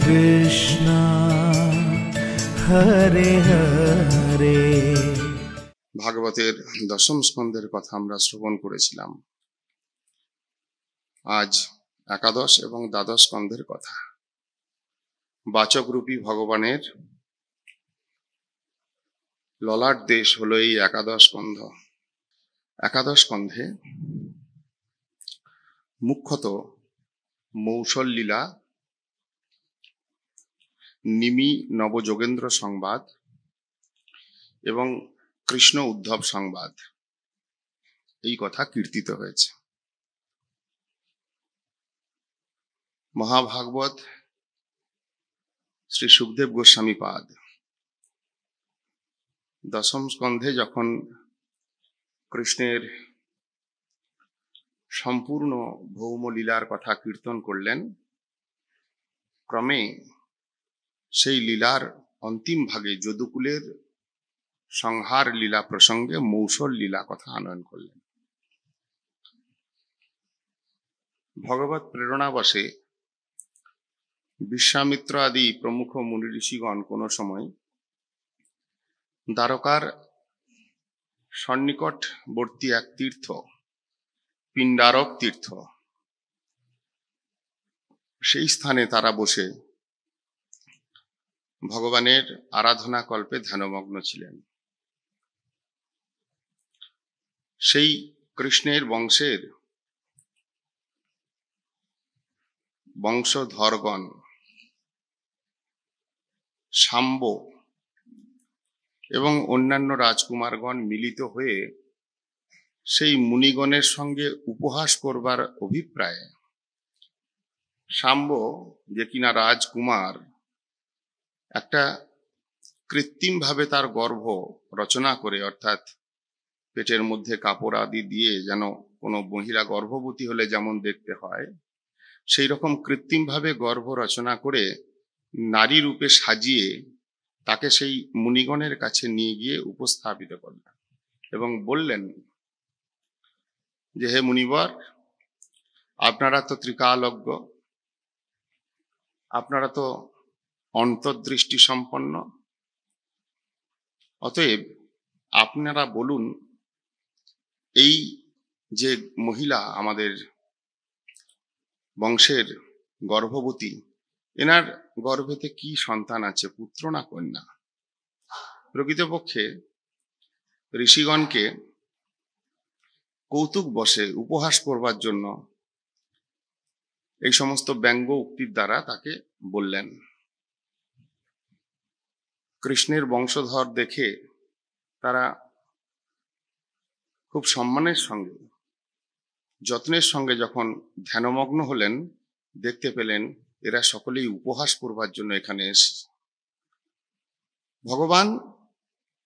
কৃষ্ণ হরে হরে। ভাগবতের দশম স্কন্ধের কথা আমরা শ্রবণ করেছিলাম। আজ একাদশ এবং দ্বাদশ স্কন্ধের কথা। বাচকরূপী ভগবানের ললাট দেশ হলো এই একাদশ স্কন্ধ। একাদশ স্কন্ধে মুখ্যত মৌসল লীলা, নিমি নবযোগেন্দ্র সংবাদ এবং কৃষ্ণ উদ্ধব সংবাদ এই কথা কীর্তিত হয়েছে। মহাভাগবত শ্রী সুখদেব গোস্বামী পাদ দশম স্কন্ধে যখন কৃষ্ণের সম্পূর্ণ ভৌম লীলার কথা কীর্তন করলেন, ক্রমে সেই লীলার অন্তিম ভাগে যদুকুলের সংহার লীলা প্রসঙ্গে মৌসল লীলা কথা আনয়ন করলেন। ভগবত প্রেরণাবশে বিশ্বামিত্র আদি প্রমুখ মুনি ঋষিগণ কোন সময় দ্বারকার সন্নিকটবর্তী এক তীর্থ, পিণ্ডারক তীর্থ, সেই স্থানে তারা বসে ভগবানের আরাধনা কল্পে ধ্যানমগ্ন ছিলেন। সেই কৃষ্ণের বংশধরগণ শাম্ব এবং অন্যান্য রাজকুমারগণ মিলিত হয়ে সেই মুনিগণের সঙ্গে উপহাস করবার অভিপ্রায়ে শাম্ব, যে কিনা রাজকুমার, একটা কৃত্রিম ভাবে তার গর্ভ রচনা করে, অর্থাৎ পেটের মধ্যে কাপড় আদি দিয়ে যেন কোনো মহিলা গর্ভবতী হলে যেমন দেখতে হয়, সেই রকম কৃত্রিম ভাবে গর্ভ রচনা করে নারী রূপে সাজিয়ে তাকে সেই মুনিগণের কাছে নিয়ে গিয়ে উপস্থাপিত করলেন এবং বললেন যে, হে মুনিবর, আপনারা তো ত্রিকালজ্ঞ, আপনারা তো অন্তর্দৃষ্টি সম্পন্ন, অতএব আপনারা বলুন, এই যে মহিলা আমাদের বংশের গর্ভবতী, এনার গর্ভেতে কি সন্তান আছে, পুত্র না কন্যা? প্রকৃতপক্ষে ঋষিগণকে কৌতুক বশে উপহাস করবার জন্য এই সমস্ত ব্যঙ্গ উক্তির দ্বারা তাকে বললেন। কৃষ্ণের বংশধর দেখে তারা খুব সম্মানের সঙ্গে, যত্নের সঙ্গে যখন ধ্যানমগ্ন হলেন, দেখতে পেলেন এরা সকলেই উপহাস করবার জন্য এখানে এসেছে। ভগবান,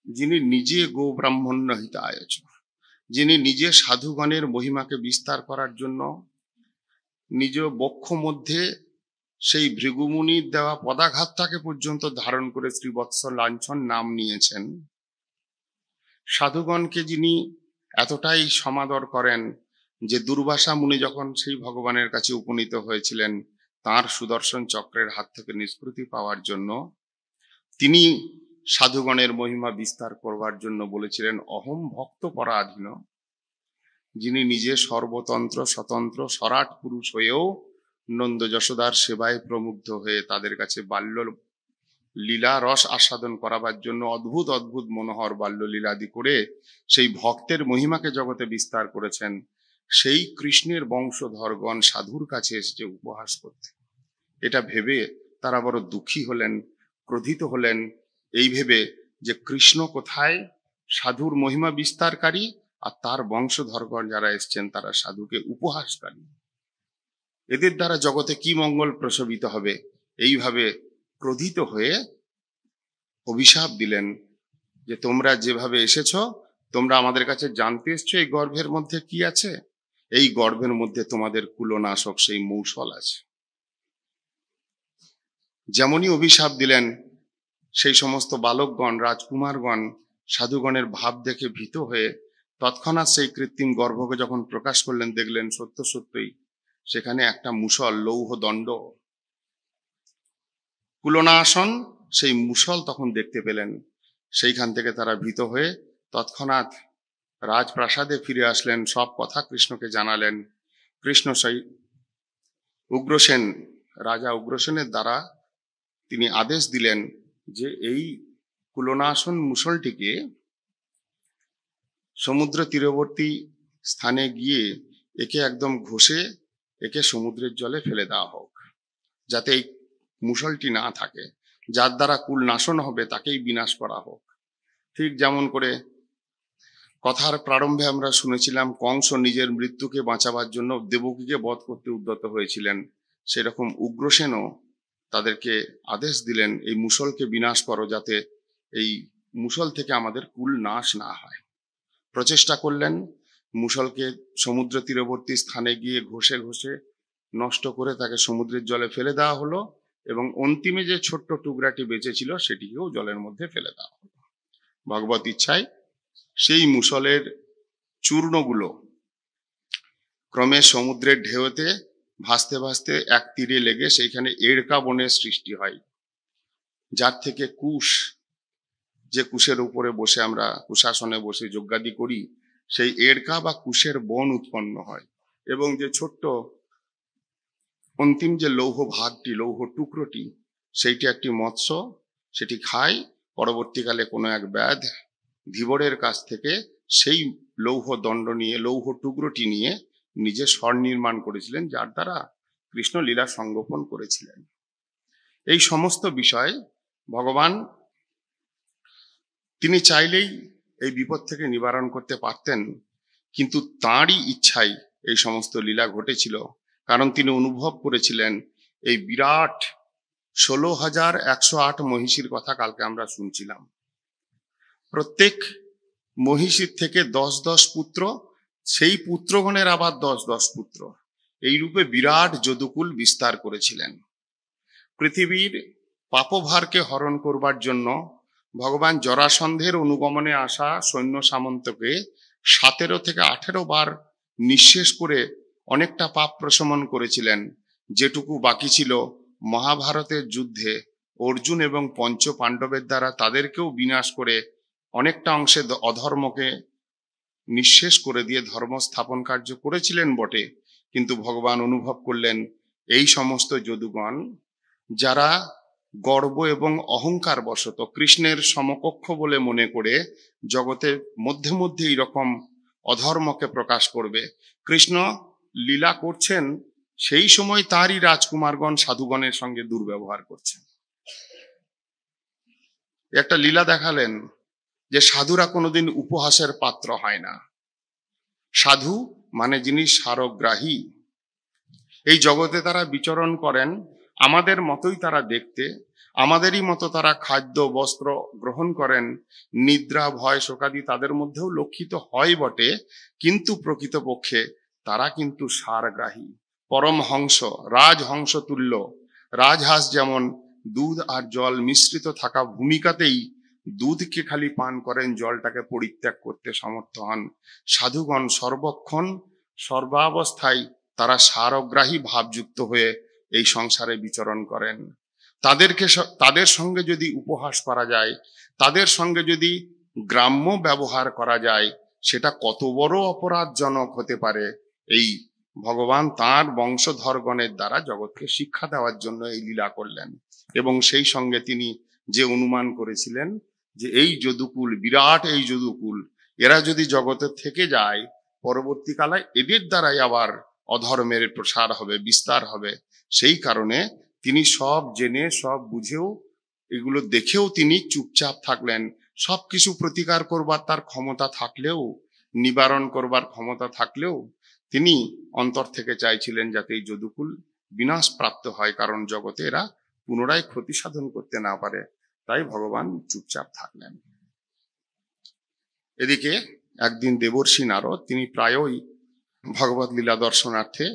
যিনি নিজে গো ব্রাহ্মণ্য হিতায়চ, যিনি নিজে সাধুগণের মহিমাকে বিস্তার করার জন্য নিজ বক্ষ মধ্যে সেই ভৃগুমুনির দেওয়া পদাঘাতটাকে পর্যন্ত ধারণ করে শ্রীবৎস লাঞ্ছন নাম নিয়েছেন, সাধুগণকে যিনি এতটাই সমাদর করেন যে দুর্বাসা মুনি যখন সেই ভগবানের কাছে উপনীত হয়েছিলেন তার সুদর্শন চক্রের হাত থেকে নিষ্কৃতি পাওয়ার জন্য, তিনি সাধুগণের মহিমা বিস্তার করবার জন্য বলেছিলেন অহম ভক্ত পরাধীন, যিনি নিজে সর্বতন্ত্র স্বতন্ত্র সরাট পুরুষ হয়েও নন্দ যশোদার সেবায় প্রমুগ্ধ হয়ে তাদের কাছে বাল্য লীলা রস আস্বাদন করাবার জন্য অদ্ভুত অদ্ভুত মনোহর বাল্য লীলাদি করে সেই ভক্তের মহিমাকে জগতে বিস্তার করেছেন, সেই কৃষ্ণের বংশধরগণ সাধুর কাছে এসেছে উপহাস করতে। এটা ভেবে তারা বড় দুঃখী হলেন, ক্রোধিত হলেন, এই ভেবে যে কৃষ্ণ কোথায় সাধুর মহিমা বিস্তারকারী, আর তার বংশধরগণ যারা এসছেন তারা সাধুকে উপহাসকারী, এদের দ্বারা জগতে কি মঙ্গল প্রসবিত হবে। এইভাবে ক্রোধিত হয়ে অভিশাপ দিলেন যে তোমরা যেভাবে এসেছো, তোমরা আমাদের কাছে জানতে এসছো এই গর্ভের মধ্যে কি আছে, এই গর্ভের মধ্যে তোমাদের কুলনাশক সেই মৌসল আছে। যেমনই অভিশাপ দিলেন, সেই সমস্ত বালকগণ, রাজকুমারগণ সাধুগণের ভাব দেখে ভীত হয়ে তৎক্ষণাৎ সেই কৃত্রিম গর্ভকে যখন প্রকাশ করলেন, দেখলেন সত্য সত্যই সেখানে একটা মুষল লৌহ দণ্ড কুলনাসন সেই মুষল তখন দেখতে পেলেন। সেইখান থেকে তারা ভীত হয়ে তৎক্ষণাৎ রাজপ্রাসাদে ফিরে আসলেন, সব কথা কৃষ্ণকে জানালেন। কৃষ্ণ সেই উগ্রসেন, রাজা উগ্রসেনের দ্বারা তিনি আদেশ দিলেন যে এই কুলনাসন মুষলটিকে সমুদ্র তীরবর্তী স্থানে গিয়ে একে একদম ঘষে একে সমুদ্রের জলে ফেলে দেওয়া হোক, যাতে এই মুষলটি না থাকে, যার দ্বারা কুল নাশন হবে তাকেই বিনাশ করা হোক। ঠিক যেমন করে কথার প্রারম্ভে আমরা শুনেছিলাম কংস নিজের মৃত্যুকে বাঁচাবার জন্য দেবকীকে বধ করতে উদ্যত হয়েছিলেন, সেরকম উগ্রসেনও তাদেরকে আদেশ দিলেন এই মুষলকে বিনাশ করো, যাতে এই মুষল থেকে আমাদের কুল নাশ না হয়। প্রচেষ্টা করলেন, মুষলকে সমুদ্র তীরবর্তী স্থানে গিয়ে ঘষে ঘষে নষ্ট করে তাকে সমুদ্রের জলে ফেলে দেওয়া হলো, এবং অন্তিমে যে ছোট্ট টুকরাটি বেঁচে ছিল সেটিকেও জলের মধ্যে ফেলে দেওয়া হলো। ভগবত ইচ্ছায় সেই মুষলের চূর্ণগুলো ক্রমে সমুদ্রের ঢেউতে ভাসতে ভাসতে এক তীরে লেগে সেইখানে এড়কা বনের সৃষ্টি হয়, যার থেকে কুশ, যে কুশের উপরে বসে আমরা কুশাসনে বসে যজ্ঞাদি করি, সেই এড়কা বা কুশের বন উৎপন্ন হয়। এবং যে ছোট্ট অন্তিম যে লৌহ ভাগটি, লৌহ টুকরোটি, সেইটি একটি মৎস্য, সেটি খায়। পরবর্তীকালে কোনো এক ব্যাধ ধীবরের কাছ থেকে সেই লৌহ দণ্ড নিয়ে, লৌহ টুকরোটি নিয়ে নিজে স্বর নির্মাণ করেছিলেন, যার দ্বারা কৃষ্ণ লীলা সংগোপন করেছিলেন। এই সমস্ত বিষয় ভগবান তিনি চাইলেই এই বিপদ থেকে নিবারণ করতে পারতেন, কিন্তু তাঁরই ইচ্ছাই এই সমস্ত লীলা ঘটেছিল। কারণ তিনি অনুভব করেছিলেন এই বিরাট 16,108 মহিষীর কথা কালকে আমরা শুনছিলাম। প্রত্যেক মহিষীর থেকে 10 পুত্র, সেই পুত্রগণের আবার 10 পুত্র, এই রূপে বিরাট যদুকুল বিস্তার করেছিলেন। পৃথিবীর পাপভারকে হরণ করবার জন্য ভগবান জরাসন্ধের অনুগমনে আসা সৈন্য সামন্তকে 17 থেকে 18 বার নিঃশেষ করে অনেকটা পাপ প্রশমন করেছিলেন। যেটুকু বাকি ছিল মহাভারতের যুদ্ধে অর্জুন এবং পঞ্চ পাণ্ডবের দ্বারা তাদেরকেও বিনাশ করে অনেকটা অংশে অধর্মকে নিঃশেষ করে দিয়ে ধর্ম স্থাপন কার্য করেছিলেন বটে, কিন্তু ভগবান অনুভব করলেন এই সমস্ত যদুগণ যারা গর্ব এবং অহংকার বশত কৃষ্ণের সমকক্ষ বলে মনে করে জগতের মধ্যে মধ্যে এইরকম অধর্মকে প্রকাশ করবে। কৃষ্ণ লীলা করছেন, সেই সময় তারই রাজকুমারগণ সাধুগণের সঙ্গে দুর্ব্যবহার করছেন। একটা লীলা দেখালেন যে সাধুরা কোনোদিন উপহাসের পাত্র হয় না। সাধু মানে যিনি সারগ্রাহী। এই জগতে তারা বিচরণ করেন, আমাদের মতোই তারা দেখতে, আমাদেরই মতো তারা খাদ্য বস্ত্র গ্রহণ করেন, নিদ্রা ভয় শোকাদি তাদের মধ্যেও লক্ষিত হয় বটে, কিন্তু প্রকৃতপক্ষে তারা কিন্তু সারগ্রাহী, পরমহংস, রাজহংস তুল্য। রাজহাঁস যেমন দুধ আর জল মিশ্রিত থাকা ভূমিকাতেই দুধকে খালি পান করেন, জলটাকে পরিত্যাগ করতে সমর্থ হন, সাধুগণ সর্বক্ষণ সর্বাবস্থায় তারা সারগ্রাহী ভাবযুক্ত হয়ে এই সংসারে বিচরণ করেন। তাদের সঙ্গে যদি উপহাস করা যায়, তাদের সঙ্গে যদি গ্রাম্য ব্যবহার করা যায়, সেটা কত বড় অপরাধজনক হতে পারে। এই ভগবান তাঁর বংশধরগণের দ্বারা জগৎকে শিক্ষা দেওয়ার জন্য এই লীলা করলেন। এবং সেই সঙ্গে তিনি যে অনুমান করেছিলেন যে এই যদুকুল, বিরাট এই যদুকুল, এরা যদি জগতে থেকে যায়, পরবর্তীকালে এদের দ্বারাই আবার অধর্মের প্রসার হবে, বিস্তার হবে। সেই কারণে তিনি সব জেনে, সব বুঝেও, এগুলো দেখেও তিনি চুপচাপ থাকলেন। সবকিছু প্রতিকার করবার তার ক্ষমতা থাকলেও, নিবারণ করবার ক্ষমতা থাকলেও, তিনি অন্তর থেকে চাইছিলেন যাতে এই যদুকুল বিনাশ প্রাপ্ত হয়, কারণ জগতে এরা পুনরায় ক্ষতি সাধন করতে না পারে। তাই ভগবান চুপচাপ থাকলেন। এদিকে একদিন দেবর্ষি নারদ, তিনি প্রায়ই ভগবত লীলা দর্শনার্থে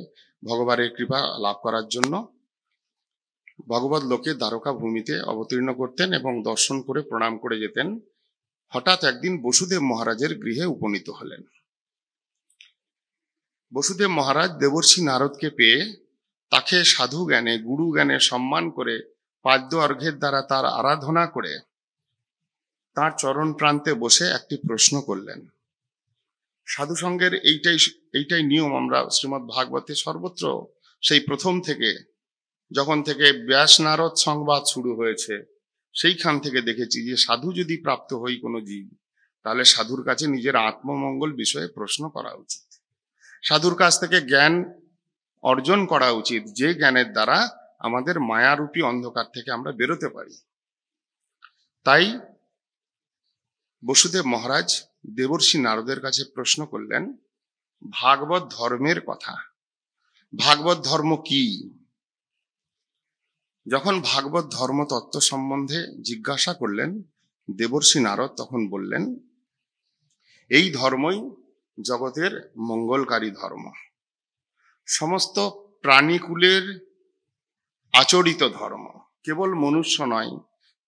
ভগবানের কৃপা লাভ করার জন্য ভগবত লোকে দ্বারকা ভূমিতে অবতীর্ণ করতেন এবং দর্শন করে প্রণাম করে যেতেন। হঠাৎ একদিন বসুদেব মহারাজের গৃহে উপনীত হলেন। বসুদেব মহারাজ দেবর্ষি নারদকে পেয়ে তাকে সাধু জ্ঞানে, গুরু জ্ঞানে সম্মান করে পাদ্য অর্ঘ্যের দ্বারা তার আরাধনা করে তার চরণ প্রান্তে বসে একটি প্রশ্ন করলেন। সাধু সঙ্গের এইটাই নিয়ম। আমরা শ্রীমদ্ ভাগবতে সর্বত্র সেই প্রথম থেকে, যখন থেকে ব্যাস নারদ সংবাদ শুরু হয়েছে, সেইখান থেকে দেখেছি যে সাধু যদি প্রাপ্ত হই কোনো জীব, তাহলে সাধুর কাছে নিজের আত্মমঙ্গল বিষয়ে প্রশ্ন করা উচিত। সাধুর কাছ থেকে জ্ঞান অর্জন করা উচিত, যে জ্ঞানের দ্বারা আমাদের মায়ারূপী অন্ধকার থেকে আমরা বেরোতে পারি। তাই বসুদেব মহারাজ দেবর্ষি নারদের কাছে প্রশ্ন করলেন ভাগবত ধর্মের কথা। ভাগবত ধর্ম কি? যখন ভাগবত ধর্ম তত্ত্ব সম্বন্ধে জিজ্ঞাসা করলেন দেবর্ষি নারদ, তখন বললেন এই ধর্মই জগতের মঙ্গলকারী ধর্ম, সমস্ত প্রাণীকুলের আচরিত ধর্ম। কেবল মনুষ্য নয়,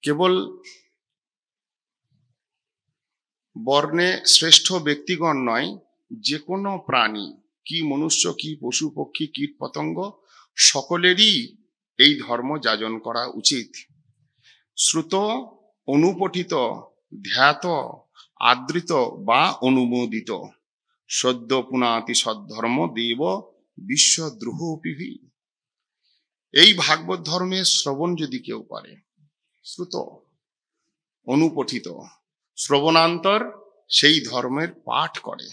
কেবল বর্ণে শ্রেষ্ঠ ব্যক্তিগণ নয়, যে কোনো প্রাণী, কি মনুষ্য, কি পশু পক্ষী, কীট পতঙ্গ, সকলেরই এই ধর্ম যাজন করা উচিত। শ্রুত, অনুপঠিত, ধ্যাত, আদৃত বা অনুমোদিত সদ্য পুনাতি সদ্ধর্ম দেব বিশ্বদ্রোহীভি। এই ভাগবত ধর্মের শ্রবণ যদি কেউ করে, শ্রুত, অনুপঠিত, শ্রবণান্তর সেই ধর্মের পাঠ করে।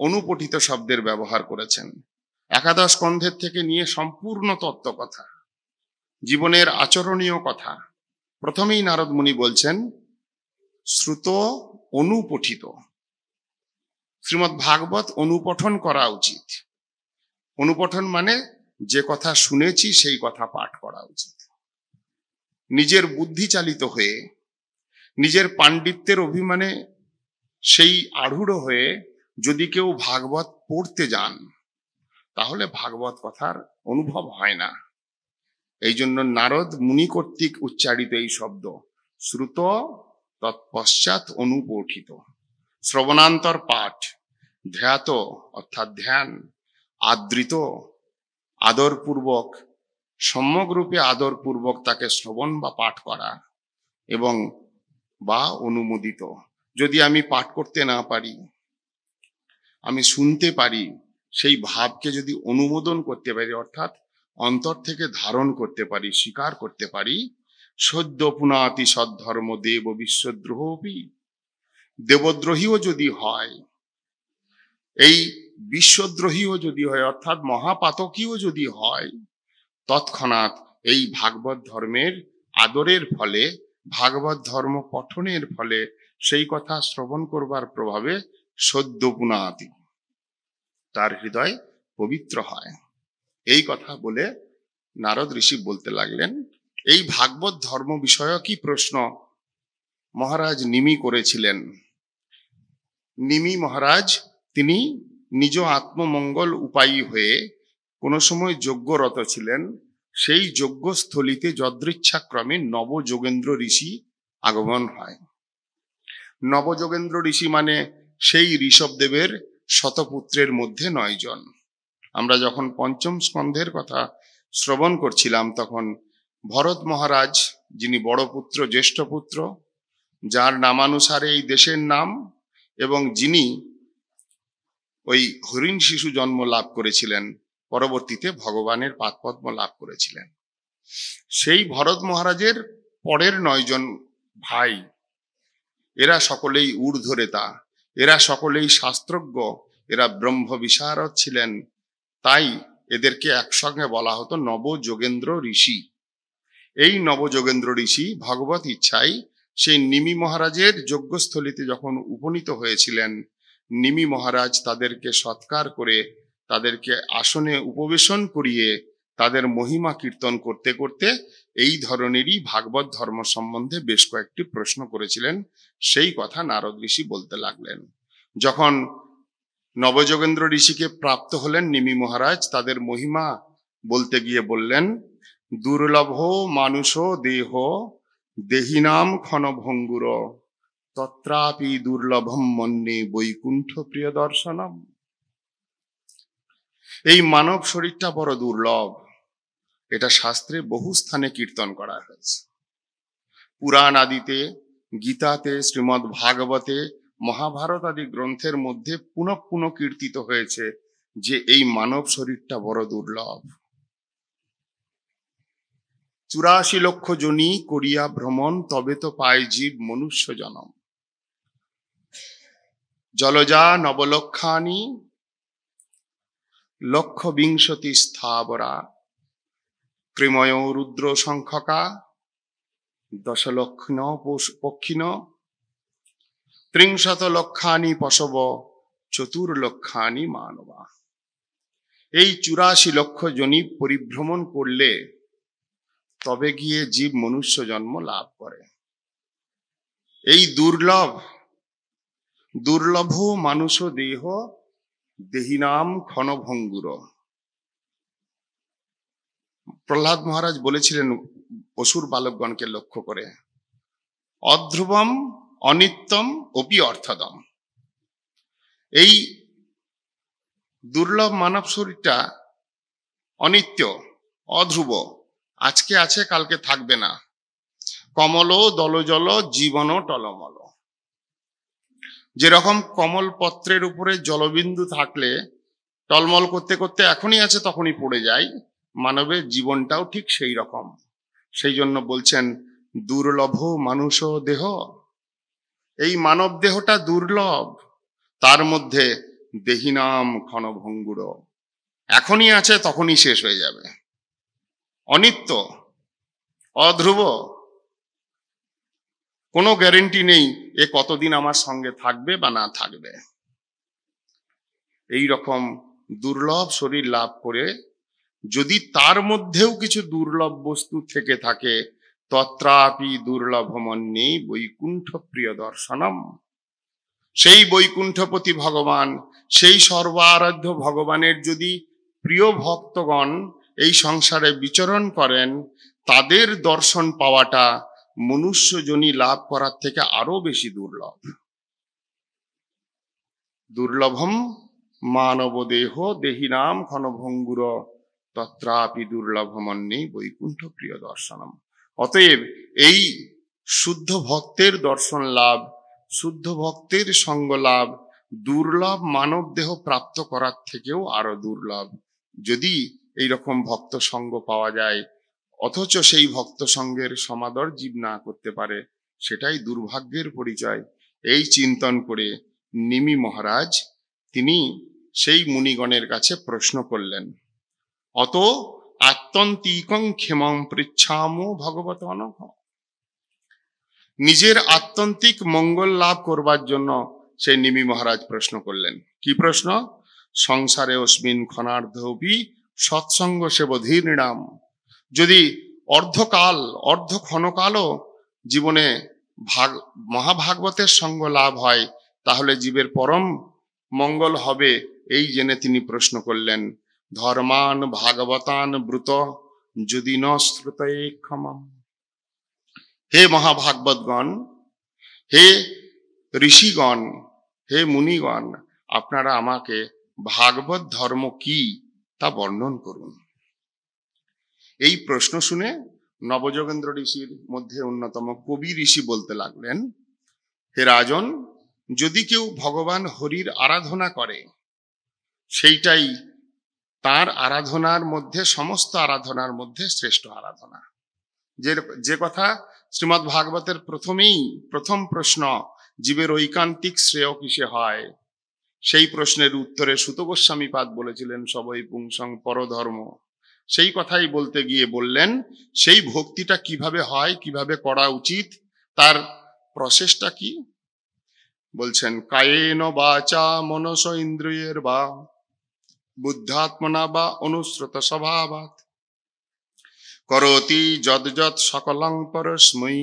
অনুপঠিত শব্দের ব্যবহার করেছেন। একাদশ স্কন্ধের থেকে নিয়ে সম্পূর্ণ তত্ত্ব কথা, জীবনের আচরণীয় কথা প্রথমেই নারদ মুনি বলছেন শ্রুত, অনুপঠিত। শ্রীমদ্ ভাগবত অনুপঠন করা উচিত। অনুপঠন মানে যে কথা শুনেছি সেই কথা পাঠ করা উচিত। নিজের বুদ্ধি চালিত হয়ে, নিজের পাণ্ডিত্যের অভিমানে সেই আড়ুড় হয়ে যদি কেউ ভাগবত পড়তে যান, তাহলে ভাগবত কথার অনুভব হয় না। এই জন্য নারদ মুনি কর্তৃক উচ্চারিত এই শব্দ শ্রুত তৎপশ্চাৎ অনুপঠিত, শ্রবণান্তর পাঠ, ধ্যাত অর্থাৎ ধ্যান, আদৃত আদরপূর্বক, সম্যকরূপে আদরপূর্বক তাকে শ্রবণ বা পাঠ করা, এবং বা অনুমোদিত, যদি আমি পাঠ করতে না পারি, আমি শুনতে পারি, সেই ভাবকে যদি অনুমোদন করতে পারি, অর্থাৎ অন্তর থেকে ধারণ করতে পারি, স্বীকার করতে পারি, সদ্য পুনাতি সদ্ধর্ম দেব বিশ্বদ্রোহী, দেবদ্রোহীও যদি হয়, এই বিশ্বদ্রোহীও যদি হয়, অর্থাৎ মহাপাতকীও যদি হয়, তৎক্ষণাৎ এই ভাগবত ধর্মের আদরের ফলে, ভাগবত ধর্ম পঠনের ফলে, সেই কথা শ্রবণ করবার প্রভাবে সদ্য পুনাতি, তার হৃদয় পবিত্র হয়। এই কথা বলে নারদ ঋষি বলতে লাগলেন এই ভাগবত ধর্ম বিষয়কই প্রশ্ন মহারাজ নিমি করেছিলেন। নিমি মহারাজ তিনি নিজ আত্মমঙ্গল উপায়ী হয়ে কোনো সময় যজ্ঞরত ছিলেন। সেই যজ্ঞস্থলিতে যদৃচ্ছাক্রমে নবযোগেন্দ্র ঋষি আগমন হয়। নবযোগেন্দ্র ঋষি মানে সেই ঋষভদেবের শতপুত্রের মধ্যে 9 জন। আমরা যখন পঞ্চম স্কন্ধের কথা শ্রবণ করছিলাম, তখন ভরত মহারাজ, যিনি বড় পুত্র, জ্যেষ্ঠ পুত্র, যার নামানুসারে এই দেশের নাম, এবং যিনি ওই হরিণ শিশু জন্ম লাভ করেছিলেন, পরবর্তীতে ভগবানের পাদপদ্ম লাভ করেছিলেন, সেই ভরত মহারাজের পরের 9 জন ভাই, এরা সকলেই ঊর্ধ্বরেতা, এরা সকলেই শাস্ত্রজ্ঞ, এরা ব্রহ্ম বিশারদ ছিলেন। তাই এদেরকে একসঙ্গে বলা হতো নবযোগেন্দ্র ঋষি। এই নবযোগেন্দ্র ঋষি ভগবত ইচ্ছায় সেই নিমি মহারাজের যজ্ঞস্থলিতে যখন উপনীত হয়েছিলেন, নিমি মহারাজ তাদেরকে সৎকার করে, তাদেরকে আসনে উপবেশন করিয়ে, তাদের মহিমা কীর্তন করতে করতে এই ধরনেরই ভাগবত ধর্ম সম্বন্ধে বেশ কয়েকটি প্রশ্ন করেছিলেন। সেই কথা নারদ ঋষি বলতে লাগলেন। যখন নবযোগেন্দ্র ঋষিকে প্রাপ্ত হলেন নিমি মহারাজ, তাদের মহিমা বলতে গিয়ে বললেন দুর্লভ মানুষ দেহ দেহিনাম ক্ষণভঙ্গুর তত্রাপি দুর্লভম মন্যে বৈকুণ্ঠ প্রিয় দর্শনম। এই মানব শরীরটা বড় দুর্লভ, এটা শাস্ত্রে বহু স্থানে কীর্তন করা হয়েছে। পুরাণ আদিতে, গীতাতে, শ্রীমদ্ ভাগবতে, মহাভারত আদি গ্রন্থের মধ্যে পুনঃ পুনঃ কীর্তিত হয়েছে যে এই মানব শরীরটা বড় দুর্লভ। 84 লক্ষ জনি করিয়া ভ্রমণ, তবে তো পায় জীব মনুষ্য জনম। জলজা নবলক্ষানি লক্ষ বিংশতি স্থাবরা, কৃময় রুদ্র সংখ্যকা দশলক্ষণ পক্ষিণ, 30 লক্ষানি পশব চতুর্লক্ষানি মানবা। এই 84 লক্ষ জনি পরিভ্রমণ করলে তবে গিয়ে জীব মনুষ্য জন্ম লাভ করে। এই দুর্লভ মানুষ দেহ দেহিনাম ক্ষণভঙ্গুর। প্রহ্লাদ মহারাজ বলেছিলেন অসুর বালকগণকে লক্ষ্য করে, অধ্রুবম অনিত্যম অপি অর্থদম। এই দুর্লভ মানব শরীরটা অনিত্য, অধ্রুব, আজকে আছে কালকে থাকবে না। কমল দলজল জীবন টলমল। যেরকম কমল পত্রের উপরে জলবিন্দু থাকলে টলমল করতে করতে এখনই আছে তখনই পড়ে যায়, মানবের জীবনটাও ঠিক সেই রকম। সেই জন্য বলছেন দুর্লভ মানুষ দেহ। এই মানব দেহটা দুর্লভ, তার মধ্যে দেহিনাম ক্ষণভঙ্গুর, এখনই আছে তখনই শেষ হয়ে যাবে। অনিত্য, অধ্রুব, কোনো গ্যারেন্টি নেই এ কতদিন আমার সঙ্গে থাকবে বা না থাকবে। এই রকম দুর্লভ শরীর লাভ করে যদি তার মধ্যেও কিছু দুর্লভ বস্তু থেকে থাকে, তত্রাপি দুর্লভ মন্যে বৈকুণ্ঠ প্রিয় দর্শনম। সেই বৈকুণ্ঠপতি ভগবান, সেই সর্বারাধ্য ভগবানের যদি প্রিয় ভক্তগণ এই সংসারে বিচরণ করেন, তাদের দর্শন পাওয়াটা মনুষ্য জনি লাভ করার থেকে আরো বেশি দুর্লভ। দুর্লভম মানব দেহ দেহিনাম ক্ষণভঙ্গুর, তত্রাপি দুর্লভ মন্যে বৈকুণ্ঠ প্রিয় দর্শনম। অতএব এই শুদ্ধ ভক্তের দর্শন লাভ, শুদ্ধ ভক্তের সঙ্গ লাভ দুর্লভ মানব দেহ প্রাপ্ত করার থেকেও আরো দুর্লভ। যদি এইরকম ভক্ত সঙ্গ পাওয়া যায় অথচ সেই ভক্ত সঙ্গের সমাদর জীব না করতে পারে, সেটাই দুর্ভাগ্যের পরিচয়। এই চিন্তন করে নিমি মহারাজ তিনি সেই মুনিগণের কাছে প্রশ্ন করলেন, অত আত্যন্তিকং ক্ষেমং পৃচ্ছামো ভগবত অনঘ। নিজের আত্যন্তিক মঙ্গল লাভ করবার জন্য সেই নিমি মহারাজ প্রশ্ন করলেন। কি প্রশ্ন? সংসারে অস্মিন ক্ষণার্ধপি সৎসঙ্গ সেবধীর নিরাম। যদি অর্ধ ক্ষণকালও জীবনে মহাভাগবতের সঙ্গ লাভ হয় তাহলে জীবের পরম মঙ্গল হবে, এই জেনে তিনি প্রশ্ন করলেন, ধর্মান ভাগবতান ব্রুত যদি ন শ্রুতয়ে ক্ষমা। হে মহাভাগবতগণ, হে ঋষিগণ, হে মুনিগণ, আপনারা আমাকে ভাগবত ধর্ম কি তা বর্ণন করুন। এই প্রশ্ন শুনে নবযোগেন্দ্র ঋষির মধ্যে অন্যতম কবি ঋষি বলতে লাগলেন, হে রাজন, যদি কেউ ভগবান হরির আরাধনা করে সেইটাই তার আরাধনার মধ্যে, সমস্ত আরাধনার মধ্যে শ্রেষ্ঠ আরাধনা। যে কথা শ্রীমদ্ ভাগবতের প্রথম প্রশ্ন, জীবের ঐকান্তিক শ্রেয় কিসে হয়, সেই প্রশ্নের উত্তরে সুত গোস্বামী পাদ বলেছিলেন সবই পুংসং পরধর্ম। সেই কথাই বলতে গিয়ে বললেন সেই ভক্তিটা কিভাবে হয়, কিভাবে করা উচিত, তার প্রসেসটা কি। বলছেন, কায়েন বাচা মনস ইন্দ্রিয়ের বা বুদ্ধাত্মনা বা অনুসৃত স্বভাবাৎ করতি যদ যদ সকলং পরস্মৈ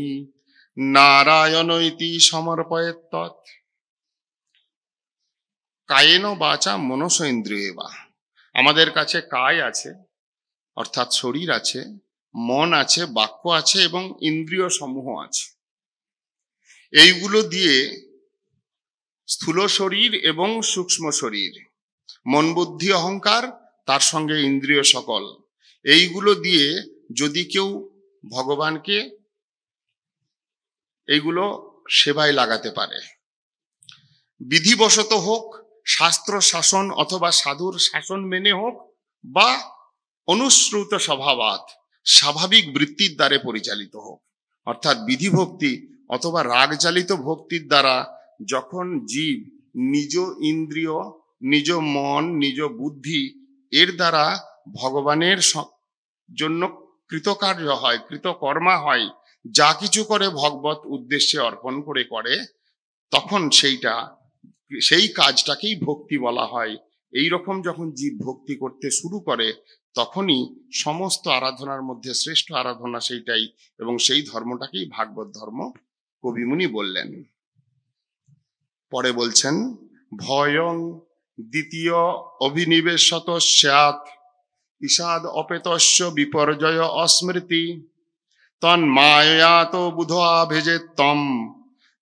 নারায়ণইতি সমর্পয়েত তৎ। কায়েন বাচা মনস ইন্দ্রিয়ে বা, আমাদের কাছে কায় আছে অর্থাৎ শরীর আছে, মন আছে, বাক্য আছে এবং ইন্দ্রিয় সমূহ আছে। এইগুলো দিয়ে স্থূল শরীর এবং সূক্ষ্ম শরীর, মন বুদ্ধি অহংকার, তার সঙ্গে ইন্দ্রিয় সকল, এইগুলো দিয়ে যদি কেউ ভগবানকে এইগুলো সেবায় লাগাতে পারে, বিধিবশত হোক, শাস্ত্র শাসন অথবা সাধুর শাসন মেনে হোক, বা অনুশ্রুত স্বভাবাত স্বাভাবিক বৃত্তির দ্বারা পরিচালিত হোক, অর্থাৎ বিধি ভক্তি অথবা রাগচালিত ভক্তির দ্বারা যখন জীব নিজ ইন্দ্রিয়, নিজ মন, নিজ বুদ্ধি এর দ্বারা ভগবানের জন্য কৃতকার্য হয়, কৃতকর্মা হয়, যা কিছু করে ভগবত উদ্দেশ্যে অর্পণ করে, তখন সেই কাজটাকেই ভক্তি বলা হয়। এই রকম যখন জীব ভক্তি করতে শুরু করে, তখনই সমস্ত আরাধনার মধ্যে শ্রেষ্ঠ আরাধনা সেইটাই, এবং সেই ধর্মটাকেই ভাগবত ধর্ম কবিমুনি বললেন। পরে বলছেন, ভয়ং দ্বিতীয় অভিনিবেশত স্যাৎ ঈষাদ অপেতস্য বিপর্যয় অস্মৃতি তন্মায়াত বুধা ভেজে তম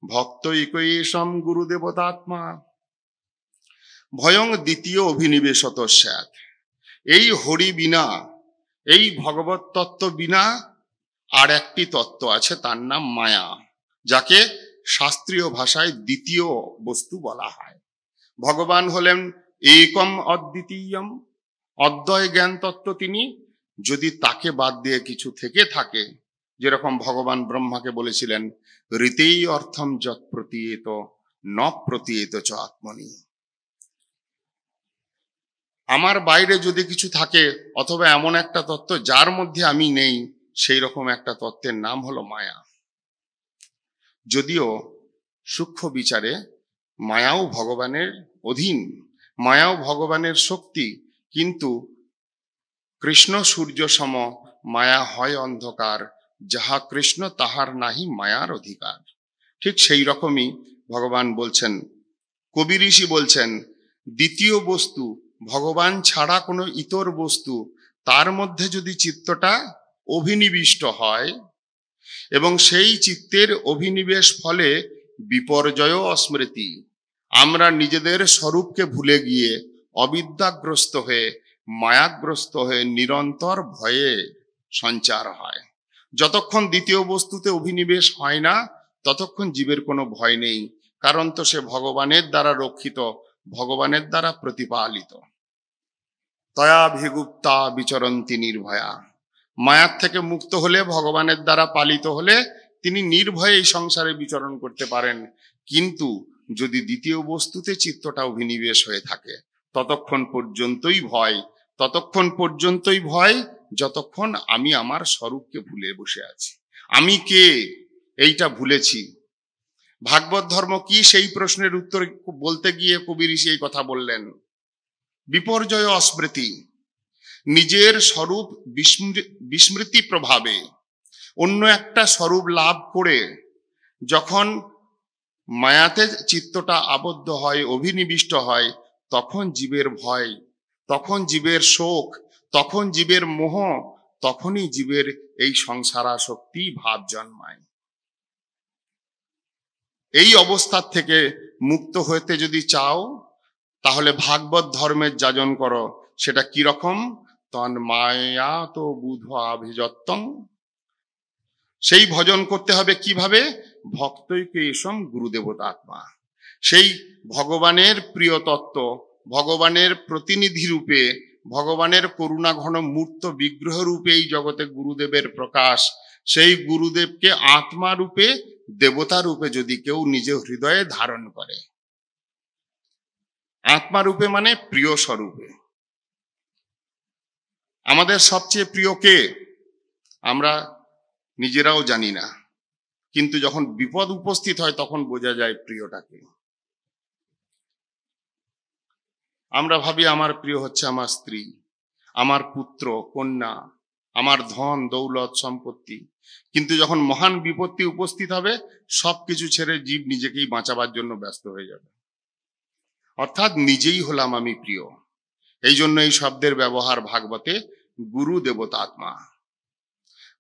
ভক্তৈকৈশম গুরুদেবতাত্মা। ভয়ং দ্বিতীয় অভিনিবেশত স্যাৎ, এই হরি বিনা, এই ভগবত তত্ত্ব বিনা আর একটি তত্ত্ব আছে, তার নাম মায়া, যাকে শাস্ত্রীয় ভাষায় দ্বিতীয় বস্তু বলা হয়। ভগবান হলেন একম অদ্বিতীয়ম, অদ্বয় জ্ঞান তত্ত্ব তিনি। যদি তাকে বাদ দিয়ে কিছু থেকে থাকে, যেরকম ভগবান ব্রহ্মাকে বলেছিলেন, ঋতেই অর্থম যৎ প্রতীয়েত ন প্রতীয়েত চ আত্মনি। আমার বাইরে যদি কিছু থাকে, অথবা এমন একটা তত্ত্ব যার মধ্যে আমি নেই, সেই রকম একটা তত্ত্বের নাম হলো মায়া। যদিও সূক্ষ্ম বিচারে মায়াও ভগবানের অধীন, মায়াও ভগবানের শক্তি, কিন্তু কৃষ্ণ সূর্য সম, মায়া হয় অন্ধকার, যাহা কৃষ্ণ তাহার নাহি মায়ার অধিকার। ঠিক সেই রকমই ভগবান বলছেন, কবি ঋষি বলছেন, দ্বিতীয় বস্তু ভগবান ছাড়া কোনো ইতর বস্তু, তার মধ্যে যদি চিত্তটা অভিনিবিষ্ট হয়, এবং সেই চিত্তের অভিনিবেশ ফলে বিপর্যয় অস্মৃতি, আমরা নিজেদের স্বরূপকে ভুলে গিয়ে অবিদ্যাগ্রস্ত হয়ে, মায়াগ্রস্ত হয়ে নিরন্তর ভয়ে সঞ্চার হয়। যতক্ষণ দ্বিতীয় বস্তুতে অভিনিবেশ হয় না, ততক্ষণ জীবের কোনো ভয় নেই, কারণ তো সে ভগবানের দ্বারা রক্ষিত, ভগবানের দ্বারা প্রতিপালিত। তয়াভিগুপ্তা বিচরন্তি নির্ভয়া, মায়ার থেকে মুক্ত হলে, ভগবানের দ্বারা পালিত হলে তিনি নির্ভয়ে এই সংসারে বিচরণ করতে পারেন। কিন্তু যদি দ্বিতীয় বস্তুতে চিত্তটা অভিনিবেশ হয়ে থাকে, ততক্ষণ পর্যন্তই ভয়, ততক্ষণ পর্যন্তই ভয় যতক্ষণ আমি আমার স্বরূপকে ভুলে বসে আছি। আমি কে, এইটা ভুলেছি। ভাগবত ধর্ম কি, সেই প্রশ্নের উত্তর বলতে গিয়ে কবি ঋষি এই কথা বললেন। বিপর্যয় অস্মৃতি, নিজের স্বরূপ বিস্মৃতি প্রভাবে অন্য একটা স্বরূপ লাভ করে যখন মায়াতে চিত্তটা আবদ্ধ হয়, অভিনিবিষ্ট হয়, তখন জীবের ভয়, তখন জীবের শোক, তখন জীবের মোহ, তখনই জীবের এই সংসারাসক্তি ভাব জন্মায়। এই অবস্থার থেকে মুক্ত হতে যদি চাও, তাহলে ভাগবত ধর্মের যাজন করো। সেটা কি রকম? তন্মায়া তো বুধা ভিজত্তং, সেই ভজন করতে হবে কিভাবে? ভক্তৈকেশম গুরুদেবতাত্মা, সেই ভগবানের প্রিয় তত্ত্ব, ভগবানের প্রতিনিধি রূপে, ভগবানের করুণা ঘন মূর্ত বিগ্রহ রূপে এই জগতে গুরুদেবের প্রকাশ, সেই গুরুদেবকে আত্মা রূপে, দেবতা রূপে যদি কেউ নিজ হৃদয়ে ধারণ করে, আত্মা রূপে মানে প্রিয় স্বরূপে। আমাদের সবচেয়ে প্রিয় কে আমরা নিজেরাও জানি না, কিন্তু যখন বিপদ উপস্থিত হয় তখন বোঝা যায় প্রিয়টাকে। আমরা ভাবি আমার প্রিয় হচ্ছে আমার স্ত্রী, আমার পুত্র কন্যা, আমার ধন দৌলত সম্পত্তি, কিন্তু যখন মহান বিপত্তি উপস্থিত হবে, সবকিছু ছেড়ে জীব নিজেকেই বাঁচাবার জন্য ব্যস্ত হয়ে যাবে। অর্থাৎ নিজেই হলাম আমি প্রিয়। এই জন্য এই শব্দের ব্যবহার ভাগবতে গুরু দেবতাত্মা।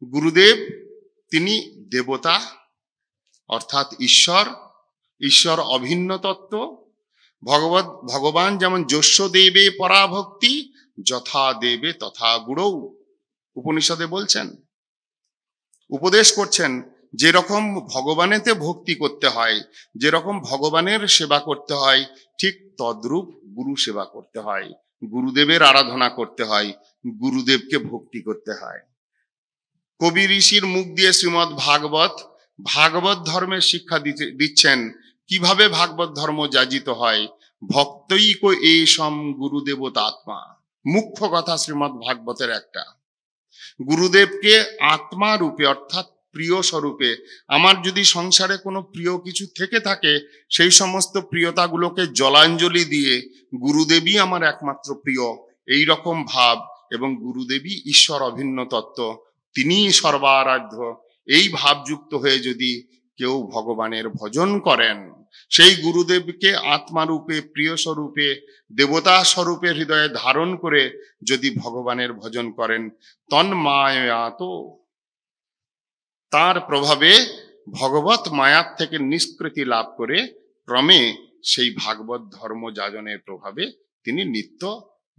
গুরুদেব তিনি দেবতা, অর্থাৎ ঈশ্বর, ঈশ্বর অভিন্ন তত্ত্ব। ভগবান যেমন যস্য দেবে পরাভক্তি, যথা দেবে তথা গুরৌ, উপনিষদে বলছেন, উপদেশ করছেন, যেরকম ভগবানেতে ভক্তি করতে হয়, যেরকম ভগবানের সেবা করতে হয়, ঠিক তদ্রূপ গুরু সেবা করতে হয়, গুরুদেবের আরাধনা করতে হয়, গুরুদেবকে ভক্তি করতে হয়। কবি ঋষির মুখ দিয়ে শ্রীমৎ ভাগবত ধর্মের শিক্ষা দিচ্ছেন। কিভাবে ভাগবত ধর্ম যাজিত হয়? ভক্তৈক এষম গুরুদেবতাত্মা, মুখ্য কথা শ্রীমৎ ভাগবতের একটা। গুরুদেবকে আত্মা রূপে অর্থাৎ প্রিয় স্বরূপে, আমার যদি সংসারে কোনো প্রিয় কিছু থেকে থাকে, সেই সমস্ত প্রিয়তাগুলোকে জলাঞ্জলি দিয়ে গুরুদেবই আমার একমাত্র প্রিয়, এই রকম ভাব, এবং গুরুদেবই ঈশ্বর অভিন্ন তত্ত্ব, তিনিই সর্বারাধ্য, এই ভাবযুক্ত হয়ে যদি কেউ ভগবানের ভজন করেন, সেই গুরুদেবকে আত্মারূপে, প্রিয় স্বরূপে, দেবতা স্বরূপে হৃদয়ে ধারণ করে যদি ভগবানের ভজন করেন, তন্মায়াত, তার প্রভাবে ভগবত মায়ার থেকে নিষ্কৃতি লাভ করে ক্রমে সেই ভাগবত ধর্ম যাজনের প্রভাবে তিনি নিত্য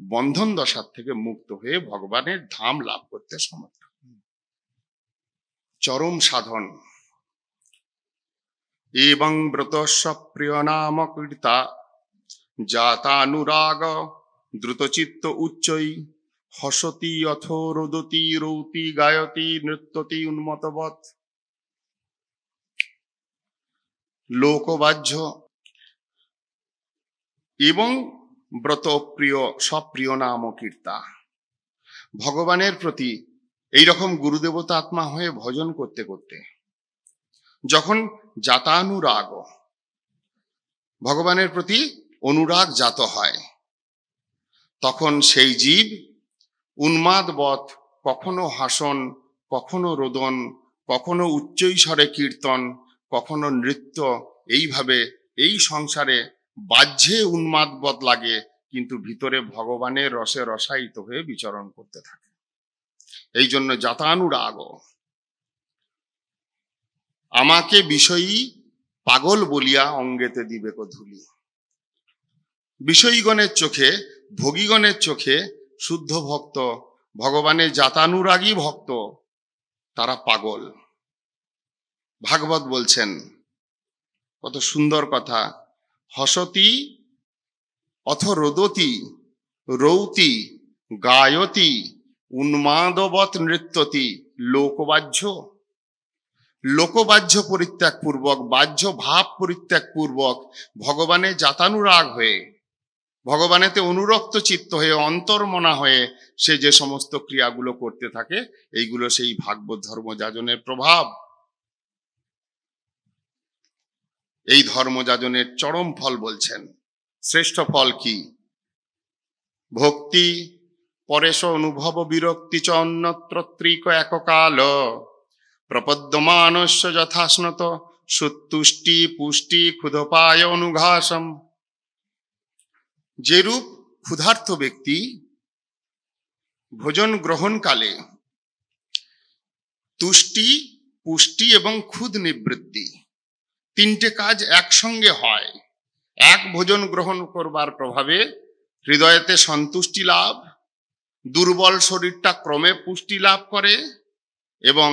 বন্ধন দশার থেকে মুক্ত হয়ে ভগবানের ধাম লাভ করতে সমর্থ। চরম সাধন। এবং ব্রতস্ব প্রিয় নাম কীর্তা জাতানুরাগ দ্রুতচিত্ত উচ্চৈ হসতি অথ রোদতি রৌতি গায়তি নৃত্যতি উন্মতবৎ। লোকবাহ্য এবং ব্রত প্রিয় সপ্রিয় নাম কীর্তা, ভগবানের প্রতি এইরকম গুরুদেবতা আত্মা হয়ে ভজন করতে করতে যখন জাতানুরাগ, ভগবানের প্রতি অনুরাগ জাত হয়, তখন সেই জীব উন্মাদবৎ কখনো হাসন, কখনো রোদন, কখনো উচ্চৈস্বরে কীর্তন, কখনো নৃত্য, এইভাবে এই সংসারে বাহ্যে উন্মাদবৎ লাগে, কিন্তু ভিতরে ভগবানের রসে রসায়িত হয়ে বিচরণ করতে থাকে। এই জন্য জাতানুরাগ। আমাকে বিষয়ী পাগল বলিয়া অঙ্গেতে দিবেক ধুলি। বিষয়ীগণের চোখে, ভোগীগণের চোখে শুদ্ধ ভক্ত, ভগবানের জাতানুরাগী ভক্ত, তারা পাগল। ভাগবত বলছেন, কত সুন্দর কথা, হসতি অথ রোদতি রৌতি গায়তি উন্মাদবৎ নৃত্যতি লোকবাহ্য। লোকবাহ্য পরিত্যাগ পূর্বক, বাহ্য ভাব পরিত্যাগ পূর্বক ভগবানের জাতানুরাগ হয়ে, ভগবানেতে অনুরক্ত চিত্ত হয়ে, অন্তর্মনা হয়ে সে যে সমস্ত ক্রিয়াগুলো করতে থাকে, এইগুলো সেই ভাগবত ধর্ম যাজনের প্রভাব। এই ধর্মযাজনের চরম ফল বলছেন। শ্রেষ্ঠ ফল কি? ভক্তি পরেশ অনুভব বিরক্তি চ অন্যত্রত্রিক এককাল প্রপদ্যমানস্য যথাস্নত সুতুষ্টি পুষ্টি ক্ষুধপায় অনুঘাসম। যেরূপ ক্ষুধার্ত ব্যক্তি ভোজন গ্রহণকালে তুষ্টি, পুষ্টি এবং ক্ষুধ নিবৃত্তি, তিনটে কাজ একসঙ্গে হয়। এক ভোজন গ্রহণ করবার প্রভাবে হৃদয়েতে সন্তুষ্টি লাভ, দুর্বল শরীরটা ক্রমে পুষ্টি লাভ করে এবং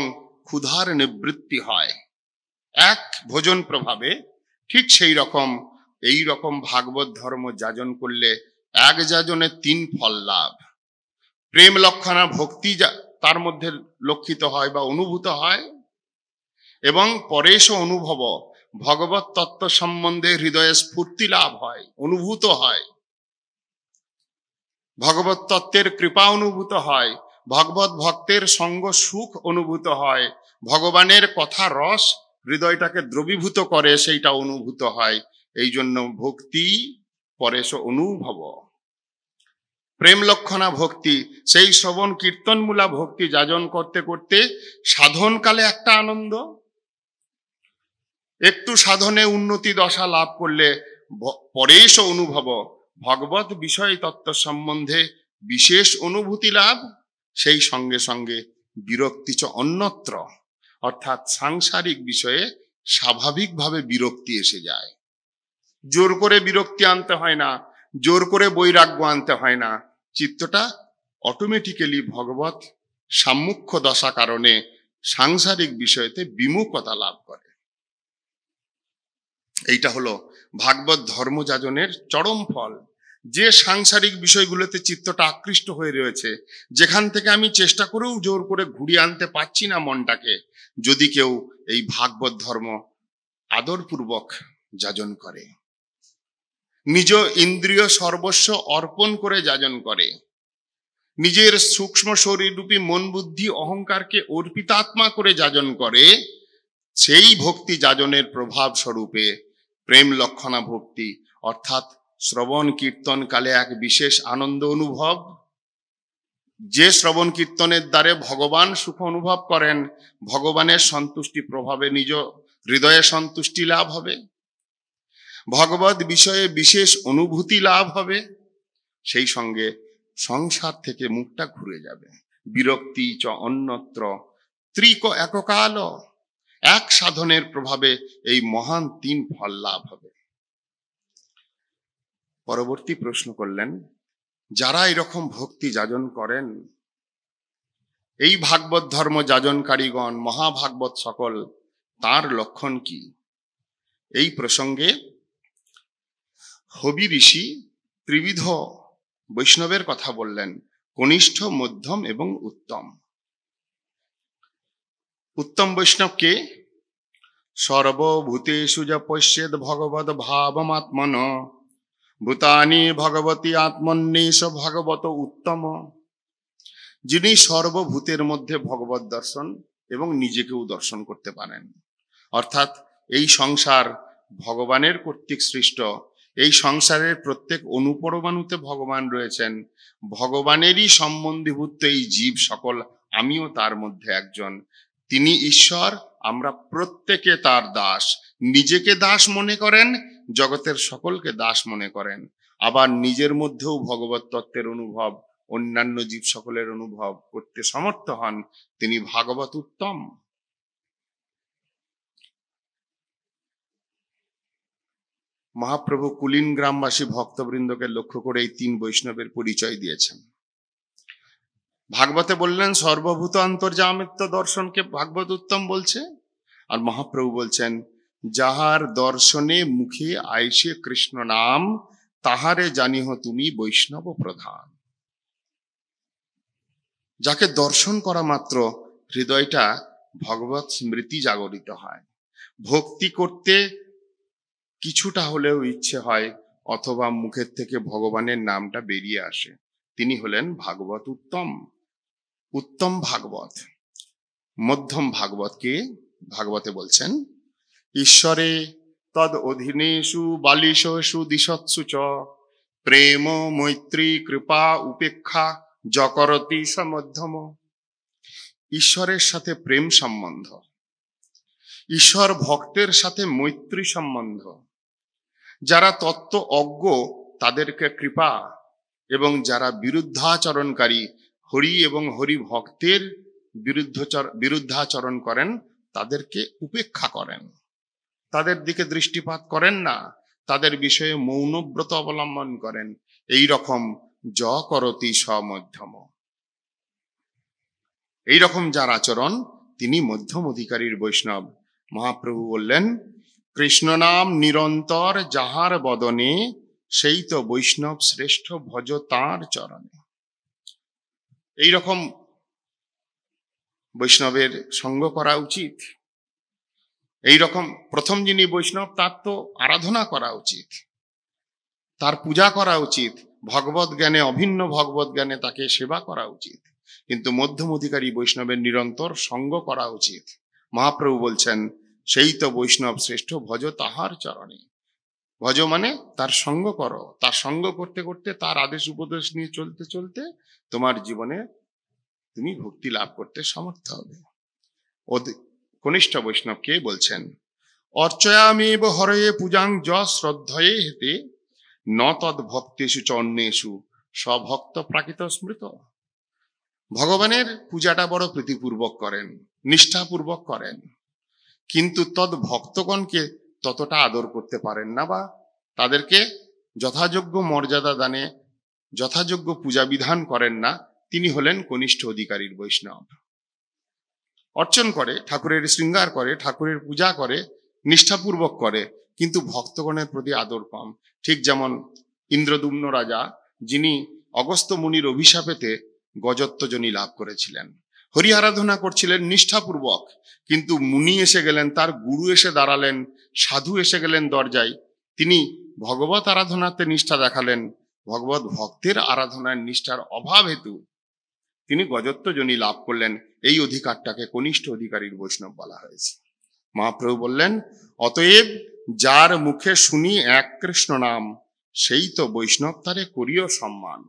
ক্ষুধার নিবৃত্তি হয় এক ভোজন প্রভাবে। ঠিক সেই রকম এই রকম ভাগবত ধর্ম যাজন করলে এক যাজনে তিন ফল লাভ। প্রেম লক্ষণা ভক্তি তার মধ্যে লক্ষিত হয় বা অনুভূত হয়, এবং পরেশ অনুভব, ভগবত তত্ত্ব সম্বন্ধে হৃদয়ে স্ফূর্তি লাভ হয়, অনুভূত হয়, ভগবত তত্ত্বের কৃপা অনুভূত হয়, ভগবত ভক্তের সঙ্গ সুখ অনুভূত হয়, ভগবানের কথা রস হৃদয়টাকে দ্রবীভূত করে, সেইটা অনুভূত হয়। এই জন্য ভক্তি পরেশ অনুভব। প্রেম লক্ষণা ভক্তি, সেই শ্রবণ কীর্তনমূলা ভক্তি যাজন করতে করতে সাধনকালে একটা আনন্দ, একটু সাধনে উন্নতি দশা লাভ করলে পরেশ অনুভব, ভগবত বিষয় তত্ত্ব সম্বন্ধে বিশেষ অনুভূতি লাভ, সেই সঙ্গে সঙ্গে বিরক্তি চ অন্যত্র, অর্থাৎ সাংসারিক বিষয়ে স্বাভাবিকভাবে বিরক্তি এসে যায়। জোর করে বিরক্তি আনতে হয় না, জোর করে বৈরাগ্য আনতে হয় না, চিত্তটা অটোমেটিক্যালি ভগবত সাম্মুখ্য দশা কারণে সাংসারিক বিষয়তে বিমুখতা লাভ করে। এইটা হলো ভাগবত ধর্মযাজনের চরম ফল। যে সাংসারিক বিষয়গুলোতে চিত্তটা আকৃষ্ট হয়ে রয়েছে, যেখান থেকে আমি চেষ্টা করেও জোর করে ঘুরিয়ে আনতে পারছি না মনটাকে, যদি কেউ এই ভাগবত ধর্ম আদরপূর্বক যাজন করে, নিজ ইন্দ্রিয় সর্বস্ব অর্পণ করে যাজন করে, নিজের সূক্ষ্ম শরীররূপী মন বুদ্ধি অহংকারকে অর্পিতাত্মা করে যাজন করে, সেই ভক্তি যাজনের প্রভাব স্বরূপে প্রেম লক্ষণা ভক্তি অর্থাৎ শ্রবণ কীর্তন কালে এক বিশেষ আনন্দ অনুভব, যে শ্রবণ কীর্তনের দ্বারে ভগবান সুখ অনুভব করেন, ভগবানের সন্তুষ্টি প্রভাবে নিজ হৃদয়ে সন্তুষ্টি লাভ হবে, ভগবত বিষয়ে বিশেষ অনুভূতি লাভ হবে, সেই সঙ্গে সংসার থেকে মুখটা ঘুরে যাবে। বিরক্তি চ অন্যত্র ত্রিক এককাল, এক সাধনের প্রভাবে এই মহান তিন ফল লাভ হবে। পরবর্তী প্রশ্ন করলেন, যারা এরকম ভক্তি যাজন করেন, এই ভাগবত ধর্ম যাজনকারীগণ মহাভাগবত সকল, তার লক্ষণ কি? এই প্রসঙ্গে হবি ঋষি ত্রিবিধ বৈষ্ণবের কথা বললেন, কনিষ্ঠ, মধ্যম এবং উত্তম। উত্তম বৈষ্ণবকে সর্বভূতেষু য পশ্যেদ ভগবত ভাবমাত্মন ভূতানি ভগবতী আত্মন্যেষ ভগবত উত্তম, যিনি সর্বভূতের মধ্যে ভগবত দর্শন এবং নিজেকেও দর্শন করতে পারেন। অর্থাৎ এই সংসার ভগবানের কর্তৃক সৃষ্ট, এই সংসারের প্রত্যেক অনুপরমাণুতে ভগবান রয়েছেন, ভগবানেরই সম্বন্ধীভূত এই জীব সকল, আমিও তার মধ্যে একজন। তিনি ঈশ্বর, আমরা প্রত্যেকে তার দাস। নিজেকে দাস মনে করেন, জগতের সকলকে দাস মনে করেন, আবার নিজের মধ্যেও ভগবত তত্ত্বের অনুভব অন্যান্য জীব সকলের অনুভব করতে সমর্থ হন। তিনি ভাগবত উত্তম। মহাপ্রভু কুলিন গ্রামবাসী ভক্তবৃন্দকে লক্ষ্য করে এই তিন বৈষ্ণবের পরিচয় দিয়েছেন। ভাগবতে বললেন সর্বভূত অন্তর্যামিত্ব দর্শনকে ভাগবত উত্তম বলছে, আর মহাপ্রভু বলছেন যাহার দর্শনে মুখে আইসে কৃষ্ণ নাম, তাহারে জানিহ তুমি বৈষ্ণব প্রধান। যাকে দর্শন করা মাত্র হৃদয়টা ভগবত স্মৃতি জাগরিত হয়, ভক্তি করতে কিছুটা হলেও ইচ্ছে হয়, অথবা মুখের থেকে ভগবানের নামটা বেরিয়ে আসে, তিনি হলেন ভাগবত উত্তম। উত্তম ভাগবত। মধ্যম ভাগবতকে ভাগবতে বলছেন ঈশ্বরে তদ অধীনেষু বালিশেষু দিশৎসু চ প্রেম মৈত্রী কৃপা উপেক্ষা যকরতি সমধ্যম। ঈশ্বরের সাথে প্রেম সম্বন্ধ, ঈশ্বর ভক্তের সাথে মৈত্রী সম্বন্ধ, যারা তত্ত্ব অজ্ঞ তাদেরকে কৃপা, এবং যারা বিরুদ্ধাচরণকারী, হরি এবং হরি ভক্তের বিরুদ্ধাচরণ করেন, তাদেরকে উপেক্ষা করেন, তাদের দিকে দৃষ্টিপাত করেন না, তাদের বিষয়ে মৌনব্রত অবলম্বন করেন। এই রকম যকরতি সমধ্যম, এইরকম যার আচরণ, তিনি মধ্যম অধিকারীর বৈষ্ণব। মহাপ্রভু বললেন কৃষ্ণ নাম নিরন্তর যাহার বদনে, সেই তো বৈষ্ণব শ্রেষ্ঠ, ভজ তাঁর চরণে। এইরকম বৈষ্ণবের সঙ্গ করা উচিত। এইরকম প্রথম যিনি বৈষ্ণব, তার তো আরাধনা করা উচিত, তার পূজা করা উচিত, ভগবত জ্ঞানে, অভিন্ন ভগবত জ্ঞানে তাকে সেবা করা উচিত। কিন্তু মধ্যম অধিকারী বৈষ্ণবের নিরন্তর সঙ্গ করা উচিত। মহাপ্রভু বলছেন সেই তো বৈষ্ণব শ্রেষ্ঠ, ভজ তাহার চরণে। ভজ মানে তার সঙ্গ করো, তার সঙ্গ করতে করতে, তার আদেশ উপদেশ নিয়ে চলতে চলতে তোমার জীবনে তুমি ভক্তি লাভ করতে সমর্থ হবে। কনিষ্ঠ বৈষ্ণবকে বলছেন অর্চয়ামেব হরয়ে পূজাং য শ্রদ্ধয়ে হেতে ন তদ ভক্তেষু চন্নেষু স্বভক্ত প্রাকৃত স্মৃত। ভগবানের পূজাটা বড় প্রীতিপূর্বক করেন, নিষ্ঠাপূর্বক করেন, কিন্তু তদ ভক্তগণকে ততটা আদর করতে পারেন না, বা তাদেরকে যথাযোগ্য মর্যাদা দানে যথাযোগ্য পূজা বিধান করেন না। তিনি হলেন কনিষ্ঠ অধিকারীর বৈষ্ণব। অর্চন করে, ঠাকুরের শৃঙ্গার করে, ঠাকুরের পূজা করে, নিষ্ঠাপূর্বক করে, কিন্তু ভক্তগণের প্রতি আদর কম। ঠিক যেমন ইন্দ্রদুম্ন রাজা, যিনি অগস্ত্য মুনির অভিশাপেতে গজত্বজনী লাভ করেছিলেন, হরি আরাধনা করছিলেন নিষ্ঠাপূর্বক, কিন্তু মুনি এসে গেলেন, তার গুরু এসে দাঁড়ালেন, সাধু এসে গেলেন দরজায়, তিনি ভগবত আরাধনাতে নিষ্ঠা দেখালেন, ভগবত ভক্তের আরাধনার নিষ্ঠার অভাব হেতু তিনি গজত্বজনী লাভ করলেন। এই অধিকারটাকে কনিষ্ঠ অধিকারীর বৈষ্ণব বলা হয়েছে। মহাপ্রভু বললেন, অতএব যার মুখে শুনি এক কৃষ্ণ নাম, সেই তো বৈষ্ণব তারে করিও সম্মান।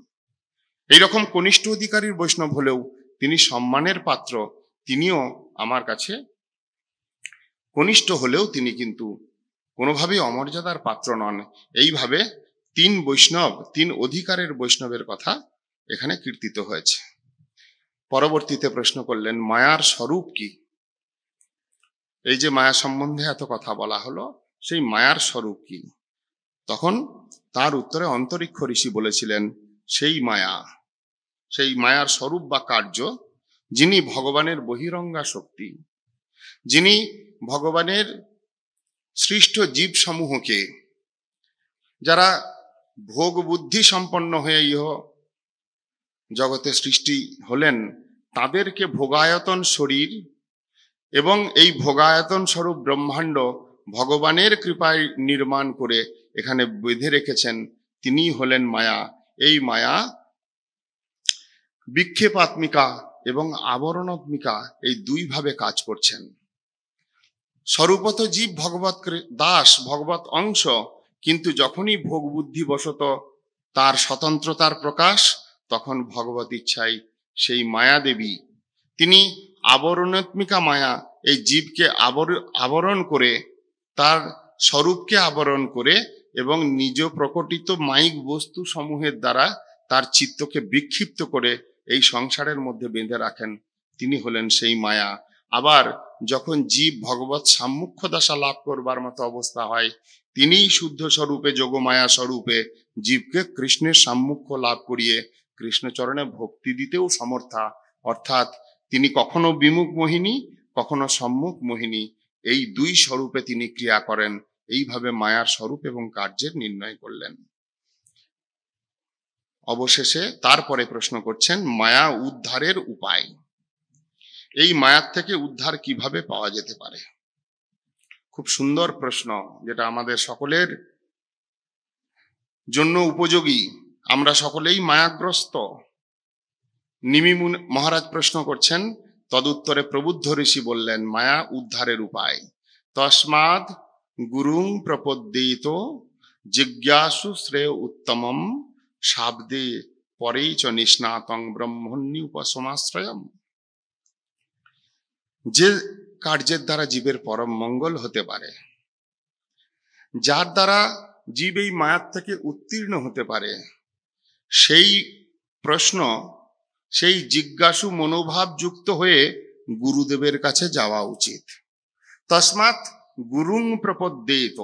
এইরকম কনিষ্ঠ অধিকারীর বৈষ্ণব হলেও তিনি সম্মানের পাত্র, তিনিও আমার কাছে কনিষ্ঠ হলেও তিনি কিন্তু কোনোভাবেই অমর্যাদার পাত্র নন। এইভাবে তিন বৈষ্ণব, তিন অধিকারের বৈষ্ণবের কথা এখানে কীর্তিত হয়েছে। পরবর্তীতে প্রশ্ন করলেন, মায়ার স্বরূপ কি? এই যে মায়া সম্বন্ধে এত কথা বলা হলো, সেই মায়ার স্বরূপ কি? তখন তার উত্তরে অন্তরিক্ষ ঋষি বলেছিলেন, সেই মায়ার স্বরূপ বা কার্য, যিনি ভগবানের বহিরঙ্গা শক্তি, যিনি ভগবানের সৃষ্ট জীব সমূহকে, যারা ভোগ বুদ্ধি সম্পন্ন হয়ে ইহ জগতে সৃষ্টি হলেন, তাদেরকে ভোগায়তন শরীর এবং এই ভোগায়তন স্বরূপ ব্রহ্মাণ্ড ভগবানের কৃপায় নির্মাণ করে এখানে বেঁধে রেখেছেন, তিনি হলেন মায়া। এই মায়া বিক্ষেপাত্মিকা এবং আবরণাত্মিকা, এই দুই ভাবে কাজ করছেন। স্বরূপত জীব ভগবত দাস, ভগবত অংশ, কিন্তু যখনই ভোগ বুদ্ধি বশত তার স্বতন্ত্রতার প্রকাশ, তখন ভগবত ইচ্ছায় সেই মায়া দেবী, তিনি আবরণাত্মিকা মায়া, এই জীবকে আবরণ করে, তার স্বরূপকে আবরণ করে এবং নিজ প্রকটিত মায়িক বস্তু সমূহের দ্বারা তার চিত্তকে বিক্ষিপ্ত করে এই সংসারের মধ্যে বেঁধে রাখেন, তিনি হলেন সেই মায়া। আবার যখন জীব ভগবত সাম্মুখ্য দশা লাভ করবার মতো অবস্থা হয়, তিনিই শুদ্ধ স্বরূপে, যোগমায়া স্বরূপে জীবকে কৃষ্ণের সাম্মুখ্য লাভ করিয়ে কৃষ্ণচরণে ভক্তি দিতেও সমর্থা। অর্থাৎ তিনি কখনো বিমুখ মোহিনী, কখনো সম্মুখ মোহিনী, এই দুই স্বরূপে তিনি ক্রিয়া করেন। এইভাবে মায়ার স্বরূপ এবং কার্যের নির্ণয় করলেন। অবশেষে তারপরে প্রশ্ন করছেন, মায়া উদ্ধারের উপায়। এই মায়ার থেকে উদ্ধার কিভাবে পাওয়া যেতে পারে? খুব সুন্দর প্রশ্ন, যেটা আমাদের সকলের জন্য উপযোগী। আমরা সকলেই মায়াগ্রস্ত। নিমি মহারাজ প্রশ্ন করছেন, তদুত্তরে প্রবুদ্ধ ঋষি বললেন, মায়া উদ্ধারের উপায়। তস্মাদ গুরুং প্রপদ্যেত জিজ্ঞাসু শ্রেয় উত্তমম শাব্দে পরেই চ নিষ্ণাতং ব্রহ্মণ্যি উপসমাশ্রয়ম। যে কার্যের দ্বারা জীবের পরম মঙ্গল হতে পারে, যার দ্বারা জীব এই মায়ার থেকে উত্তীর্ণ হতে পারে, সেই প্রশ্ন, সেই জিজ্ঞাসু মনোভাব যুক্ত হয়ে গুরুদেবের কাছে যাওয়া উচিত। তস্মাৎ গুরুং প্রপদ্যেত,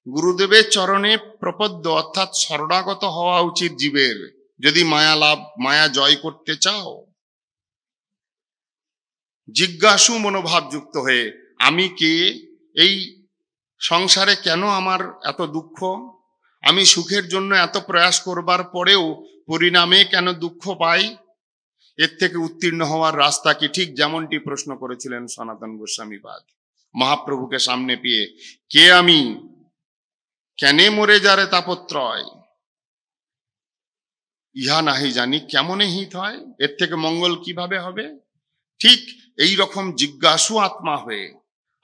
গুরুদেবের চরণে প্রপদ্য অর্থাৎ শরণাগত হওয়া উচিত জীবের, যদি মায়া জয় করতে চাও। জিজ্ঞাসু মনোভাব যুক্ত হয়ে, আমি কে, এই সংসারে কেন আমার এত দুঃখ, আমি সুখের জন্য এত প্রয়াস করবার পরেও পরিণামে কেন দুঃখ পাই, এর থেকে উত্তীর্ণ হওয়ার রাস্তা কি? ঠিক যেমনটি প্রশ্ন করেছিলেন সনাতন গোস্বামীপাদ মহাপ্রভুকে সামনে পেয়ে, কে আমি, কেনে মরে যারে তাপত্রয়, ইহা নাহি জানি কেমনে হিত হয়, এর থেকে মঙ্গল কিভাবে হবে? ঠিক এই রকম জিজ্ঞাসু আত্মা হয়ে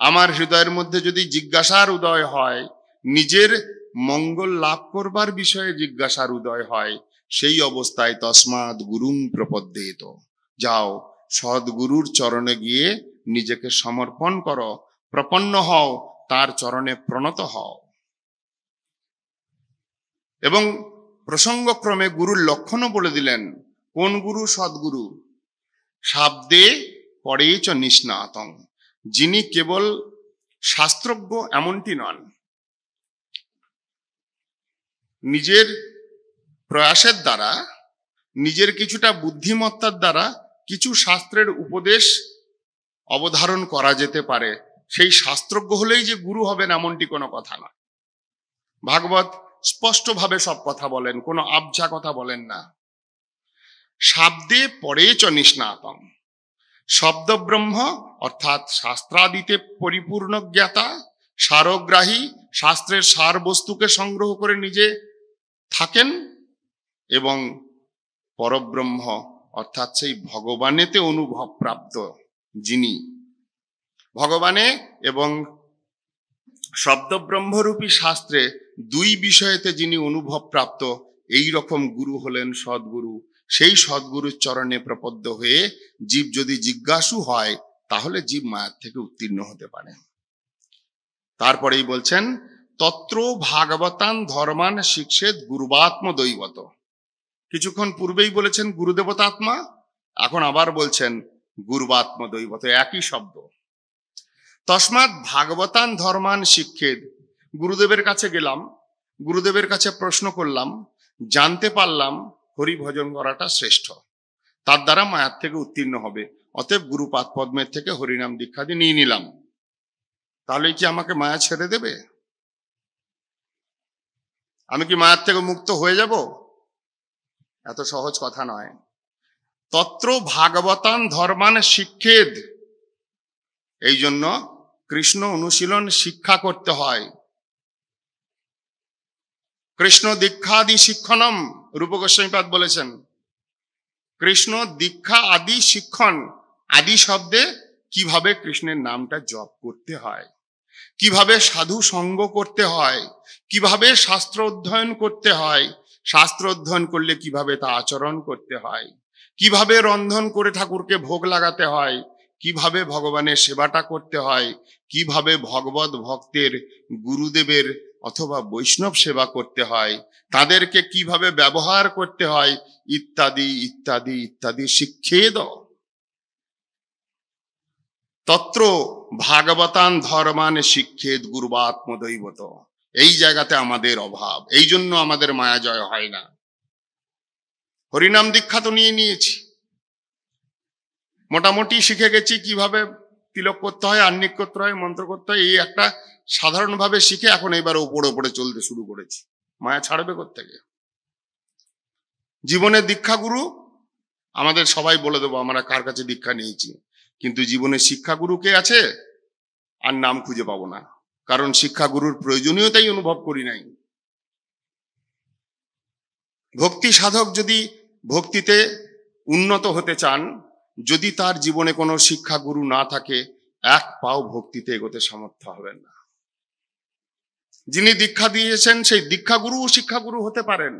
আমার হৃদয়ের মধ্যে যদি জিজ্ঞাসার উদয় হয়, নিজের মঙ্গল লাভ করবার বিষয়ে জিজ্ঞাসার উদয় হয়, সেই অবস্থায় তস্মাৎ গুরুং প্রপদ্যেত, যাও সদ্গুরুর চরণে গিয়ে নিজেকে সমর্পণ করো, প্রপন্ন হও, তার চরণে প্রণত হও। এবং প্রসঙ্গক্রমে গুরুর লক্ষণও বলে দিলেন। কোন গুরু? সদ্গুরু। শাব্দে পরেই চ নিষ্ণাতং, যিনি কেবল শাস্ত্রজ্ঞ এমনটি নন, নিজের প্রয়াসের দ্বারা নিজের কিছুটা বুদ্ধিমত্তার দ্বারা কিছু শাস্ত্রের উপদেশ অবধারণ করা যেতে পারে। সেই শাস্ত্রজ্ঞ হলেই যে গুরু হবেন এমনটি কোনো কথা নয়। ভাগবত স্পষ্টভাবে সব কথা বলেন, কোনো আবঝা কথা বলেন না। শাব্দে পরে চ নিষ্ণাতম, শব্দ ব্রহ্ম অর্থাৎ শাস্ত্রাদিতে পরিপূর্ণ জ্ঞাতা, সারগ্রাহী, শাস্ত্রের সার বস্তুকে সংগ্রহ করে নিজে থাকেন, এবং পরব্রহ্ম অর্থাৎ সেই ভগবানেতে অনুভব প্রাপ্ত যিনি, ভগবানে এবং শব্দব্রহ্মরূপী শাস্ত্রে দুই বিষয়েতে যিনি অনুভব প্রাপ্ত, এই রকম গুরু হলেন সদ্গুরু। সেই সদ্গুরুর চরণে প্রপদ্য হয়ে জীব যদি জিজ্ঞাসু হয় তাহলে জীব মায়ার থেকে উত্তীর্ণ হতে পারে। তারপরেই বলছেন তত্র ভাগবতান ধর্মান শিক্ষেদ গুরুবাত্ম দৈবত। কিছুক্ষণ পূর্বেই বলেছেন গুরুদেবতাত্মা, এখন আবার বলছেন গুরুবাত্ম দৈবত, একই শব্দ। তস্মাৎ ভাগবতান ধর্মান শিক্ষেদ, গুরুদেবের কাছে গেলাম, গুরুদেবের কাছে প্রশ্ন করলাম, জানতে পারলাম হরি ভজন করাটা শ্রেষ্ঠ, তার দ্বারা মায়ার থেকে উত্তীর্ণ হবে, অতএব গুরুপাদ পদ্মের থেকে হরিনাম দীক্ষাদি নিয়ে নিলাম। তাহলে কি আমাকে মায়া ছেড়ে দেবে? আমি কি মায়ার থেকে মুক্ত হয়ে যাব? এত সহজ কথা নয়। তত্র ভাগবতান ধর্মান শিক্ষেদ, এই জন্য কৃষ্ণ অনুশীলন শিক্ষা করতে হয়। কৃষ্ণ দীক্ষাদি শিক্ষণম, রূপ গোস্বামীপাদ বলেছেন। কৃষ্ণ দীক্ষা আদি শিক্ষণ, আদি শব্দে কিভাবে কৃষ্ণের নামটা জপ করতে হয়, কিভাবে সাধু সঙ্গ করতে হয়, কিভাবে শাস্ত্র অধ্যয়ন করতে হয়, শাস্ত্র অধ্যয়ন করলে কিভাবে তা আচরণ করতে হয়, কিভাবে রন্ধন করে ঠাকুরকে ভোগ লাগাতে হয়, কিভাবে ভগবানের সেবাটা করতে হয়, কিভাবে ভগবত ভক্তের গুরুদেবের অথবা বৈষ্ণব সেবা করতে হয়, তাদেরকে কিভাবে ব্যবহার করতে হয়, ইত্যাদি ইত্যাদি ইত্যাদি শিক্ষেদ। তত্র ভাগবতান ধর্মান শিক্ষেদ গুরুবাত্ম দৈবত। এই জায়গাতে আমাদের অভাব, এই জন্য আমাদের মায়া জয় হয় না। হরিনাম দীক্ষা তো নিয়ে নিয়েছি, মোটামুটি শিখে গেছি কিভাবে তিলক করতে হয়, আহ্নিক করতে হয়, মন্ত্র করতে হয়, এই একটা সাধারণভাবে শিখে এখন এবার ওপরে ওপরে চলতে শুরু করেছি। মায়া ছাড়বে কোত্থেকে? জীবনের দীক্ষাগুরু আমাদের সবাই বলে দেবো আমরা কার কাছে দীক্ষা নিয়েছি, কিন্তু জীবনের শিক্ষাগুরু কে আছে আর নাম খুঁজে পাবো না, কারণ শিক্ষাগুরুর প্রয়োজনীয়তাই অনুভব করি নাই। ভক্তি সাধক যদি ভক্তিতে উন্নত হতে চান, যদি তার জীবনে কোনো শিক্ষাগুরু না থাকে, এক পাও ভক্তিতে এগোতে সামর্থ্য হবেন না। যিনি দীক্ষা দিয়েছেন সেই দীক্ষাগুরু শিক্ষাগুরু হতে পারেন,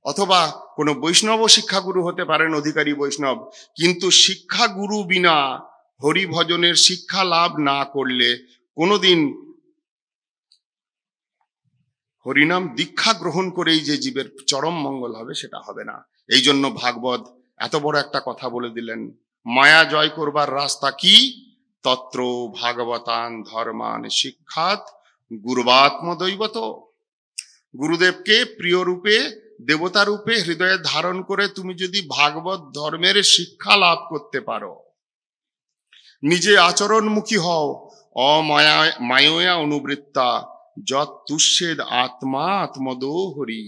অথবা কোনো বৈষ্ণব শিক্ষাগুরু হতে পারেন, অধিকারী বৈষ্ণব, কিন্তু শিক্ষাগুরু বিনা হরি ভজনের শিক্ষা লাভ না করলে কোনোদিন হরিনাম দীক্ষা গ্রহণ করেই যে জীবের চরম মঙ্গল হবে সেটা হবে না। এই জন্য ভাগবত এত বড় একটা কথা বলে দিলেন, মায়া জয় করবার রাস্তা কি? তত্র ভাগবতান ধর্মান শিক্ষাত গুরুবাত্ম দৈবত। গুরুদেবকে প্রিয় রূপে, দেবতা রূপে হৃদয়ে ধারণ করে তুমি যদি ভাগবত ধর্মের শিক্ষা লাভ করতে পারো, নিজে আচরণমুখী হও, মায়া অনুবৃত্তা যৎ তুষ্যেদ আত্মা আত্মদো হরি,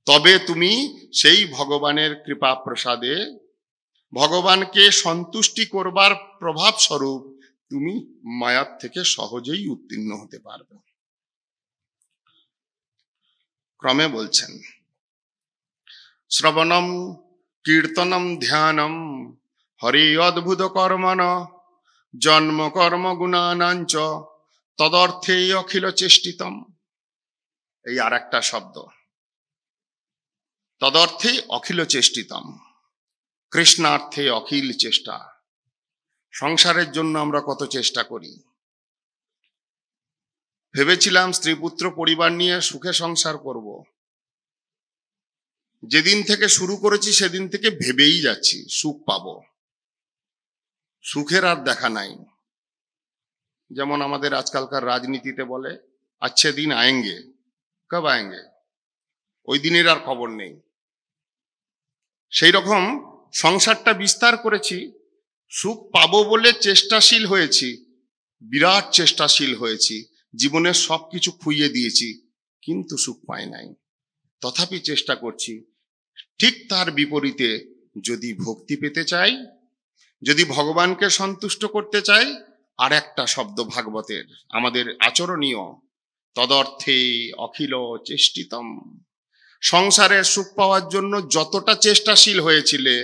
তবে তুমি সেই ভগবানের কৃপা প্রসাদে ভগবানকে সন্তুষ্টি করবার প্রভাব স্বরূপ তুমি মায়ার থেকে সহজেই উত্তীর্ণ হতে পারবে। ক্রমে বলছেন শ্রবণম কীর্তনম ধ্যানম হরি অদ্ভুত কর্মণ জন্ম কর্ম গুণানাঞ্চ তদর্থে অখিল চেষ্টিতম। এই আর একটা শব্দ, তদর্থে অখিল চেষ্টিতম, কৃষ্ণার্থে অখিল চেষ্টা। সংসারের জন্য আমরা কত চেষ্টা করি। ভেবেছিলাম স্ত্রী পুত্র পরিবার নিয়ে সুখে সংসার করব, যেদিন থেকে শুরু করেছি সেদিন থেকে ভেবেই যাচ্ছি সুখ পাবো, সুখের আর দেখা নাই। যেমন আমাদের আজকালকার রাজনীতিতে বলে আচ্ছা দিন আয়েঙ্গে, কব আয়েঙ্গে, ওই দিনের আর খবর নেই। সেই রকম সংসারটা বিস্তার করেছি, সুখ পাবো বলে চেষ্টাশীল হয়েছি, বিরাট চেষ্টাশীল হয়েছি, জীবনের সবকিছু খুইয়ে দিয়েছি, কিন্তু সুখ পাই নাই, তথাপি চেষ্টা করছি। ঠিক তার বিপরীতে যদি ভক্তি পেতে চাই, যদি ভগবানকে সন্তুষ্ট করতে চাই, আর একটা শব্দ ভাগবতের আমাদের আচরণীয়, তদর্থে অখিল চেষ্টিতম। সংসারের সুখ পাওয়ার জন্য যতটা চেষ্টাশীল হয়েছিলে,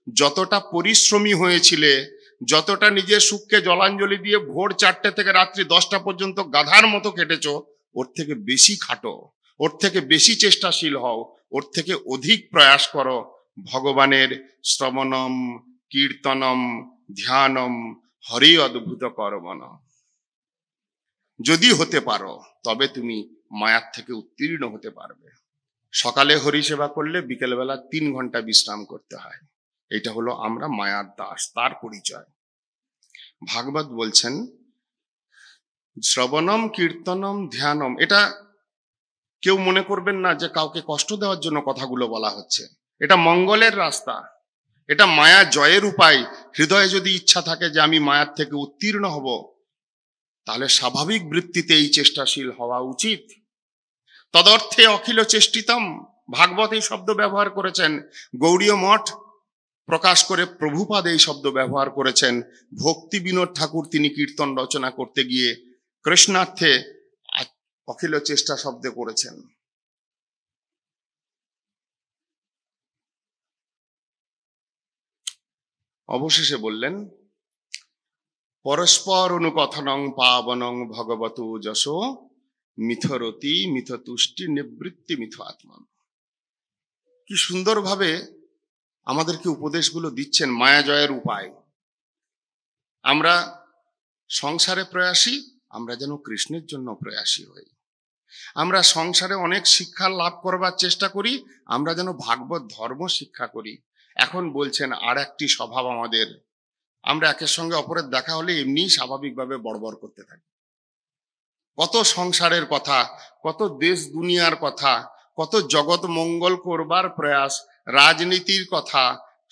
যতটা পরিশ্রমী হয়েছিলে, যতটা নিজের সুখকে জলাঞ্জলি দিয়ে ভোর 4টে থেকে রাত্রি 10টা পর্যন্ত গাধার মতো কেটেছো, ওর থেকে বেশি খাটো, ওর থেকে বেশি চেষ্টাশীল হও, ওর থেকে অধিক প্রয়াস করো ভগবানের শ্রবণম কীর্তনম ধ্যানম হরি অদ্ভুত করবন। যদি হতে পারো তবে তুমি মায়ার থেকে উত্তীর্ণ হতে পারবে। সকালে হরি সেবা করলে বিকেলবেলা 3 ঘন্টা বিশ্রাম করতে হয়। এটা হলো আমরা মায়ার দাস, তার পরিচয়। ভাগবত বলছেন শ্রবণম কীর্তনম ধ্যানম, এটা কেউ মনে করবেন না যে কাউকে কষ্ট দেওয়ার জন্য কথাগুলো বলা হচ্ছে। এটা মঙ্গলের রাস্তা, এটা মায়া জয়ের উপায়। হৃদয়ে যদি ইচ্ছা থাকে যে আমি মায়ার থেকে উত্তীর্ণ হব, তাহলে স্বাভাবিক বৃত্তিতে এই চেষ্টাশীল হওয়া উচিত। তদর্থে অখিল চেষ্টিতম, ভাগবত এই শব্দ ব্যবহার করেছেন, গৌড়ীয় মঠ প্রকাশ করে প্রভুপাদ এই শব্দ ব্যবহার করেছেন। ভক্তি বিনোদ ঠাকুর তিনি কীর্তন রচনা করতে গিয়ে কৃষ্ণার্থে অখিল চেষ্টা শব্দে করেছেন। অবশেষে বললেন পরস্পর অনুকথনং পাবনং ভগবত যশো মিথরতি মিথ তুষ্টি নিবৃত্তি মিথ আত্মা। কি সুন্দরভাবে আমাদেরকে উপদেশগুলো দিচ্ছেন মায়া জয়ের উপায়। আমরা সংসারে প্রয়াসী, আমরা যেন কৃষ্ণের জন্য প্রয়াসী হই। আমরা সংসারে অনেক শিক্ষা লাভ করবার চেষ্টা করি, আমরা যেন ভাগবত ধর্ম শিক্ষা করি। এখন বলছেন আর একটি স্বভাব আমাদের, আমরা একের সঙ্গে অপরের দেখা হলে এমনি স্বাভাবিকভাবে বড়বড় করতে থাকি। কত সংসারের কথা, কত দেশ দুনিয়ার কথা, কত জগৎ মঙ্গল করবার প্রয়াস, রাজনীতির কথা,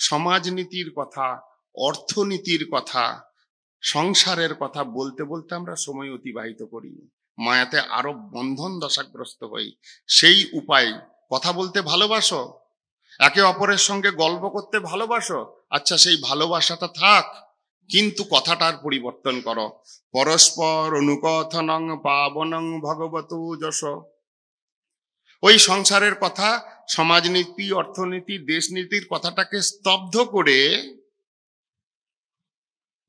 সমাজনীতির কথা, অর্থনীতির কথা, সংসারের কথা বলতে বলতে আমরা সময় অতিবাহিত করি, মায়াতে আরো বন্ধন দশাগ্রস্ত হই। সেই উপায়, কথা বলতে ভালোবাসো, একে অপরের সঙ্গে গল্প করতে ভালোবাসো, আচ্ছা সেই ভালোবাসাটা থাক, কিন্তু কথাটার পরিবর্তন করো। পরস্পর অনুকথনং পাবনং ভগবত যশ। ওই সংসারের কথা, সমাজনীতি, অর্থনীতি, দেশনীতির কথাটাকে স্তব্ধ করে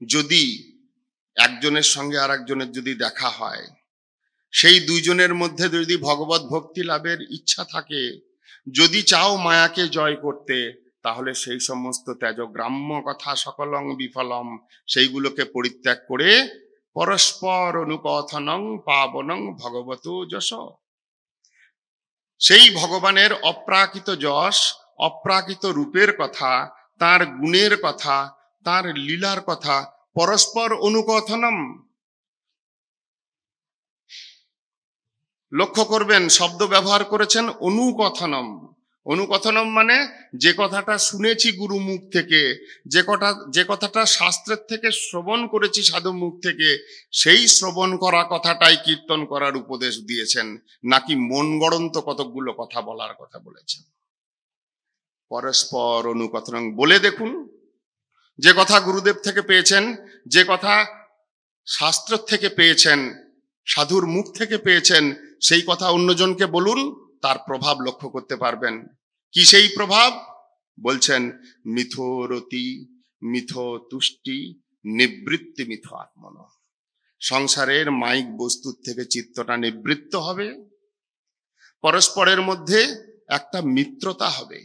যদি একজনের সঙ্গে আর একজনের যদি দেখা হয়, সেই দুইজনের মধ্যে যদি ভগবত ভক্তি লাভের ইচ্ছা থাকে, যদি চাও মায়াকে জয় করতে, তাহলে সেই সমস্ত ত্যাজগ্রাম্য কথা সকলং বিফলম, সেইগুলোকে পরিত্যাগ করে পরস্পর অনুকথনং পাবনং ভগবত যশ। সেই ভগবানের অপ্রাকৃত যশ, অপ্রাকৃত রূপের কথা, তার গুণের কথা, তার লীলার কথা, পরস্পর অনুকথনম। লক্ষ্য করবেন শব্দ ব্যবহার করেছেন অনুকথনম। অনুকথনম মানে যে কথাটা শুনেছি গুরু মুখ থেকে, যে কথাটা শাস্ত্রের থেকে শ্রবণ করেছি সাধু মুখ থেকে, সেই শ্রবণ করা কথাটাই কীর্তন করার উপদেশ দিয়েছেন, নাকি মন গড়ন্ত কতকগুলো কথা বলার কথা বলেছেন। পরস্পর অনুকথনম বলে দেখুন, যে কথা গুরুদেব থেকে পেয়েছেন, যে কথা শাস্ত্র থেকে পেয়েছেন, সাধুর মুখ থেকে পেয়েছেন, সেই কথা অন্যজনকে বলুন, তার প্রভাব লক্ষ্য করতে পারবেন। কি সেই প্রভাব? বলছেন মিথরতি মিথ তুষ্টি নিবৃত্তি মিথ আত্মন। সংসারের মাইক বস্তুর থেকে চিত্তটা নিবৃত্ত হবে, পরস্পরের মধ্যে একটা মিত্রতা হবে,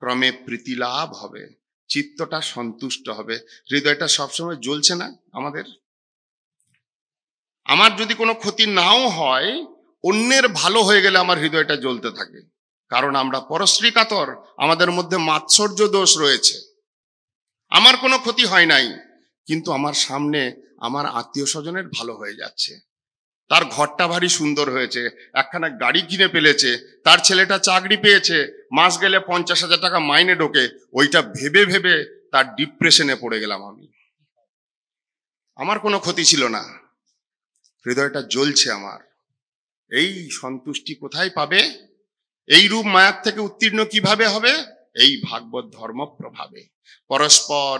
ক্রমে প্রীতি লাভ হবে, চিত্তটা সন্তুষ্ট হবে। হৃদয়টা সবসময় জ্বলছে না আমাদের? আমার যদি কোনো ক্ষতি নাও হয়, অন্যের ভালো হয়ে গেলে আমার হৃদয়টা জ্বলতে থাকে, কারণ আমরা পরশ্রী কাতর, আমাদের মধ্যে মাৎসর্য দোষ রয়েছে। আমার কোনো ক্ষতি হয় নাই, কিন্তু আমার সামনে আমার আত্মীয় স্বজনের ভালো হয়ে যাচ্ছে, তার ঘরটা ভারী সুন্দর হয়েছে, একখানা গাড়ি কিনে ফেলেছে, তার ছেলেটা চাকরি পেয়েছে, মাস গেলে 50,000 টাকা মাইনে ঢোকে, ওইটা ভেবে ভেবে তার ডিপ্রেশনে পড়ে গেলাম আমি। আমার কোনো ক্ষতি ছিল না, হৃদয়টা জ্বলছে আমার। এই সন্তুষ্টি কোথায় পাবে? এই রূপ মায়ার থেকে উত্তীর্ণ কিভাবে হবে? এই ভাগবত ধর্ম প্রভাবে। পরস্পর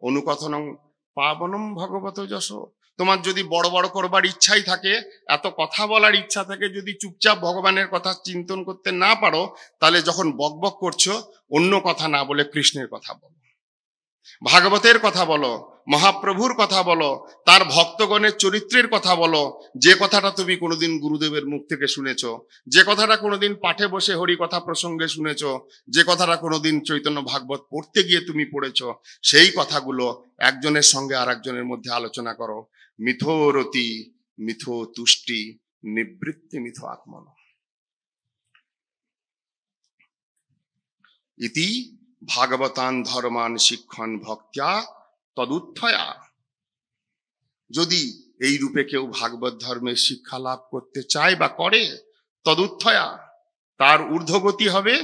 অনুকথনং পাবনম ভগবত যশ। তোমার যদি বড় বড় করবার ইচ্ছাই থাকে, এত কথা বলার ইচ্ছা থাকে, যদি চুপচাপ ভগবানের কথা চিন্তন করতে না পারো, তাহলে যখন বকবক করছো অন্য কথা না বলে কৃষ্ণের কথা বলো, ভাগবতের কথা বলো, মহাপ্রভুর কথা বলো, তার ভক্তগণের চরিত্রের কথা বলো। যে কথাটা তুমি কোনোদিন গুরুদেবের মুখ থেকে শুনেছ, যে কথাটা কোনোদিন পাঠে বসে হরি কথা প্রসঙ্গে শুনেছ, যে কথাটা কোনোদিন চৈতন্য ভাগবত পড়তে গিয়ে তুমি পড়েছ, সেই কথাগুলো একজনের সঙ্গে আর একজনের মধ্যে আলোচনা করো। মিথো রতি মিথো তুষ্টি নিবৃত্তি মিথো আত্মন ইতি ভাগবতান ধর্মান শিক্ষণ ভক্ত্যা তদুত্থয়া। যদি এই রূপে কেউ ভাগবত ধর্মের শিক্ষা লাভ করতে চায় বা করে, তদুত্থয়া, তার ঊর্ধ্বগতি হবে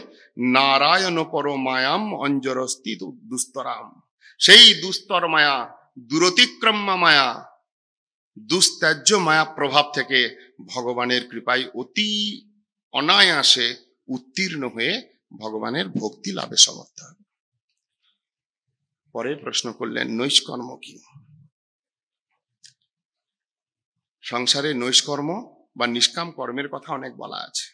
নারায়ণ পরমায়াম অঞ্জরস্তি দুস্তরাম। সেই দুস্তর মায়া, দুরতিক্রম মায়া, দুস্ত্যাজ্য মায়া প্রভাব থেকে ভগবানের কৃপায় অতি অনায়াসে উত্তীর্ণ হয়ে ভগবানের ভক্তি লাভে সমর্থ হবে। পরে প্রশ্ন করলেন, নৈষ্কর্ম কি? সংসারে নৈষ্কর্ম বা নিষ্কাম কর্মের কথা অনেক বলা আছে।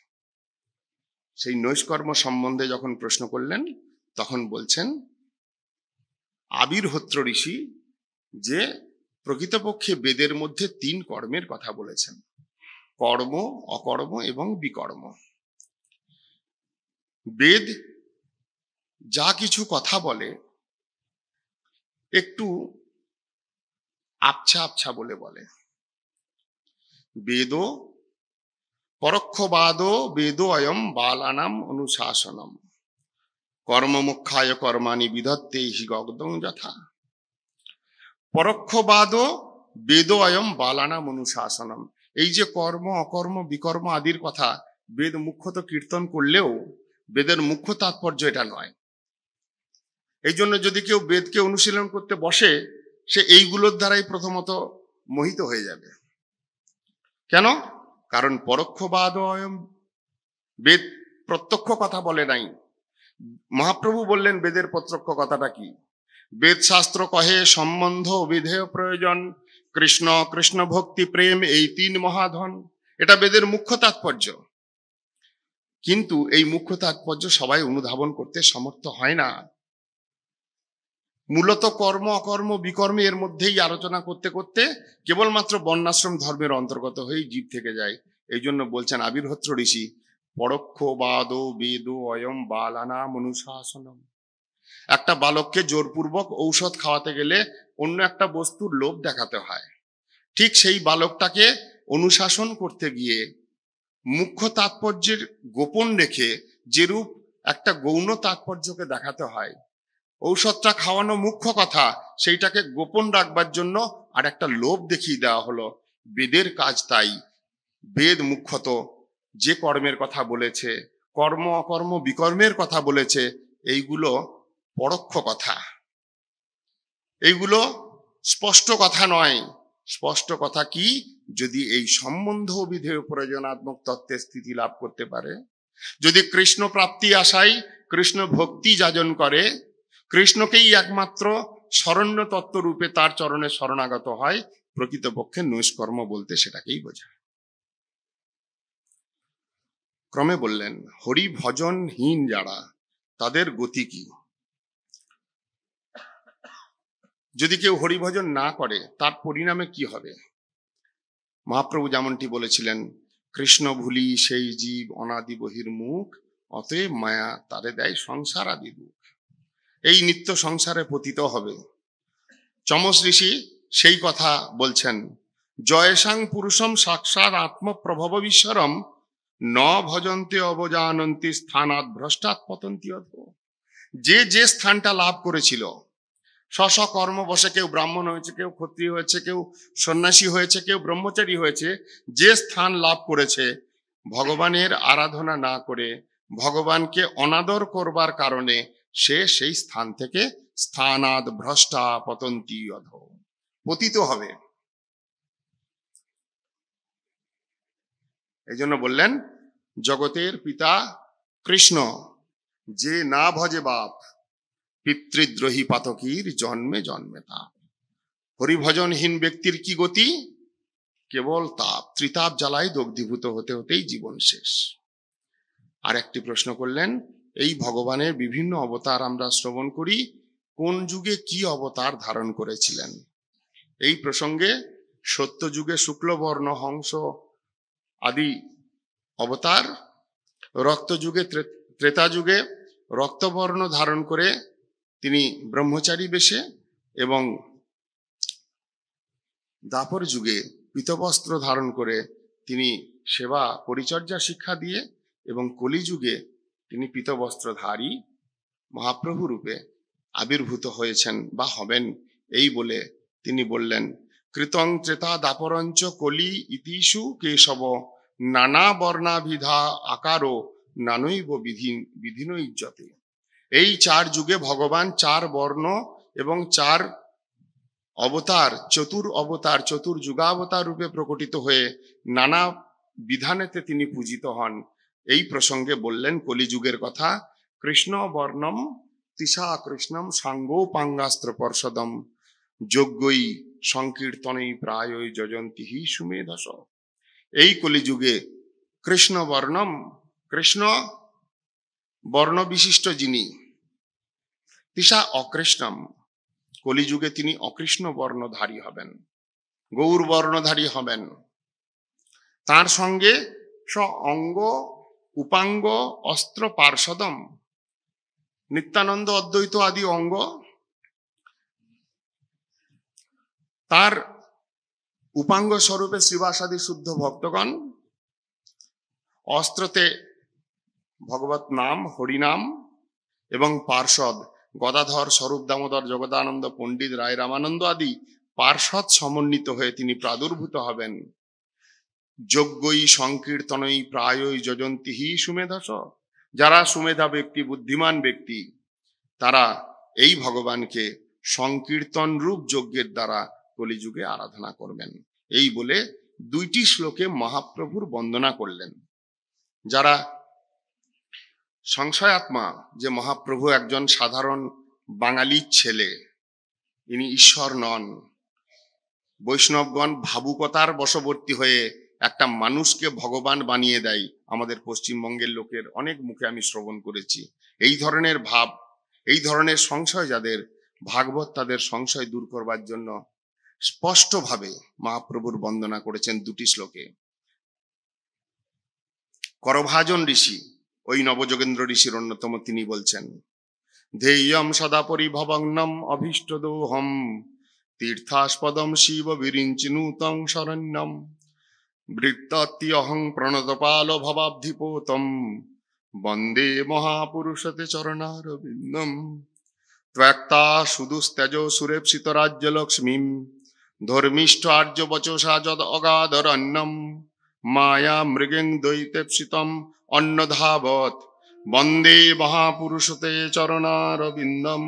সেই নৈষ্কর্ম সম্বন্ধে যখন প্রশ্ন করলেন, তখন বলছেন আবির্হোত্র ঋষি যে প্রকৃতপক্ষে বেদের মধ্যে 3 কর্মের কথা বলেছেন, কর্ম, অকর্ম এবং বিকর্ম। বেদ যা কিছু কথা বলে একটু আবছা আবছা বলে বলে। বেদ পরোক্ষবাদ বেদ অয়ম বালানাম অনুশাসনম কর্মমুখ্যায় কর্মাণি বিধত্তে হি গগ্ধং যথা। পরোক্ষবাদ বেদ অয়ম বালানাম অনুশাসনম, এই যে কর্ম, অকর্ম, বিকর্ম আদির কথা বেদ মুখ্যত কীর্তন করলেও বেদের মুখ্য তাৎপর্য এটা নয়। এই জন্য যদি কেউ বেদকে অনুশীলন করতে বসে, সে এইগুলোর দ্বারাই প্রথমত মোহিত হয়ে যাবে। কেন? কারণ পরোক্ষবাদ বেদ প্রত্যক্ষ কথা বলে নাই। মহাপ্রভু বললেন বেদের প্রত্যক্ষ কথাটা কি? বেদ শাস্ত্র কহে সম্বন্ধ বিধেয় প্রয়োজন, কৃষ্ণ, কৃষ্ণ ভক্তি, প্রেম, এই 3 মহাধন। এটা বেদের মুখ্য তাৎপর্য। কিন্তু এই মুখ্য তাৎপর্য সবাই অনুধাবন করতে সমর্থ হয় না। মূলত কর্ম, অকর্ম, বিকর্মে এর মধ্যেই আলোচনা করতে করতে কেবলমাত্র বর্ণাশ্রম ধর্মের অন্তর্গত হয়েই জীব থেকে যায়। এই জন্য বলছেন আবির্হোত্র ঋষি পরোক্ষবাদ বেদ অয়ম বালানাম অনুশাসনম। একটা বালককে জোরপূর্বক ঔষধ খাওয়াতে গেলে অন্য একটা বস্তুর লোভ দেখাতে হয়। ঠিক সেই বালকটাকে অনুশাসন করতে গিয়ে মুখ্য তাৎপর্যের গোপন রেখে যেরূপ একটা গৌণ তাৎপর্যকে দেখাতে হয়, ঔষধটা খাওয়ানো মুখ্য কথা, সেইটাকে গোপন রাখবার জন্য আর একটা লোভ দেখিয়ে দেওয়া হলো। বেদের কাজ তাই। বেদ মুখ্যত যে কর্মের কথা বলেছে, কর্ম, অকর্ম, বিকর্মের কথা বলেছে, এইগুলো পরোক্ষ কথা, এইগুলো স্পষ্ট কথা নয়। স্পষ্ট কথা কি? যদি এই সম্বন্ধ বিধেয় প্রয়োজনাত্মক তত্ত্বের স্থিতি লাভ করতে পারে, যদি কৃষ্ণ প্রাপ্তি আশায় কৃষ্ণ ভক্তি যাজন করে, কৃষ্ণকেই একমাত্র শরণ্য তত্ত্ব রূপে তার চরণে শরণাগত হয়, প্রকৃতপক্ষে নৈষ্কর্ম বলতে সেটাকেই বোঝায়। ক্রমে বললেন হরি ভজনহীন যারা, তাদের গতি কি? যদি কেউ হরিভজন না করে তার পরিণামে কি হবে? মহাপ্রভু যেমনটি বলেছিলেন, কৃষ্ণ ভুলি সেই জীব অনাদি বহির্মুখ, অতএব মায়া তারে দেয় সংসার আদি দুঃখ। এই নিত্য সংসারে পতিত হবে। চমস ঋষি সেই কথা বলছেন, জয়সাং পুরুষম সাক্ষাৎ আত্মপ্রভব ঈশ্বরম ন ভজন্তে অবজানন্তি স্থানাৎ ভ্রষ্টাৎ পতন্তি অধো। যে যে স্থানটা লাভ করেছিল স্ব কর্ম বসে কেউ ব্রাহ্মণ হয়েছে, কেউ ক্ষত্রিয় হয়েছে, কেউ সন্ন্যাসী হয়েছে, কেউ ব্রহ্মচারী হয়েছে, যে স্থান লাভ করেছে ভগবানের আরাধনা না করে ভগবানকে অনাদর করবার কারণে সে সেই স্থান থেকে স্থানাদ ভ্রষ্টা পতন্তি অধ, পতিত হবে। এই জন্য বললেন জগতের পিতা কৃষ্ণ, যে না ভজে বাপ, পিতৃদ্রোহী পাতকীর জন্মে জন্মে তাপ। হরিভজনহীন ব্যক্তির কি গতি? কেবল তাপ, ত্রিতাপ জ্বালায় দগ্ধীভূত হতে হতেই জীবন শেষ। আর একটি প্রশ্ন করলেন, এই ভগবানের বিভিন্ন অবতার আমরা শ্রবণ করি, কোন যুগে কি অবতার ধারণ করেছিলেন? এই প্রসঙ্গে সত্য যুগে শুক্লবর্ণ হংস আদি অবতার, রক্ত যুগে ত্রেতা যুগে রক্তবর্ণ ধারণ করে তিনি ব্রহ্মচারী বেশে, এবং দাপর যুগে পীতবস্ত্র ধারণ করে তিনি সেবা পরিচর্যা শিক্ষা দিয়ে, এবং কলিযুগে তিনি পীতবস্ত্রধারী মহাপ্রভু রূপে আবির্ভূত হয়েছেন বা হবেন। এই বলে তিনি বললেন, কৃতং ত্রেতা দাপরঞ্চ কলি ইতিষু কেশব নানা বর্ণাভিধা আকারো নানৈব বিধিনৈজ্জতে। এই চার যুগে ভগবান চার বর্ণ এবং চার অবতার, চতুর্যুগাবতার রূপে প্রকটিত হয়ে নানা বিধানেতে তিনি পূজিত হন। এই প্রসঙ্গে বললেন কলিযুগের কথা, কৃষ্ণ বর্ণম তিসা কৃষ্ণম সাঙ্গোপাঙ্গাস্ত্র পর্ষদম যজ্ঞই সংকীর্তনেই প্রায়ই যজন্তি হি সুমেধস। এই কলিযুগে কৃষ্ণ বর্ণম, কৃষ্ণ বর্ণ বিশিষ্ট যিনি, তিসা অকৃষ্ণম, কলিযুগে তিনি অকৃষ্ণ বর্ণধারী হবেন, গৌর বর্ণধারী হবেন। তার সঙ্গে স অঙ্গ উপাঙ্গ অস্ত্র পার্ষদম, নিত্যানন্দ অদ্বৈত আদি অঙ্গ, তার উপাঙ্গ স্বরূপে শ্রীবাসাদি শুদ্ধ ভক্তগণ, অস্ত্রতে ভগবত নাম হরিনাম, এবং পার্ষদ গদাধর স্বরূপ দামোদর জগদানন্দ পণ্ডিত রায় রামানন্দ আদি পার্ষদ সমন্বিত হয়ে তিনি প্রাদুর্ভূত হবেন। যজ্ঞই সংকীর্তনই প্রায়ই যজন্তি হি সুমেধস, যারা সুমেধা ব্যক্তি, বুদ্ধিমান ব্যক্তি, তারা এই ভগবানকে সংকীর্তন রূপ যজ্ঞের দ্বারা কলিযুগে আরাধনা করবেন। এই বলে দুইটি শ্লোকে মহাপ্রভুর বন্দনা করলেন। যারা সংশয়াত্মা যে মহাপ্রভু একজন সাধারণ বাঙালির ছেলে, ইনি ঈশ্বর নন, বৈষ্ণবগণ ভাবুকতার বশবর্তী হয়ে একটা মানুষকে ভগবান বানিয়ে দেয়, আমাদের পশ্চিমবঙ্গের লোকের অনেক মুখে আমি শ্রবণ করেছি। এই ধরনের ভাব, এই ধরনের সংশয় যাদের, ভাগবত তাদের সংশয় দূর করবার জন্য স্পষ্টভাবে মহাপ্রভুর বন্দনা করেছেন দুটি শ্লোকে। করভাজন ঋষি, ওই নবযোগেন্দ্র ঋষির অন্যতম, তিনি বলছেন, ধেয়ম সদা পরিভবগ্নম অভীষ্টদোহম তীর্থাস্পদম শিব বিরিঞ্চিনুতং শরণ্যম বৃত্তাত্যহং প্রণতপাল ভবাব্ধিপোতম বন্দে মহাপুরুষতে চরণারবিন্দম ত্বক্তা সুদুস্তেজ সুরেপ্সিত রাজ্য লক্ষ্মীম ধর্মিষ্ঠ আর্য বচসা যদ অগাধরণ্যম মায়া মৃগেং দৈতেপ্সিতম অন্নধাবত বন্দে মহাপুরুষতে চরণারবিন্দম।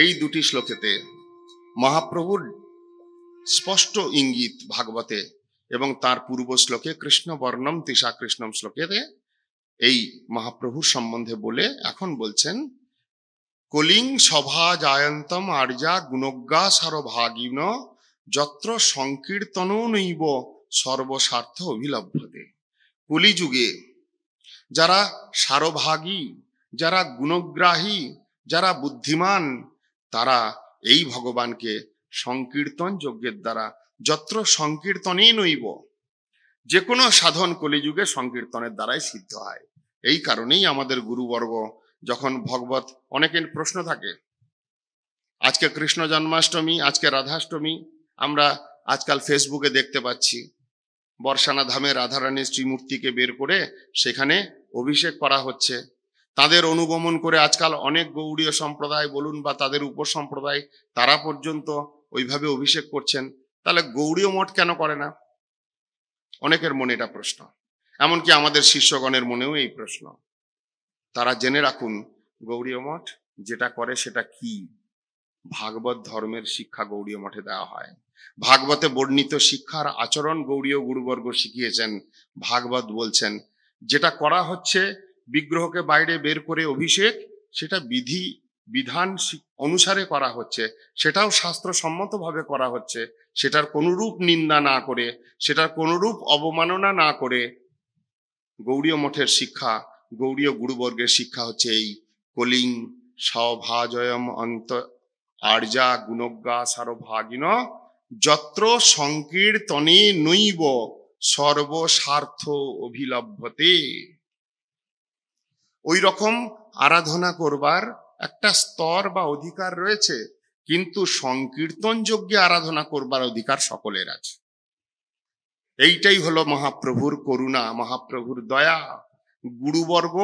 এই দুটি শ্লোকেতে মহাপ্রভুর স্পষ্ট ইঙ্গিত ভাগবতে, এবং তার পূর্ব শ্লোকে কৃষ্ণ বর্ণম তিসা কৃষ্ণম শ্লোকেতে এই মহাপ্রভুর সম্বন্ধে বলে এখন বলছেন, কলিং সভা জায়ন্তম আর্যা গুণজ্ঞা সারভাগিন যত্র সংকীর্তন নৈব সর্বস্বার্থ অভিলভ্যতে। কলিযুগে যারা সারভাগী, যারা গুণগ্রাহী, যারা বুদ্ধিমান, তারা এই ভগবানকে সংকীর্তন যজ্ঞের দ্বারা, যত্র সংকীর্তনে নৈব, যে কোনো সাধন কলিযুগে সংকীর্তনের দ্বারাই সিদ্ধ হয়। এই কারণেই আমাদের গুরুবর্গ যখন ভগবত, অনেকের প্রশ্ন থাকে, আজকে কৃষ্ণ জন্মাষ্টমী, আজকে রাধাষ্টমী, আমরা আজকাল ফেসবুকে দেখতে পাচ্ছি বর্ষানা ধামে রাধারানীর শ্রীমূর্তিকে বের করে সেখানে অভিষেক করা হচ্ছে। তাদের অনুগমন করে আজকাল অনেক গৌড়ীয় সম্প্রদায় বলুন বা তাদের উপসম্প্রদায় তারা পর্যন্ত ওইভাবে অভিষেক করছেন। তাহলে গৌড়ীয় মঠ কেন করে না? অনেকের মনে এটা প্রশ্ন, এমনকি আমাদের শিষ্যগণের মনেও এই প্রশ্ন। তারা জেনে রাখুন, গৌড়ীয় মঠ যেটা করে সেটা কি? ভাগবত ধর্মের শিক্ষা গৌড়ীয় মঠে দেওয়া হয়। ভাগবতে বর্ণিত শিক্ষার আচরণ গৌড়ীয় গুরুবর্গ শিখিয়েছেন। ভাগবত বলছেন যেটা করা হচ্ছে বিগ্রহকে বাইরে বের করে অভিষেক, সেটা বিধি বিধান অনুসারে করা হচ্ছে, সেটাও শাস্ত্রসম্মতভাবে করা হচ্ছে, সেটার কোনরূপ নিন্দা না করে, সেটার কোনরূপ অবমাননা না করে। গৌড়ীয় মঠের শিক্ষা, গৌড়ীয় গুরুবর্গের শিক্ষা হচ্ছে এই কলিং সভাজয়ম অন্ত আর্যা গুণজ্ঞা সারভাগিন যত্র সংকীর্তনে নৈব সর্বস্বার্থ অভিলভ্যতে। ওই রকম আরাধনা করবার একটা স্তর বা অধিকার রয়েছে, কিন্তু সংকীর্তন যজ্ঞে আরাধনা করবার অধিকার সকলের আছে। এইটাই হলো মহাপ্রভুর করুণা, মহাপ্রভুর দয়া। গুরুবর্গ,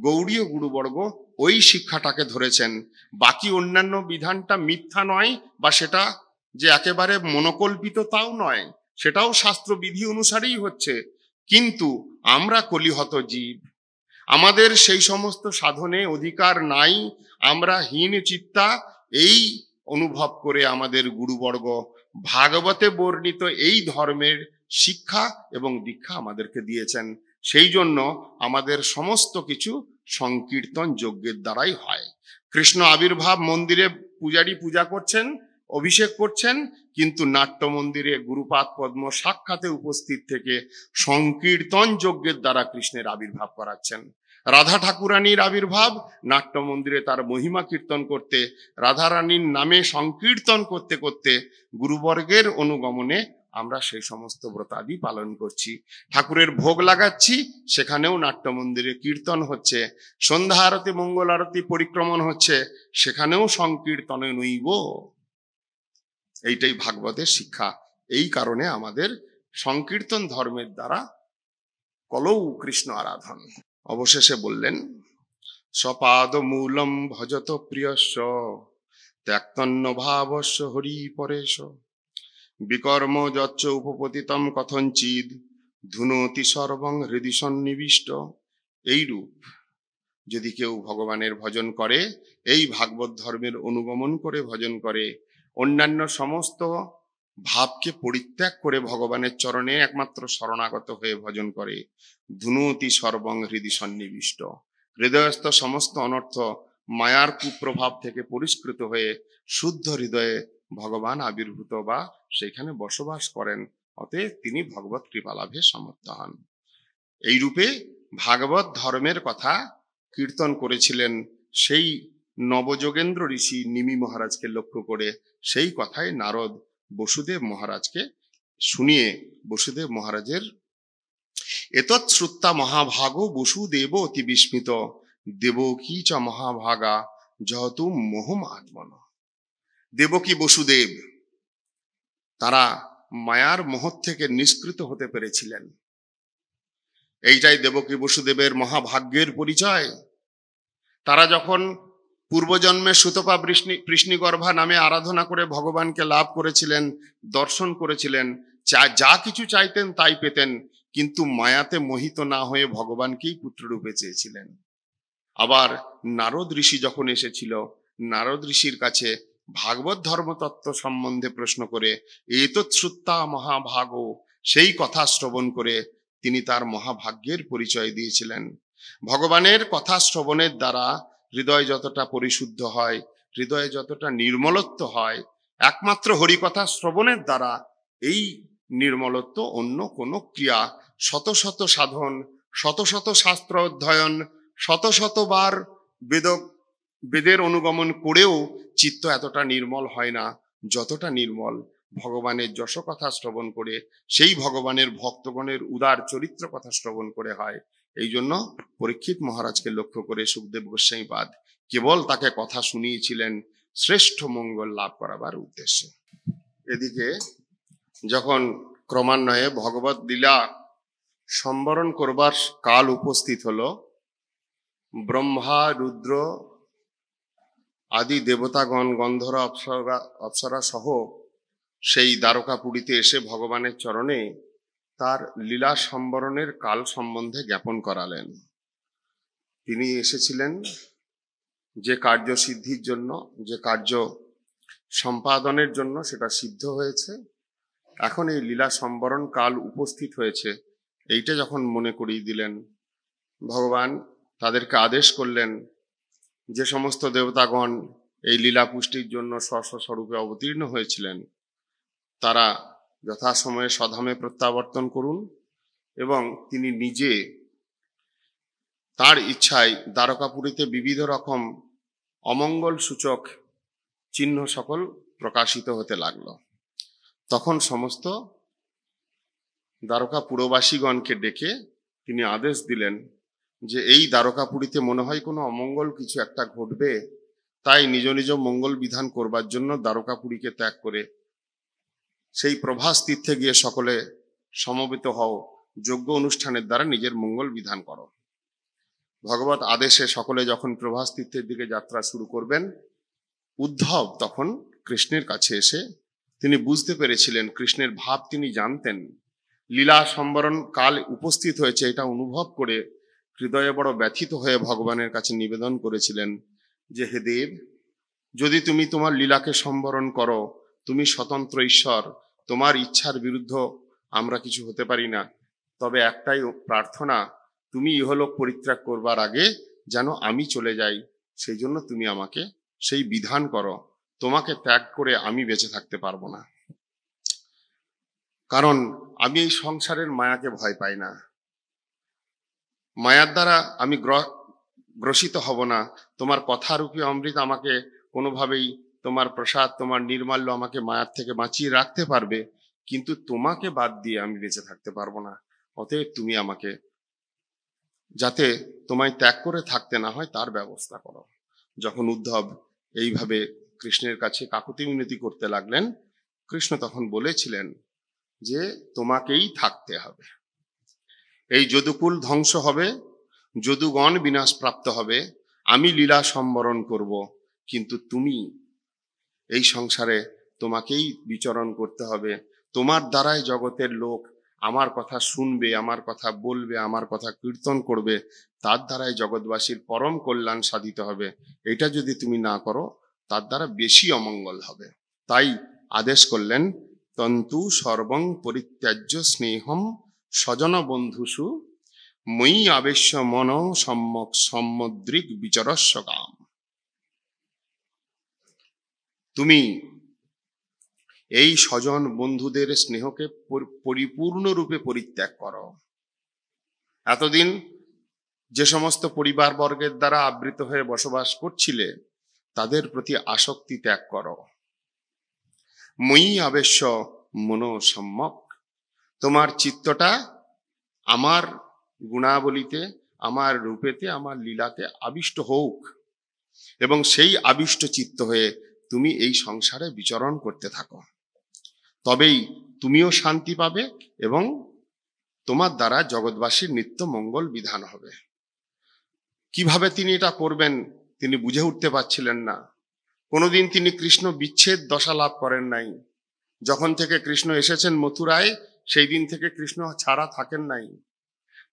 গৌড়ীয় গুরুবর্গ ওই শিক্ষাটাকে ধরেছেন। বাকি অন্যান্য বিধানটা মিথ্যা নয় বা সেটা যে একেবারে মনোকল্পিত তাও নয়, সেটাও শাস্ত্র বিধি অনুসারেই হচ্ছে। কিন্তু আমরা কলিহত জীব, আমাদের সেই সমস্ত সাধনে অধিকার নাই, আমরা হীন চিত্তা। এই অনুভব করে আমাদের গুরুবর্গ ভাগবতে বর্ণিত এই ধর্মের শিক্ষা এবং দীক্ষা আমাদেরকে দিয়েছেন। সেই জন্য আমাদের সমস্ত কিছু সংকীর্তন যজ্ঞের দ্বারাই হয়। কৃষ্ণ আবির্ভাব মন্দিরে পূজারী পূজা করছেন, অভিষেক করছেন, কিন্তু নাট্য মন্দিরে গুরুপাদ পদ্ম সাক্ষাতে উপস্থিত থেকে সংকীর্তন যজ্ঞের দ্বারা কৃষ্ণের আবির্ভাব করাচ্ছেন। রাধা ঠাকুরানীর আবির্ভাব নাট্য মন্দিরে তার মহিমা কীর্তন করতে, রাধারানীর নামে সংকীর্তন করতে করতে গুরুবর্গের অনুগমনে আমরা সেই সমস্ত ব্রতাদি পালন করছি। ঠাকুরের ভোগ লাগাচ্ছি, সেখানেও নাট্য মন্দিরে কীর্তন হচ্ছে। সন্ধ্যা আরতি মঙ্গল আরতি পরিক্রমণ হচ্ছে, সেখানেও সংকীর্তনে নইব। এইটাই ভাগবতের শিক্ষা। এই কারণে আমাদের সংকীর্তন ধর্মের দ্বারা কলৌ কৃষ্ণ আরাধন। অবশেষে বললেন, সপাদ মূলম ভজত প্রিয়স্য ত্যক্তন্ন ভাবস্য হরি পরেশ বিকর্ম যচ্চ উপপতিতম কথঞ্চিদ ধুনতি সর্বং হৃদি সন্নিবিষ্ট। এইরূপ যদি কেউ ভগবানের ভজন করে, এই ভাগবত ধর্মের অনুগমন করে ভজন করে, অন্যান্য সমস্ত ভাবকে পরিত্যাগ করে ভগবানের চরণে একমাত্র শরণাগত হয়ে ভজন করে, ধুনতি সর্বং হৃদি সন্নিবিষ্ট, হৃদয়স্থ সমস্ত অনর্থ মায়ার কুপ্রভাব থেকে পরিষ্কৃত হয়ে শুদ্ধ হৃদয়ে ভগবান আবির্ভূত বা সেখানে বসবাস করেন, অতএব তিনি ভগবত কৃপালাভে সমর্থ হন। এই রূপে ভাগবত ধর্মের কথা কীর্তন করেছিলেন সেই নবযোগেন্দ্র ঋষি নিমি মহারাজকে লক্ষ্য করে। সেই কথায় নারদ বসুদেব মহারাজকে শুনিয়ে বসুদেব মহারাজের এতৎ শ্রুত্তা মহাভাগো বসুদেব অতি বিস্মিত দেবকী চ মহাভাগা যহতু মোহম আত্মন। দেবকী বসুদেব তারা মায়ার মোহ থেকে নিষ্কৃত হতে পেরেছিলেন। এইটাই দেবকী বসুদেবের মহাভাগ্যের পরিচয়। তারা যখন পূর্বজন্মে সুতপা কৃষ্ণগর্ভা নামে আরাধনা করে ভগবানকে লাভ করেছিলেন, দর্শন করেছিলেন, যা কিছু চাইতেন তাই পেতেন, কিন্তু মায়াতে মোহিত না হয়ে ভগবানকেই পুত্ররূপে চেয়েছিলেন। আবার নারদ ঋষি যখন এসেছিল, নারদ ঋষির কাছে ভাগবত ধর্মতত্ত্ব সম্বন্ধে প্রশ্ন করে এতৎ শ্রুত্তা মহাভাগো, সেই কথা শ্রবণ করে তিনি তার মহাভাগ্যের পরিচয় দিয়েছিলেন। ভগবানের কথা শ্রবণের দ্বারা হৃদয় যতটা পরিশুদ্ধ হয়, হৃদয়ে যতটা নির্মলত্ব হয়, একমাত্র হরিকথা শ্রবণের দ্বারা এই নির্মলত্ব অন্য কোনো ক্রিয়া, শত শত সাধন, শত শত শাস্ত্র অধ্যয়ন, শত শতবার বেদের অনুগমন করেও চিত্ত এতটা নির্মল হয় না যতটা নির্মল ভগবানের যশ কথা শ্রবণ করে, সেই ভগবানের ভক্তগণের উদার চরিত্র কথা শ্রবণ করে হয়। এই জন্য পরীক্ষিত মহারাজকে লক্ষ্য করে সুখদেব গোস্বামীপাদ কেবল তাকে কথা শুনিয়েছিলেন শ্রেষ্ঠ মঙ্গল লাভ করাবার উদ্দেশ্যে। এদিকে যখন ক্রমান্বয়ে ভগবত লীলা সম্বরণ করবার কাল উপস্থিত হলো, ব্রহ্মা রুদ্র আদি দেবতাগণ গন্ধর্ব অপ্সরা সহ সেই দ্বারকাপুরীতে এসে ভগবানের চরণে তার লীলা সম্বরণের কাল সম্বন্ধে জ্ঞাপন করালেন। তিনি এসেছিলেন যে কার্য সিদ্ধির জন্য, যে কার্য সম্পাদনের জন্য, সেটা সিদ্ধ হয়েছে। এখন এই লীলা সম্বরণ কাল উপস্থিত হয়েছে, এইটা যখন মনে করিয়ে দিলেন ভগবান, তাদেরকে আদেশ করলেন যে সমস্ত দেবতাগণ এই লীলা পুষ্টির জন্য স্বস্বরূপে অবতীর্ণ হয়েছিলেন তারা যথাসময়ে স্বধামে প্রত্যাবর্তন করুন, এবং তিনি নিজে তার ইচ্ছায় দ্বারকাপুরীতে বিবিধ রকম অমঙ্গল সূচক চিহ্ন সকল প্রকাশিত হতে লাগলো। তখন সমস্ত দ্বারকাপুরবাসীগণকে ডেকে তিনি আদেশ দিলেন যে এই দ্বারকাপুরীতে মনে হয় কোনো অমঙ্গল কিছু একটা ঘটবে, তাই নিজ নিজ মঙ্গল বিধান করবার জন্য দ্বারকাপুরীকে ত্যাগ করে সেই প্রভাস তীর্থে গিয়ে সকলে সমবেত হও, যজ্ঞ অনুষ্ঠানের দ্বারা নিজের মঙ্গল বিধান করো। ভগবত আদেশে সকলে যখন প্রভাস তীর্থের দিকে যাত্রা শুরু করবেন, উদ্ধব তখন কৃষ্ণের কাছে এসে তিনি বুঝতে পেরেছিলেন, কৃষ্ণের ভাব তিনি জানতেন, লীলা সম্বরণ কাল উপস্থিত হয়েছে, এটা অনুভব করে হৃদয়ে বড় ব্যথিত হয়ে ভগবানের কাছে নিবেদন করেছিলেন যে হে দেব, যদি তুমি তোমার লীলাকে সম্বরণ করো, তুমি স্বতন্ত্র ঈশ্বর, তোমার ইচ্ছার বিরুদ্ধ আমরা কিছু হতে পারি না, তবে একটাই প্রার্থনা, তুমি ইহলোক পরিত্যাগ করবার আগে যেন আমি চলে যাই, সেই জন্য তুমি আমাকে সেই বিধান করো, তোমাকে ত্যাগ করে আমি বেঁচে থাকতে পারবো না, কারণ আমি এই সংসারের মায়াকে ভয় পাই না, মায়ার দ্বারা আমি গ্রসিত হব না, তোমার কথারূপী অমৃত আমাকে কোনোভাবেই, তোমার প্রসাদ, তোমার নির্মাল্য আমাকে মায়ার থেকে বাঁচিয়ে রাখতে পারবে, কিন্তু তোমাকে বাদ দিয়ে আমি বেঁচে থাকতে পারবো না, অতএব তুমি আমাকে যাতে তোমায় ত্যাগ করে থাকতে না হয় তার ব্যবস্থা করো। যখন উদ্ধব এইভাবে কৃষ্ণের কাছে কাকুতি মিনতি করতে লাগলেন, কৃষ্ণ তখন বলেছিলেন যে তোমাকেই থাকতে হবে, এই যদুকুল ধ্বংস হবে, যদুগণ বিনাশ প্রাপ্ত হবে, আমি লীলা সম্বরণ করব, কিন্তু তুমি এই সংসারে তোমাকেই বিচরণ করতে হবে, তোমার দ্বারাই জগতের লোক আমার কথা শুনবে, আমার কথা বলবে, আমার কথা কীর্তন করবে, তার দ্বারাই জগৎবাসীর পরম কল্যাণ সাধিত হবে, এটা যদি তুমি না করো তার দ্বারা বেশি অমঙ্গল হবে। তাই আদেশ করলেন, তন্তু সর্বং পরিত্যাজ্য স্নেহম স্বজন বন্ধুষু মই আবেশ্য মন সম্যক সমুদ্রিক বিচরস্য কাম। তুমি এই স্বজন বন্ধুদের স্নেহকে পরিপূর্ণরূপে পরিত্যাগ করো। এতদিন যে সমস্ত পরিবার বর্গের দ্বারা আবৃত হয়ে বসবাস করছিলে তাদের প্রতি আসক্তি ত্যাগ করো। মই আবেশ্য মনো সম্যক, তোমার চিত্তটা আমার গুণাবলীতে, আমার রূপেতে, আমার লীলাতে আবিষ্ট হোক, এবং সেই আবিষ্ট চিত্ত হয়ে তুমি এই সংসারে বিচরণ করতে থাকো, তবেই তুমিও শান্তি পাবে এবং তোমার দ্বারা জগৎবাসীর নিত্য মঙ্গল বিধান হবে। কিভাবে তিনি এটা করবেন তিনি বুঝে উঠতে পারছিলেন না। কোনোদিন তিনি কৃষ্ণ বিচ্ছেদ দশা লাভ করেন নাই। যখন থেকে কৃষ্ণ এসেছেন মথুরায়, সেই দিন থেকে কৃষ্ণ ছাড়া থাকেন নাই।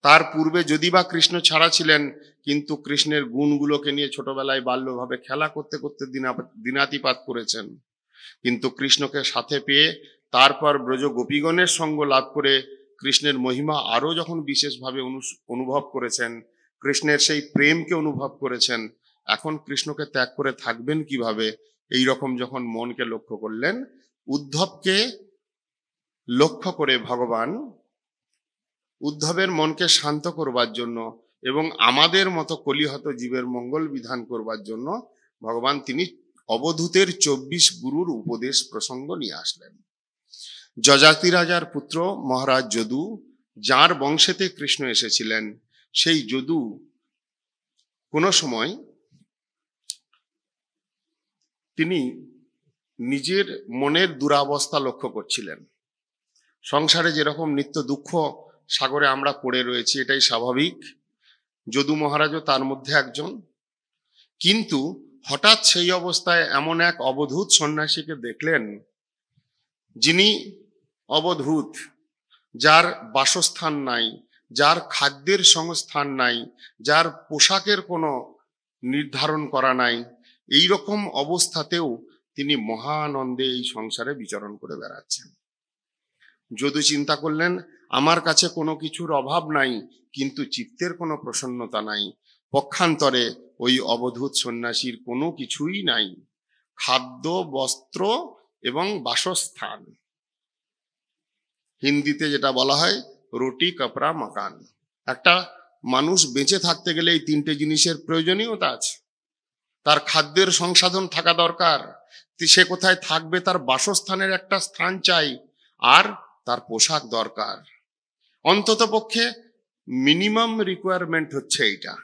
তার পূর্বে যদি বা কৃষ্ণ ছাড়া ছিলেন, কিন্তু কৃষ্ণের গুণগুলোকে নিয়ে ছোটবেলায় বাল্যভাবে খেলা করতে করতে দিনাতিপাত করেছেন। কিন্তু কৃষ্ণকে সাথে পেয়ে তারপর ব্রজ গোপীগণের সঙ্গ লাভ করে কৃষ্ণের মহিমা আরো যখন বিশেষভাবে অনুভব করেছেন, কৃষ্ণের সেই প্রেমকে অনুভব করেছেন, এখন কৃষ্ণকে ত্যাগ করে থাকবেন কিভাবে, এই রকম যখন মনকে লক্ষ্য করলেন, উদ্ধবকে লক্ষ্য করে ভগবান উদ্ধবের মনকে শান্ত করবার জন্য এবং আমাদের মতো কলিহত জীবের মঙ্গল বিধান করবার জন্য ভগবান তিনি অবধূতের 24 গুরুর উপদেশ প্রসঙ্গ নিয়ে আসলেন। যজাতি রাজার পুত্র মহারাজ যদু, যার বংশেতে কৃষ্ণ এসেছিলেন, সেই যদু কোনো সময় তিনি নিজের মনের দুরাবস্থা লক্ষ্য করছিলেন। সংসারে যেরকম নিত্য দুঃখ সাগরে আমরা পড়ে রয়েছি, এটাই স্বাভাবিক। যদু মহারাজও তার মধ্যে একজন। কিন্তু হঠাৎ সেই অবস্থায় এমন এক অবধূত সন্ন্যাসীকে দেখলেন, যিনি অবধূত, যার বাসস্থান নাই, যার খাদ্যের সংস্থান নাই, যার পোশাকের কোনো নির্ধারণ করা নাই। এই রকম অবস্থাতেও তিনি মহানন্দে এই সংসারে বিচরণ করে বেড়াচ্ছেন। যদু চিন্তা করলেন, আমার কাছে কোনো কিছুর অভাব নাই, কিন্তু চিত্তের কোনো প্রসন্নতা নাই। পক্ষান্তরে ওই অবধূত সন্ন্যাসীর কোনো কিছুই নাই, খাদ্য, বস্ত্র এবং বাসস্থান। হিন্দিতে যেটা বলা হয় রুটি, কাপড়া, মাকান। একটা মানুষ বেঁচে থাকতে গেলে এই তিনটে জিনিসের প্রয়োজনীয়তা আছে। তার খাদ্যের সংসাধন থাকা দরকার, সে কোথায় থাকবে তার বাসস্থানের একটা স্থান চাই, আর তার পোশাক দরকার। অন্তত পক্ষে মিনিমাম রিকোয়ারমেন্ট হচ্ছে এইটা।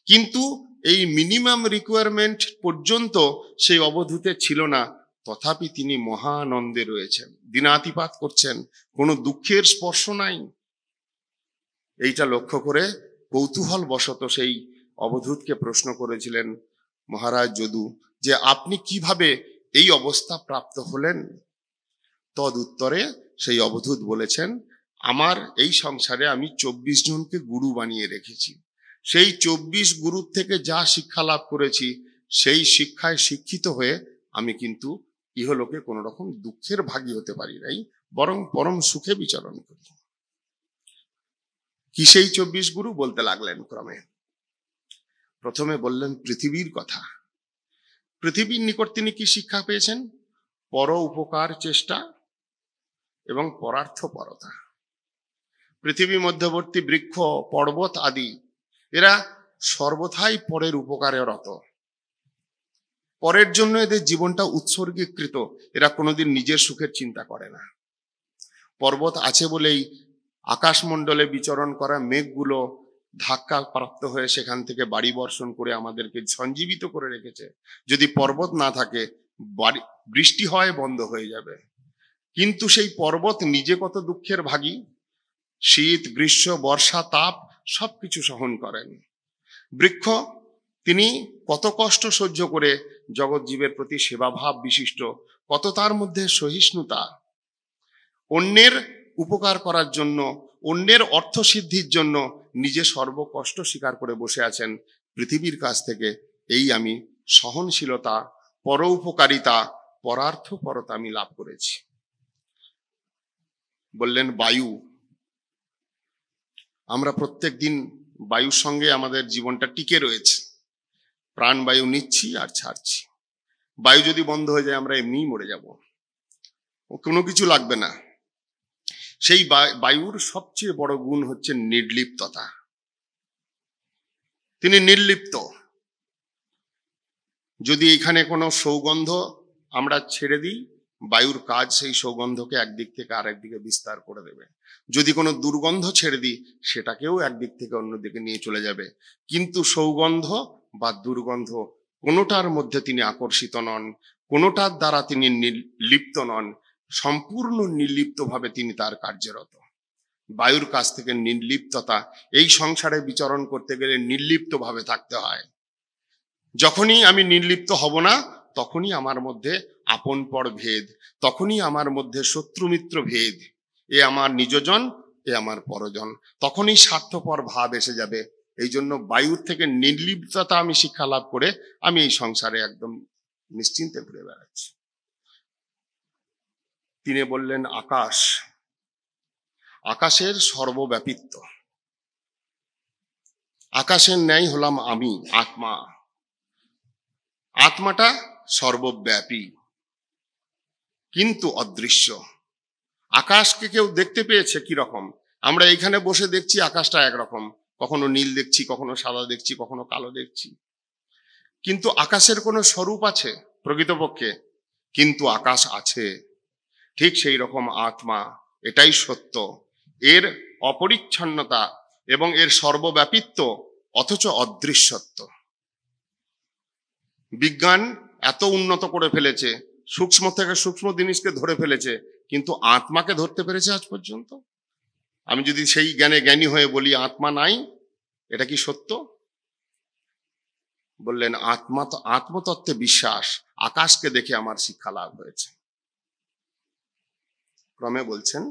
কিন্তু এই মিনিমাম রিকোয়ারমেন্ট পর্যন্ত সেই অবধূতে ছিল না, তথাপি তিনি মহানন্দে রয়েছেন, দিনাতিপাত করছেন, কোনো দুঃখের স্পর্শ নাই। এইটা লক্ষ্য করে কৌতূহল বশত সেই অবধূতকে প্রশ্ন করেছিলেন মহারাজ যদু, যে আপনি কিভাবে এই অবস্থা প্রাপ্ত হলেন? তদ উত্তরে সেই অবধূত বলেছেন, আমার এই সংসারে আমি 24 জনকে গুরু বানিয়ে রেখেছি। সেই 24 গুরুর থেকে যা শিক্ষা লাভ করেছি, সেই শিক্ষায় শিক্ষিত হয়ে আমি কিন্তু ইহলোকে কোনো রকম দুঃখের ভাগী হতে পারি নাই, বরং পরম সুখে বিচরণ করি। কি সেই 24 গুরু? বলতে লাগলেন ক্রমে। প্রথমে বললেন পৃথিবীর কথা। পৃথিবীর নিকট তিনি কি শিক্ষা পেয়েছেন? পর উপকার চেষ্টা এবং পরার্থপরতা। পৃথিবী মধ্যবর্তী বৃক্ষ, পর্বত আদি এরা সর্বথাই পরের উপকারে রত, পরের জন্য এদের জীবনটা উৎসর্গীকৃত। এরা কোনোদিন নিজের সুখের চিন্তা করে না। পর্বত আছে বলেই আকাশমণ্ডলে বিচরণ করা মেঘগুলো ধাক্কা প্রাপ্ত হয়ে সেখান থেকে বাড়ি বর্ষণ করে আমাদেরকে সঞ্জীবিত করে রেখেছে। যদি পর্বত না থাকে, বৃষ্টি হয় বন্ধ হয়ে যাবে। কিন্তু সেই পর্বত নিজে কত দুঃখের ভাগী, শীত, গ্রীষ্ম, বর্ষা, তাপ সবকিছু সহন করেন। বৃক্ষ তিনি কত কষ্ট সহ্য করে জগৎ জীবের প্রতি সেবাভাব বিশিষ্ট, কত তার মধ্যে সহিষ্ণুতা। অন্যের উপকার করার জন্য, অন্যের অর্থ সিদ্ধির জন্য নিজে সর্বকষ্ট স্বীকার করে বসে আছেন। পৃথিবীর কাছ থেকে এই আমি সহনশীলতা, পর উপকারিতা, পরার্থপরতা আমি লাভ করেছি। বললেন বায়ু। আমরা প্রত্যেক দিন বায়ুর সঙ্গে আমাদের জীবনটা টিকে রয়েছে। প্রাণবায়ু নিচ্ছি আর ছাড়ছি। বায়ু যদি বন্ধ হয়ে যায় আমরা এমনিই মরে যাব, কোনো কিছু লাগবে না। সেই বায়ুর সবচেয়ে বড় গুণ হচ্ছে নির্লিপ্ততা। তিনি নির্লিপ্ত। যদি এখানে কোনো সৌগন্ধ আমরা ছেড়ে দিই, বায়ুর কাজ সেই সৌগন্ধকে একদিক থেকে আরেক দিকে বিস্তার করে দেবে। যদি কোনো দুর্গন্ধ ছেড়ে দিই, সেটাকেও একদিক থেকে অন্যদিকে নিয়ে চলে যাবে। কিন্তু সৌগন্ধ বা দুর্গন্ধ কোনোটার মধ্যে তিনি আকর্ষিত নন, কোনোটার দ্বারা তিনি লিপ্ত নন। সম্পূর্ণ নির্লিপ্তভাবে তিনি তার কার্যরত। বায়ুর কাছ থেকে নির্লিপ্ততা। এই সংসারে বিচরণ করতে গেলে নির্লিপ্তভাবে থাকতে হয়। যখনই আমি নির্লিপ্ত হব না, তখনই আমার মধ্যে আপন পর ভেদ, তখনই আমার মধ্যে শত্রু মিত্র ভেদ। এ আমার নিজজন, এ আমার পরজন, তখনই স্বার্থপর ভাব এসে যাবে। এই জন্য বায়ুর থেকে নির্লিপ্ততা আমি শিক্ষা লাভ করে আমি এই সংসারে একদম নিশ্চিন্তে ঘুরে বেড়াচ্ছি। তিনি বললেন আকাশ। আকাশের সর্বব্যাপিত্ব। আকাশের ন্যায় হলাম আমি, আত্মা। আত্মাটা সর্বব্যাপী কিন্তু অদৃশ্য। আকাশকে কেউ দেখতে পেয়েছে কিরকম? আমরা এখানে বসে দেখছি আকাশটা একরকম, কখনো নীল দেখছি, কখনো সাদা দেখছি, কখনো কালো দেখছি। কিন্তু আকাশের কোনো স্বরূপ আছে প্রকৃতপক্ষে? কিন্তু আকাশ আছে। ঠিক সেই রকম আত্মা, এটাই সত্য। এর অপরিচ্ছন্নতা এবং এর সর্বব্যাপিত্ব, অথচ অদৃশ্যত্ব। বিজ্ঞান এত উন্নত করে ফেলেছে, সূক্ষ্ম থেকে সূক্ষ্ম জিনিসকে ধরে ফেলেছে, কিন্তু আত্মাকে ধরতে পেরেছে আজ পর্যন্ত? আমি যদি সেই জ্ঞানে জ্ঞানী হয়ে বলি আত্মা নাই, এটা কি সত্য? বললেন, আত্মতত্ত্বে বিশ্বাস, আকাশকে দেখে আমার শিক্ষা লাভ হয়েছে। ক্রমে বলছেন,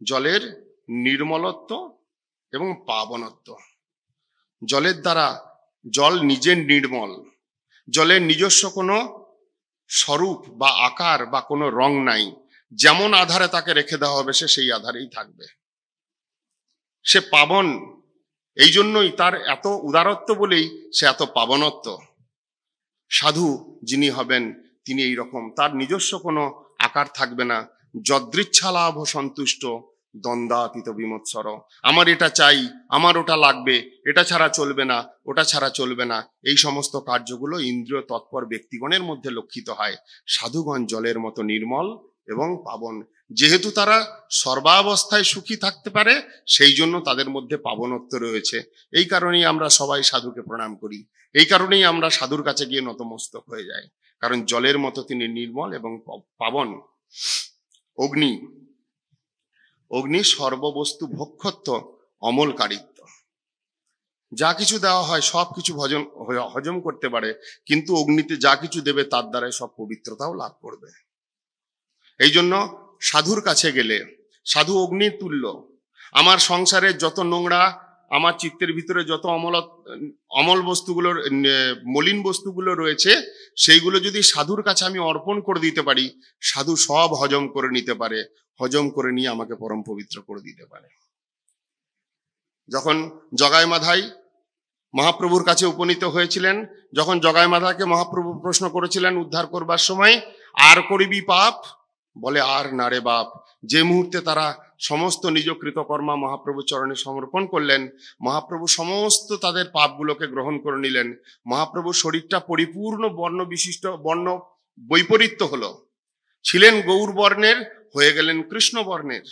জলের নির্মলত্ব এবং পাবনত্ব। জলের দ্বারা, জল নিজে নির্মল, জলের নিজস্ব কোনো স্বরূপ বা আকার বা কোনো রং নাই। যেমন আধারে তাকে রেখে দেওয়া হবে সে সেই আধারেই থাকবে। সে পাবন, এই জন্যই তার এত উদারত্ব বলেই সে এত পাবনত্ব। সাধু যিনি হবেন তিনি এই রকম, তার নিজস্ব কোনো আকার থাকবে না। যদৃচ্ছা লাভ সন্তুষ্ট, দ্বন্দ্বাতীত বিমৎসর। আমার এটা চাই, আমার ওটা লাগবে, এটা ছাড়া চলবে না, ওটা ছাড়া চলবে না, এই সমস্ত কার্যগুলো ইন্দ্রিয় তৎপর ব্যক্তিগণের মধ্যে লক্ষিত হয়। সাধুগণ জলের মতো নির্মল এবং পাবন। যেহেতু তারা সর্বাবস্থায় সুখী থাকতে পারে, সেই জন্য তাদের মধ্যে পাবনত্ব রয়েছে। এই কারণেই আমরা সবাই সাধুকে প্রণাম করি, এই কারণেই আমরা সাধুর কাছে গিয়ে নতমস্তক হয়ে যাই, কারণ জলের মতো তিনি নির্মল এবং পাবন। অগ্নি সর্ববস্তু ভক্ষত্ব, অমলকারিত্ব। যা কিছু দেওয়া হয় সব কিছু হজম করতে পারে, কিন্তু অগ্নিতে যা কিছু দেবে তার দ্বারাই সব পবিত্রতাও লাভ করবে। এই জন্য সাধুর কাছে গেলে, সাধু অগ্নির তুল্য। আমার সংসারের যত নোংরা, আমার চিত্তের ভিতরে যত অমল বস্তুগুলো, মলিন বস্তুগুলো রয়েছে, সেইগুলো যদি সাধুর কাছে আমি অর্পণ করে দিতে পারি, সাধু সব হজম করে নিতে পারে, হজম করে নিয়ে আমাকে পরম পবিত্র করে দিতে পারে। যখন জগাই মাধাই মহাপ্রভুর কাছে উপনীত হয়েছিলেন, যখন জগাই মাধাকে মহাপ্রভু প্রশ্ন করেছিলেন উদ্ধার করবার সময়, আর করিবি পাপ? বলে, আর না রে বাপ। যে মুহূর্তে তারা সমস্ত নিজ কৃতকর্মা মহাপ্রভু চরণে সমর্পণ করলেন, মহাপ্রভু সমস্ত তাদের পাপগুলোকে গ্রহণ করে নিলেন। মহাপ্রভুর শরীরটা পরিপূর্ণ বর্ণ বিশিষ্ট, বর্ণ বৈপরীত্য হলো। ছিলেন গৌর বর্ণের, হয়ে গেলেন কৃষ্ণ বর্ণের।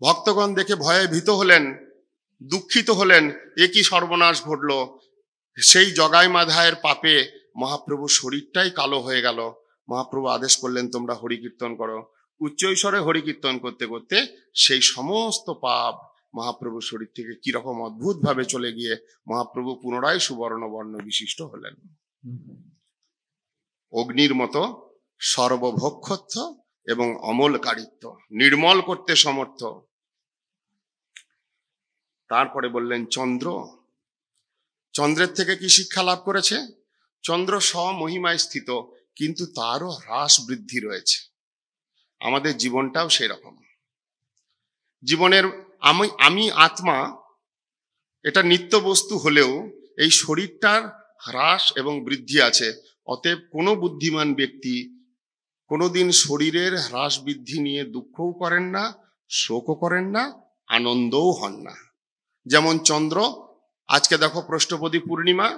ভক্তগণ দেখে ভয়ে ভীত হলেন, দুঃখিত হলেন, এ কি সর্বনাশ ঘটল। সেই জগাই মাধায়ের পাপে মহাপ্রভুর শরীরটাই কালো হয়ে গেল। মহাপ্রভু আদেশ করলেন, তোমরা হরি কীর্তন করো। উচ্চৈস্বরে হরি কীর্তন করতে করতে সেই সমস্ত পাপ মহাপ্রভুর শরীর থেকে কিরকম অদ্ভুত ভাবে চলে গিয়ে মহাপ্রভু পুনরায় সুবর্ণ বর্ণ বিশিষ্ট হলেন। অগ্নির মতো সর্বভক্ষত্ব এবং অমলকারিত্ব, নির্মল করতে সমর্থ। তারপরে বললেন চন্দ্র। চন্দ্রের থেকে কি শিক্ষা লাভ করেছে? চন্দ্র স্বমহিমায় স্থিত, কিন্তু তারও হ্রাস বৃদ্ধি রয়েছে। আমাদের জীবনটাও সেই রকম। জীবনের আমি আত্মা, এটা নিত্য বস্তু হলেও এই শরীরটার হ্রাস এবং বৃদ্ধি আছে। অতএব কোনো বুদ্ধিমান ব্যক্তি কোনোদিন শরীরের হ্রাস বৃদ্ধি নিয়ে দুঃখও করেন না, শোকও করেন না, আনন্দও হন না। যেমন চন্দ্র, আজকে দেখো প্রষ্ঠপদী পূর্ণিমা,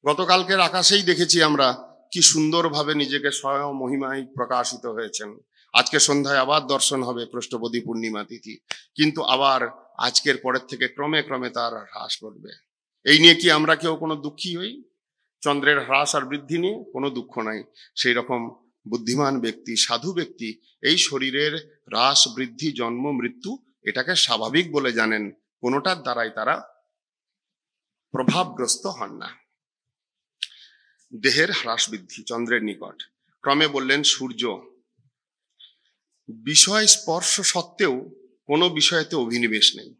গতকালকের আকাশেই দেখেছি আমরা কি সুন্দরভাবে নিজেকে স্বয়ং মহিমায় প্রকাশিত হয়েছেন। আজকে সন্ধ্যায় আবার দর্শন হবে প্রষ্ঠপদী পূর্ণিমা তিথি, কিন্তু আবার আজকের পরের থেকে ক্রমে ক্রমে তার হ্রাস ঘটবে। এই নিয়ে কি আমরা কেউ কোনো দুঃখী হই? চন্দ্রের হ্রাস আর বৃদ্ধি নিয়ে কোনো দুঃখ নাই। সেই রকম বুদ্ধিমান ব্যক্তি, সাধু ব্যক্তি এই শরীরের হ্রাস বৃদ্ধি, জন্ম মৃত্যু এটাকে স্বাভাবিক বলে জানেন, কোনোটার দ্বারাই তারা প্রভাবগ্রস্ত হন না। দেহের হ্রাস বৃদ্ধি চন্দ্রের নিকট। ক্রমে বললেন সূর্য। বিষয় স্পর্শ সত্ত্বেও কোনো বিষয়েতে অভিনিবেশ নেই।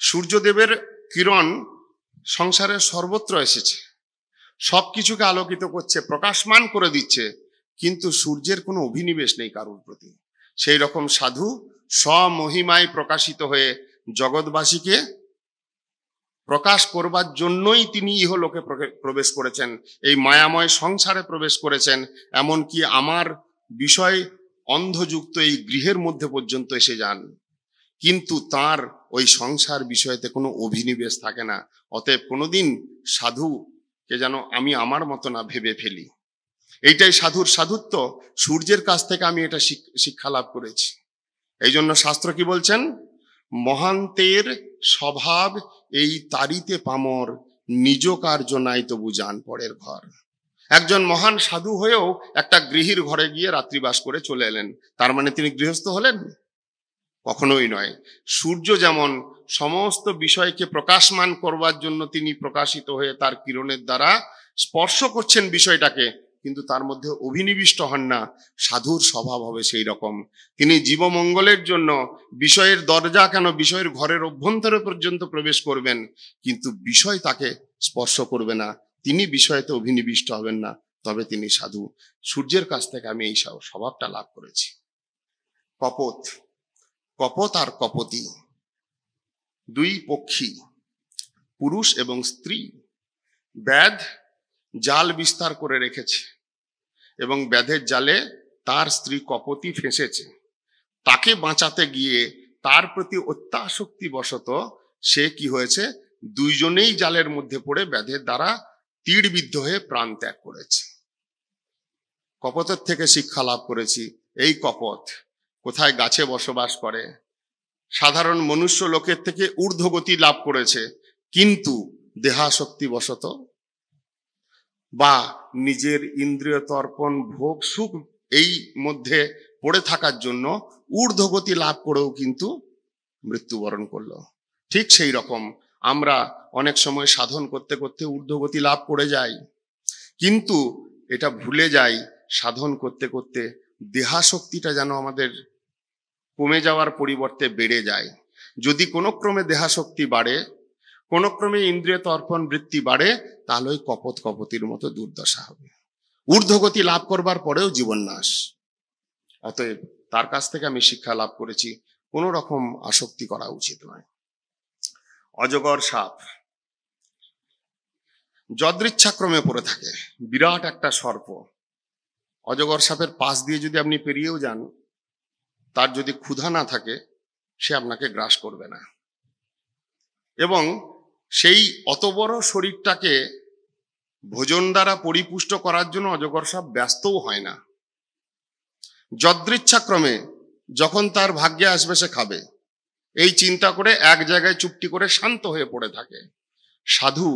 সূর্যদেবের কিরণ সংসারের সর্বত্র এসেছে, সবকিছুকে আলোকিত করছে, প্রকাশমান করে দিচ্ছে, কিন্তু সূর্যের কোনো অভিনিবেশ নেই কারোর প্রতি। সেই রকম সাধু স্বমহিমায় প্রকাশিত হয়ে জগৎবাসীকে প্রকাশ করবার জন্যই তিনি ইহলোকে প্রবেশ করেছেন, এই মায়াময় সংসারে প্রবেশ করেছেন। এমনকি আমার বিষয় অন্ধযুক্ত এই গৃহের মধ্যে পর্যন্ত এসে যান, কিন্তু তার ওই সংসার বিষয়তে কোনো অভিনিবেশ থাকে না। অতএব কোনোদিন সাধুকে যেন আমি আমার মতো না ভেবে ফেলি। এইটাই সাধুর সাধুত্ব। সূর্যের কাছ থেকে আমি এটা শিক্ষা লাভ করেছি। এই জন্য শাস্ত্র কি বলছেন? মহান্তের স্বভাব এই তারিতে পামর, নিজ কার্য নাই তবু যান পরের ঘর। একজন মহান সাধু হয়েও একটা গৃহীর ঘরে গিয়ে রাত্রিবাস করে চলে এলেন, তার মানে তিনি গৃহস্থ হলেন? কখনোই নয়। সূর্য যেমন সমস্ত বিষয়কে প্রকাশমান করবার জন্য তিনি প্রকাশিত হয়ে তার কিরণের দ্বারা স্পর্শ করছেন বিষয়টাকে, কিন্তু তার মধ্যে অভিনিবিষ্ট হন না, সাধুর স্বভাব হবে সেই রকম। তিনি জীবমঙ্গলের জন্য বিষয়ের দরজা কেন, বিষয়ের ঘরের অভ্যন্তরে পর্যন্ত প্রবেশ করবেন, কিন্তু বিষয় তাকে স্পর্শ করবে না, তিনি বিষয়তে অভিনিবিষ্ট হবেন না, তবে তিনি সাধু। সূর্যের কাছ থেকে আমি এই স্বভাবটা লাভ করেছি। কপোত, কপোত আর কপতি দুই পক্ষী, পুরুষ এবং স্ত্রী। ব্যাধ জাল বিস্তার করে রেখেছে এবং ব্যাধের জালে তার স্ত্রী কপতি ফেঁসেছে। তাকে বাঁচাতে গিয়ে তার প্রতি অত্যাসক্তি বশত সে কি হয়েছে, দুইজনেই জালের মধ্যে পড়ে ব্যাধের দ্বারা তীরবিদ্ধ হয়ে প্রাণ ত্যাগ করেছে। কপতের থেকে শিক্ষা লাভ করেছি, এই কপত কোথায় গাছে বসবাস করে, সাধারণ মনুষ্য লোকের থেকে ঊর্ধ্বগতি লাভ করেছে, কিন্তু দেহাসক্তি বশত বা নিজের ইন্দ্রিয় তর্পণ ভোগ সুখ এই মধ্যে পড়ে থাকার জন্য ঊর্ধ্বগতি লাভ করেও কিন্তু মৃত্যুবরণ করলো। ঠিক সেই রকম আমরা অনেক সময় সাধন করতে করতে ঊর্ধ্বগতি লাভ করে যাই, কিন্তু এটা ভুলে যাই সাধন করতে করতে দেহাশক্তিটা যেন আমাদের কমে যাওয়ার পরিবর্তে বেড়ে যায়। যদি কোনো ক্রমে দেহাশক্তি বাড়ে, কোনো ক্রমে ইন্দ্রিয় তর্পণ বৃত্তি বাড়ে, তাহলে ওই কপত কপতির মতো দুর্দশা হবে, ঊর্ধ্বগতি লাভ করবার পরেও জীবন নাশ। অতএব তার কাছ থেকে আমি শিক্ষা লাভ করেছি, কোনো রকম আসক্তি করা উচিত নয়। অজগর সাপ যদৃচ্ছাক্রমে পড়ে থাকে, বিরাট একটা সর্প। অজগর সাপের পাশ দিয়ে যদি আপনি পেরিয়েও যান, তার যদি ক্ষুধা না থাকে সে আপনাকে গ্রাস করবে না, এবং সেই অত বড় শরীরটাকে ভোজন দ্বারা পরিপুষ্ট করার জন্য অজগর সাপ ব্যস্তও হয় না। যদৃচ্ছাক্রমে যখন তার ভাগ্যে আসবে সে খাবে, এই চিন্তা করে এক জায়গায় চুপটি করে শান্ত হয়ে পড়ে থাকে। সাধু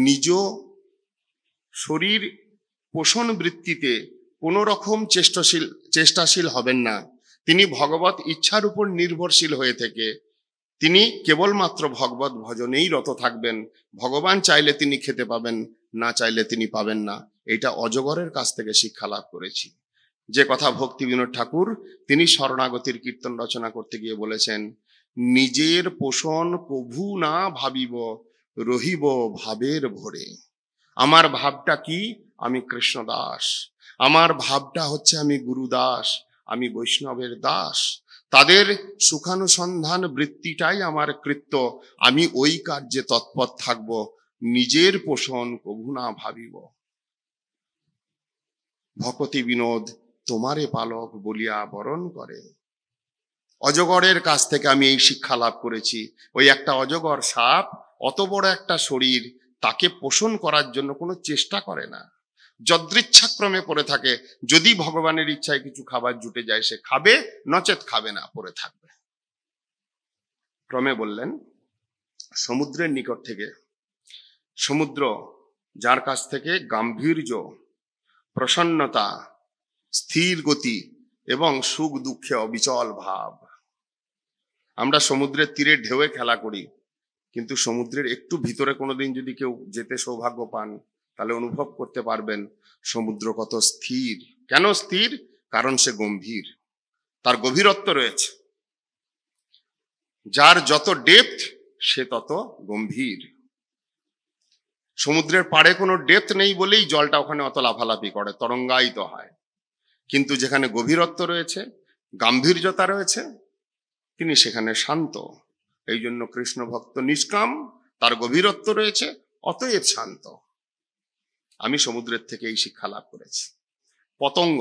নিজ শরীর পোষণ বৃত্তিতে কোনো রকম চেষ্টাশীল হবেন না। তিনি ভগবত ইচ্ছার উপর নির্ভরশীল হয়ে থেকে তিনি কেবলমাত্র ভগবত ভজনেই রত থাকবেন। ভগবান চাইলে তিনি খেতে পাবেন, না চাইলে তিনি পাবেন না। এটা অজগরের কাছ থেকে শিক্ষা লাভ করেছি। যে কথা ভক্তি বিনোদ ঠাকুর তিনি শরণাগতির কীর্তন রচনা করতে গিয়ে বলেছেন, নিজের পোষণ প্রভু না ভাবিব, রহিব ভাবের ভরে। আমার ভাবটা কি? আমি কৃষ্ণ দাস। আমার ভাবটা হচ্ছে আমি গুরুদাস, আমি বৈষ্ণবের দাস। তাদের সুখানুসন্ধান বৃত্তিটাই আমার কৃত্য, আমি ওই কার্যে তৎপর থাকব। নিজের পোষণ প্রভু না ভাবিব। ভকতি বিনোদ তোমারে পালক বলিয়া বরণ করে। অজগরের কাছ থেকে আমি এই শিক্ষা লাভ করেছি। ওই একটা অজগর সাপ, অত বড় একটা শরীর, তাকে পোষণ করার জন্য কোনো চেষ্টা করে না, যদৃচ্ছাক্রমে পড়ে থাকে। যদি ভগবানের ইচ্ছায় কিছু খাবার জুটে যায় সে খাবে, নচেত খাবে না, পড়ে থাকবে। ক্রমে বললেন সমুদ্রের নিকট থেকে, সমুদ্র যার কাছ থেকে গাম্ভীর্য, প্রসন্নতা, স্থির গতি এবং সুখ দুঃখে অবিচল ভাব। আমরা সমুদ্রের তীরে ঢেউয়ে খেলা করি, কিন্তু সমুদ্রের একটু ভিতরে কোনোদিন যদি কেউ যেতে সৌভাগ্য পান, তাহলে অনুভব করতে পারবেন সমুদ্র কত স্থির। কেন স্থির? কারণ সে গম্ভীর, তার গভীরত্ব রয়েছে। যার যত ডেপথ সে তত গম্ভীর। সমুদ্রের পাড়ে কোনো ডেপথ নেই বলেই জলটা ওখানে অত লাফালাফি করে, তরঙ্গায়িত হয়। কিন্তু যেখানে গভীরত্ব রয়েছে, গাম্ভীর্যতা রয়েছে, তিনি সেখানে শান্ত। এই জন্য কৃষ্ণ ভক্ত নিষ্কাম, তার গভীরত্ব রয়েছে, অতএব শান্ত। আমি সমুদ্রের থেকে এই শিক্ষা লাভ করেছি। পতঙ্গ,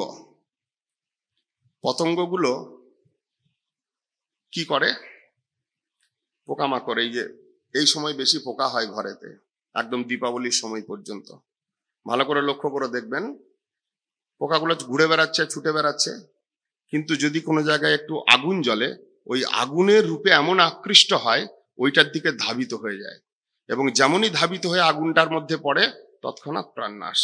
পতঙ্গগুলো কি করে? পোকামাকড়। এই যে এই সময় বেশি পোকা হয় ঘরেতে, একদম দীপাবলির সময় পর্যন্ত। ভালো করে লক্ষ্য করে দেখবেন, পোকাগুলো ঘুরে বেড়াচ্ছে, ছুটে বেড়াচ্ছে, কিন্তু যদি কোনো জায়গায় একটু আগুন জ্বলে, ওই আগুনের রূপে এমন আকৃষ্ট হয়, ওইটার দিকে ধাবিত হয়ে যায়, এবং যেমনই ধাবিত হয়ে আগুনটার মধ্যে পড়ে তৎক্ষণাৎ প্রাণনাশ।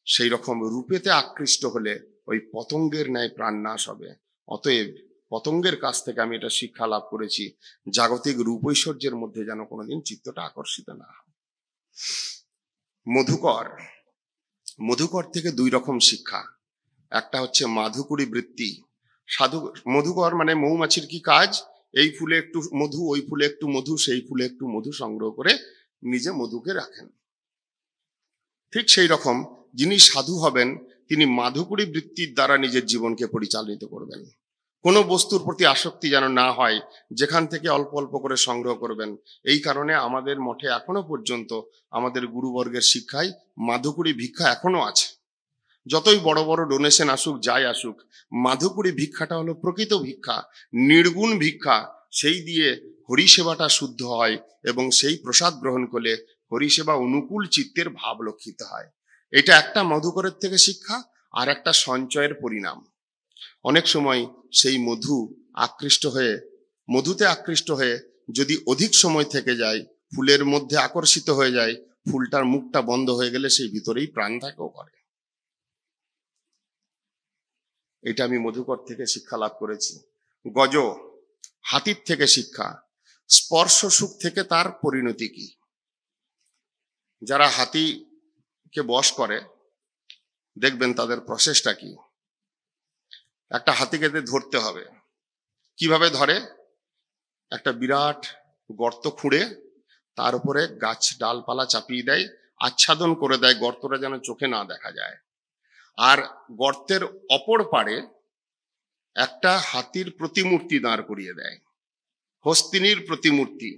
সেই রকম রূপেতে আকৃষ্ট হলে ওই পতঙ্গের ন্যায় প্রাণনাশ হবে। অতএব পতঙ্গের কাছ থেকে আমি এটা শিক্ষা লাভ করেছি, জাগতিক রূপৈশ্বর্যের মধ্যে যেন কোনোদিন চিত্তটা আকর্ষিত না হয়। মধুকর, মধুকর থেকে দুই রকম শিক্ষা। একটা হচ্ছে মাধুকরী বৃত্তি। মধুকর মানে মৌমাছির কি কাজ? এই ফুলে একটু মধু, ওই ফুলে একটু মধু, সেই ফুলে একটু মধু সংগ্রহ করে নিজে মধুকে রাখেন। ঠিক সেই রকম যিনি সাধু হবেন তিনি মাধুকরী বৃত্তির দ্বারা নিজের জীবনকে পরিচালিত করবেন। কোনো বস্তুর প্রতি আসক্তি যেন না হয়, যেখান থেকে অল্প অল্প করে সংগ্রহ করবেন। এই কারণে আমাদের মঠে এখনো পর্যন্ত আমাদের গুরুবর্গের শিক্ষায় মাধুকরী ভিক্ষা এখনো আছে। যতই বড় বড় ডোনেশন আসুক, যাই আসুক, মাধুকরী ভিক্ষাটা হলো প্রকৃত ভিক্ষা, নির্গুণ ভিক্ষা। সেই দিয়ে হরিসেবাটা শুদ্ধ হয় এবং সেই প্রসাদ গ্রহণ করলে হরিসেবা অনুকূল চিত্তের ভাব লক্ষিত হয়। এটা একটা মধুকরের থেকে শিক্ষা, আর একটা সঞ্চয়ের পরিণাম। অনেক সময় সেই মধুতে আকৃষ্ট হয়ে যদি অধিক সময় থেকে যায়, ফুলের মধ্যে আকর্ষিত হয়ে যায়, ফুলটার মুখটা বন্ধ হয়ে গেলে সেই ভিতরেই প্রাণ থাকেও করে। এটা আমি মধুকর থেকে শিক্ষা লাভ করেছি। গজ, হাতির থেকে শিক্ষা। স্পর্শ সুখ থেকে তার পরিণতি কি? যারা হাতিকে বশ করে দেখবেন তাদের প্রসেসটা কি। একটা হাতিকে ধরতে হবে, কিভাবে ধরে? একটা বিরাট গর্ত খুঁড়ে তার উপরে গাছ ডালপালা চাপিয়ে দেয়, আচ্ছাদন করে দেয়, গর্তটা যেন চোখে না দেখা যায়। আর গর্তের অপর পারে একটা হাতির প্রতিমূর্তি দাঁড় করিয়ে দেয়, হস্তিনীর প্রতিমূর্তি।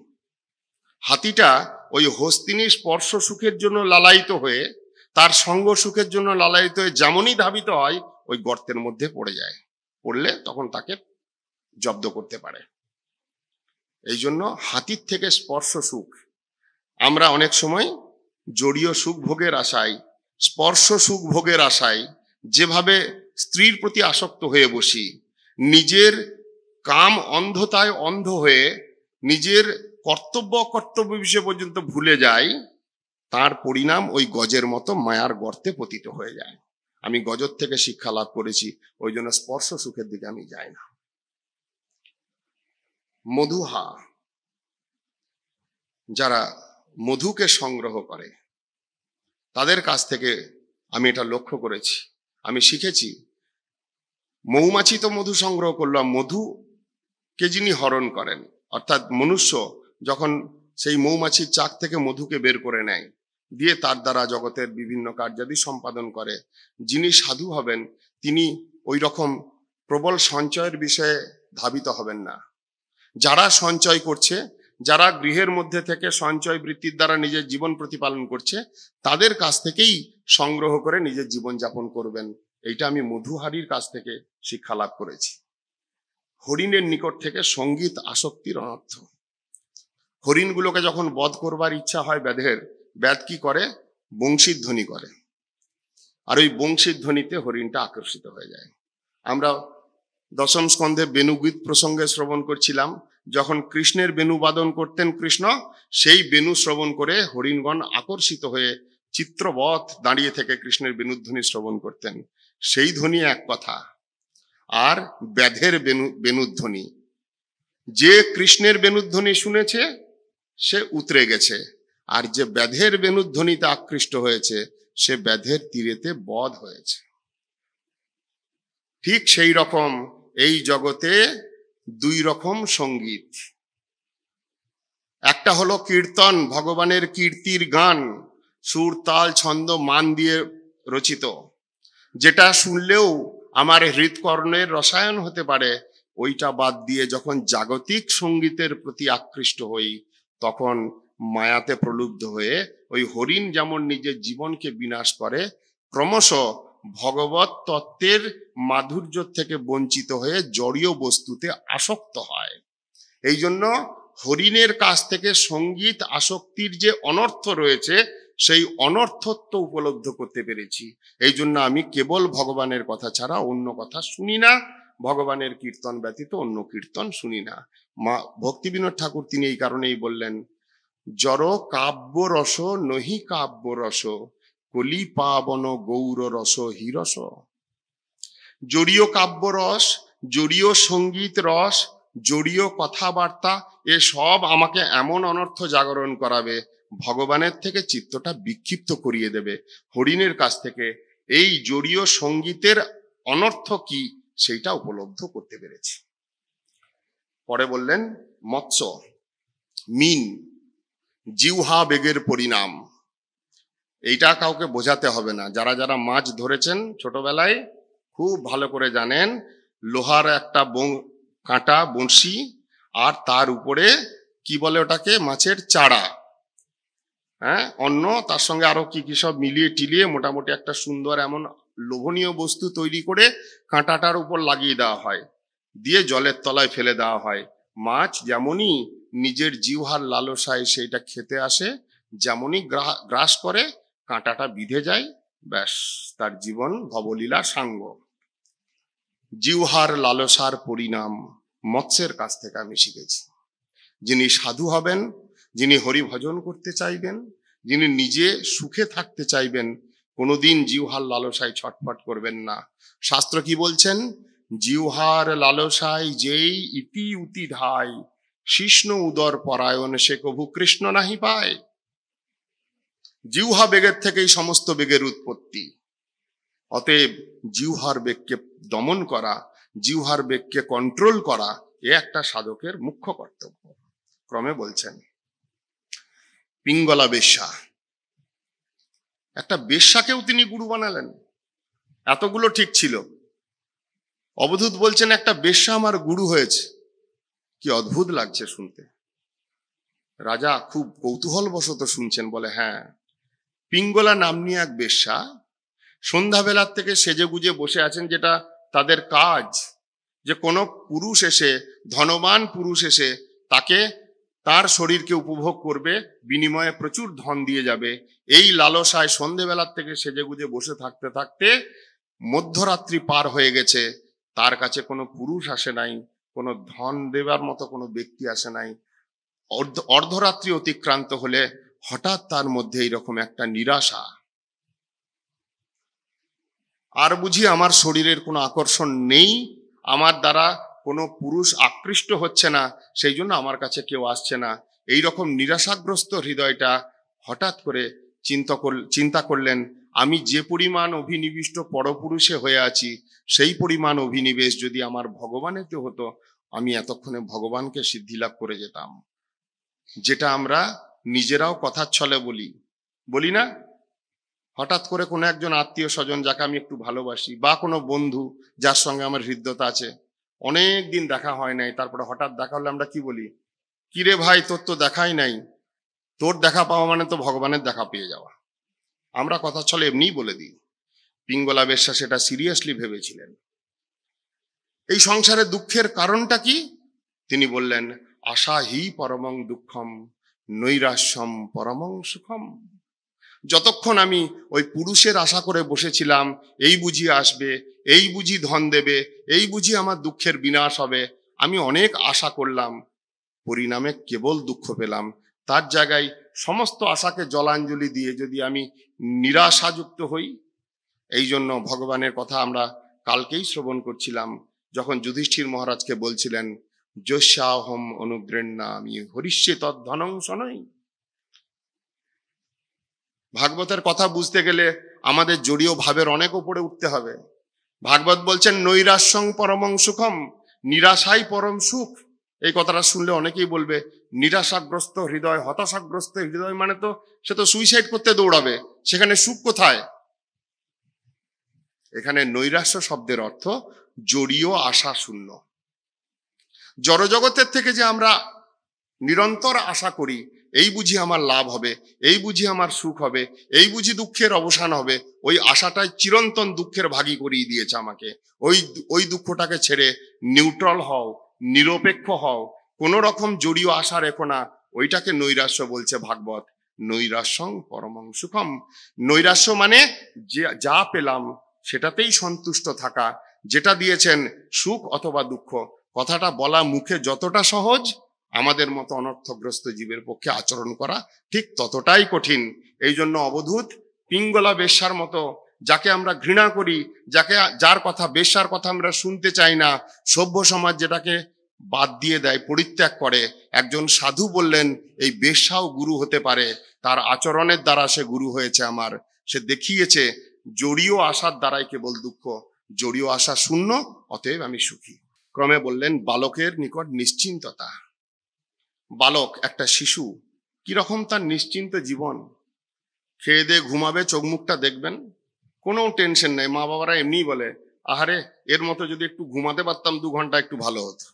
হাতিটা ওই হস্তিনীর স্পর্শ সুখের জন্য লালায়িত হয়ে, তার সঙ্গ সুখের জন্য লালায়িত হয়ে যেমনই ধাবিত হয়, ওই গর্তের মধ্যে পড়ে যায়। পড়লে তখন তাকে জব্দ করতে পারে। এই জন্য হাতির থেকে স্পর্শ সুখ। আমরা অনেক সময় জড়ীয় সুখ ভোগের আশায়, স্পর্শ সুখ ভোগের আশায় যেভাবে স্ত্রীর প্রতি আসক্ত হয়ে বসি, নিজের কাম অন্ধতায় অন্ধ হয়ে নিজের কর্তব্য বিষয় পর্যন্ত ভুলে যাই, তার পরিণাম ওই গজের মতো মায়ার গর্তে পতিত হয়ে যায়। আমি গজর থেকে শিক্ষা লাভ করেছি, ওই জন্য স্পর্শ সুখের দিকে আমি যাই না। মধুহা, যারা মধুকে সংগ্রহ করে তাদের কাছ থেকে আমি এটা লক্ষ্য করেছি, আমি শিখেছি। মৌমাছি তো মধু সংগ্রহ করলাম, মধুকে যিনি হরণ করেন, অর্থাৎ মনুষ্য যখন সেই মৌমাছির চাক থেকে মধুকে বের করে নেয়, দিয়ে তার দ্বারা জগতের বিভিন্ন কার্যাদি সম্পাদন করে, যিনি সাধু হবেন তিনি ওই রকম প্রবল সঞ্চয়ের বিষয়ে ধাবিত হবেন না। যারা সঞ্চয় করছে, যারা গৃহের মধ্যে থেকে সঞ্চয় বৃত্তির দ্বারা নিজের জীবন প্রতিপালন করছে, তাদের কাছ থেকেই সংগ্রহ করে নিজের জীবন যাপন করবেন। এইটা আমি মধুহারির কাছ থেকে শিক্ষা লাভ করেছি। হরিণের নিকট থেকে সঙ্গীত আসক্তির অনর্থ। হরিণগুলোকে যখন বধ করবার ইচ্ছা হয় ব্যাধ কি করে? বংশীর ধ্বনি করে, আর ওই বংশীর ধ্বনিতে হরিণটা আকর্ষিত হয়ে যায়। আমরা দশম স্কন্ধে বেণুগীত প্রসঙ্গে শ্রবণ করছিলাম, যখন কৃষ্ণের বেণু বাদন করতেন কৃষ্ণ, সেই বেণু শ্রবণ করে হরিণগণ আকর্ষিত হয়ে চিত্রবৎ দাঁড়িয়ে থেকে কৃষ্ণের বেণুধ্বনি শ্রবণ করতেন। সেই ধ্বনি এক কথা, আর ব্যাধের বেণুধ্বনি। যে কৃষ্ণের বেণুধ্বনি শুনেছে সে উতরে গেছে, আর যে ব্যাধের বেণুধ্বনিতে আকৃষ্ট হয়েছে সে ব্যাধের তীরেতে বধ হয়েছে। ঠিক সেই রকম এই জগতে দুই রকম সঙ্গীত। একটা হলো কীর্তন, ভগবানের কীর্তির গান, সুর তাল ছন্দ মান দিয়ে রচিত, যেটা শুনলেও আমার হৃৎকর্ণের রসায়ন হতে পারে। ওইটা বাদ দিয়ে যখন জাগতিক সঙ্গীতের প্রতি আকৃষ্ট হই, তখন মায়াতে প্রলুব্ধ হয়ে ওই হরিণ যেমন নিজের জীবনকে বিনাশ করে, ক্রমশ ভগবত তত্ত্বের মাধুর্য থেকে বঞ্চিত হয়ে জড়ীয় বস্তুতে আসক্ত হয়। এই জন্য হরিণের কাছ থেকে সঙ্গীত আসক্তির যে অনর্থ রয়েছে, সেই অনর্থত্ব উপলব্ধ করতে পেরেছি। এই জন্য আমি কেবল ভগবানের কথা ছাড়া অন্য কথা শুনি না, ভগবানের কীর্তন ব্যতীত অন্য কীর্তন শুনি না। মা ভক্তিবিনোদ ঠাকুর তিনি এই কারণেই বললেন, জড় কাব্য রস নহি কাব্য রস, কলি পাবন গৌর রস হিরস। জড়ীয় কাব্য রস জড়ীয় সঙ্গীত রস, জড়ীয় কথাবার্তা, এ সব আমাকে এমন অনর্থ জাগরণ করাবে, ভগবানের থেকে চিত্তটা বিক্ষিপ্ত করিয়ে দেবে। হরিণের কাছ থেকে এই জড়ীয় সঙ্গীতের অনর্থ কি সেইটা উপলব্ধ করতে পেরেছি। পরে বললেন মৎস্য, মিন, জিহ্বা বেগের পরিণাম। এইটা কাউকে বোঝাতে হবে না, যারা যারা মাছ ধরেছেন ছোটবেলায় খুব ভালো করে জানেন, লোহার একটা কাঁটা বঁড়শি, আর তার উপরে কি বলে ওটাকে, মাছের চারা, হ্যাঁ, অন্য তার সঙ্গে আরো কি কি সব মিলিয়ে টিলিয়ে মোটামুটি একটা সুন্দর এমন লোভনীয় বস্তু তৈরি করে কাঁটাটার উপর লাগিয়ে দেওয়া হয়, দিয়ে জলের তলায় ফেলে দেওয়া হয়। মাছ যেমনই নিজের জিহ্বার লালসায় সেইটা খেতে আসে, যেমনই গ্রাস করে কাঁটাটা বিঁধে যায়, ব্যাস তার জীবন ভবলীলা সাঙ্গ। জিহ্বার লালসার পরিণাম মৎস্যের কাছ থেকে আমি শিখেছি। যিনি সাধু হবেন, যিনি হরি ভজন করতে চাইবেন, যিনি নিজে সুখে থাকতে চাইবেন, কোনোদিন জিহ্বার লালসায় ছটফট করবেন না। শাস্ত্র কি বলছেন, জিহ্বার লালসায় যেই ইতি উতি ধায়, শিষ্ণ উদর পরায়ণ সে কভু কৃষ্ণ নাহি পায়। জিহ্বা বেগের থেকেই সমস্ত বেগের উৎপত্তি। অতএব জিহ্বার বেগকে দমন করা, জিহ্বার বেগকে কন্ট্রোল করা, এ একটা সাধকের মুখ্য কর্তব্য। ক্রমে বলছেন পিঙ্গলা বেশ্যা, একটা বেশ্যাকেও তিনি গুরু বানালেন। এতগুলো ঠিক ছিল, অবধূত বলছেন একটা বেশ্যা আমার গুরু হয়েছে। কি অদ্ভুত লাগছে শুনতে। রাজা খুব কৌতূহল বশত শুনছেন, বলে হ্যাঁ, পিঙ্গলা নাম্নী এক বেশ্যা সন্ধ্যাবেলার থেকে সেজে গুজে বসে আছেন, যেটা তাদের কাজ, যে কোনো পুরুষ এসে, ধনবান পুরুষ এসে তাকে তার শরীরকে উপভোগ করবে, বিনিময়ে প্রচুর ধন দিয়ে যাবে। এই লালসায় সন্ধ্যেবেলার থেকে সেজে গুজে বসে থাকতে থাকতে মধ্যরাত্রি পার হয়ে গেছে, তার কাছে কোনো পুরুষ আসে নাই, কোনো ধন দেবার মতো কোনো ব্যক্তি আসে নাই। অর্ধরাত্রি অতিক্রান্ত হলে হঠাৎ তার মধ্যে এইরকম একটা নিরাশা, আর বুঝি আমার শরীরের কোনো আকর্ষণ নেই, আমার দ্বারা কোনো পুরুষ আকৃষ্ট হচ্ছে না, সেই জন্য আমার কাছে কেউ আসছে না। এই রকম নিরাশাগ্রস্ত হৃদয়টা হঠাৎ করে চিন্তা করলেন, আমি যে পরিমাণ অভিনিবিষ্ট পরপুরুষে হয়ে আছি, সেই পরিমাণ অভিনিবেশ যদি আমার ভগবানেতে হতো, আমি এতক্ষণে ভগবানকে সিদ্ধি লাভ করে যেতাম। যেটা আমরা নিজেরাও কথার ছলে বলি না, হঠাৎ করে কোনো একজন আত্মীয় স্বজন যাকে আমি একটু ভালোবাসি, বা কোনো বন্ধু যার সঙ্গে আমার হৃদ্যতা আছে, অনেক দিন দেখা হয় নাই, তারপরে হঠাৎ দেখা হলে আমরা কি বলি, কিরে ভাই তোর তো দেখাই নাই। তোর দেখা পাওয়া মানে তো ভগবানের দেখা পেয়ে যাওয়া। আমরা কথা ছলে এমনিই বলে দিই। পিঙ্গলা বেশ্যা সেটা সিরিয়াসলি ভেবেছিলেন। এই সংসারে দুঃখের কারণটা কি? তিনি বললেন, আশা হি পরমং দুঃখম, নৈরাশ্যম পরমং সুখম। যতক্ষণ আমি ওই পুরুষের আশা করে বসেছিলাম, এই বুঝি আসবে, এই বুঝি ধন দেবে, এই বুঝি আমার দুঃখের বিনাশ হবে, আমি অনেক আশা করলাম, পরিণামে কেবল দুঃখ পেলাম। তার জায়গায় সমস্ত আশাকে জলাঞ্জলি দিয়ে যদি আমি নিরাশাযুক্ত হই, এই জন্য ভগবানের কথা আমরা কালকেই শ্রবণ করছিলাম, যখন যুধিষ্ঠির মহারাজকে বলছিলেন, যস্যাহম অনুগৃহ্ণামি হরিষ্যে তদ্ধনং শনৈ। ভাগবতের কথা বুঝতে গেলে আমাদের জড়ীয় ভাবের অনেক উপরে উঠতে হবে। ভাগবত বলছেন নৈরাশ্যং পরমং সুখম, নিরাশাই পরম সুখ। এই কথাটা শুনলে অনেকেই বলবে, নিরাশাগ্রস্ত হৃদয়, হতাশাগ্রস্ত হৃদয় মানে তো সে তো সুইসাইড করতে দৌড়াবে, সেখানে সুখ কোথায়? এখানে নৈরাশ্য শব্দের অর্থ জড়ীয় আশা শূন্য। জড়জগতের থেকে যে আমরা নিরন্তর আশা করি, এই বুঝি আমার লাভ হবে, এই বুঝি আমার সুখ হবে, এই বুঝি দুঃখের অবসান হবে, ওই আশাটাই চিরন্তন দুঃখের ভাগী করিয়ে দিয়েছে আমাকে। ওই দুঃখটাকে ছেড়ে নিউট্রাল হও, নিরপেক্ষ হও, কোন রকম জড়ীয় আশা রেখো না, ওইটাকে নৈরাশ্য বলছে ভাগবত। নৈরাশ্যং পরমং সুখম। নৈরাশ্য মানে যা পেলাম সেটাতেই সন্তুষ্ট থাকা, যেটা দিয়েছেন সুখ অথবা দুঃখ। কথাটা বলা মুখে যতটা সহজ, আমাদের মতো অনর্থগ্রস্ত জীবের পক্ষে আচরণ করা ঠিক ততটাই কঠিন। এই জন্য অবধূত পিঙ্গলা বেশ্যার মতো যাকে আমরা ঘৃণা করি, যার কথা, বেশ্যার কথা আমরা শুনতে চাই না, সভ্য সমাজ যেটাকে বাদ দিয়ে দেয়, পরিত্যাগ করে, একজন সাধু বললেন এই বেশ্যাও গুরু হতে পারে, তার আচরণের দ্বারা সে গুরু হয়েছে আমার। সে দেখিয়েছে জড়ীয় আশার দ্বারাই কেবল দুঃখ, জড়ীয় আশা শূন্য, অতএব আমি সুখী। ক্রমে বললেন বালকের নিকট নিশ্চিন্ততা। বালক, একটা শিশু, কিরকম তার নিশ্চিন্ত জীবন, খেয়ে দিয়ে ঘুমাবে, চোখ মুখটা দেখবেন, কোনো টেনশন নেই। মা বাবারা এমনি বলে, আহারে এর মতো যদি একটু ঘুমাতে পারতাম 2 ঘন্টা একটু ভালো হতো।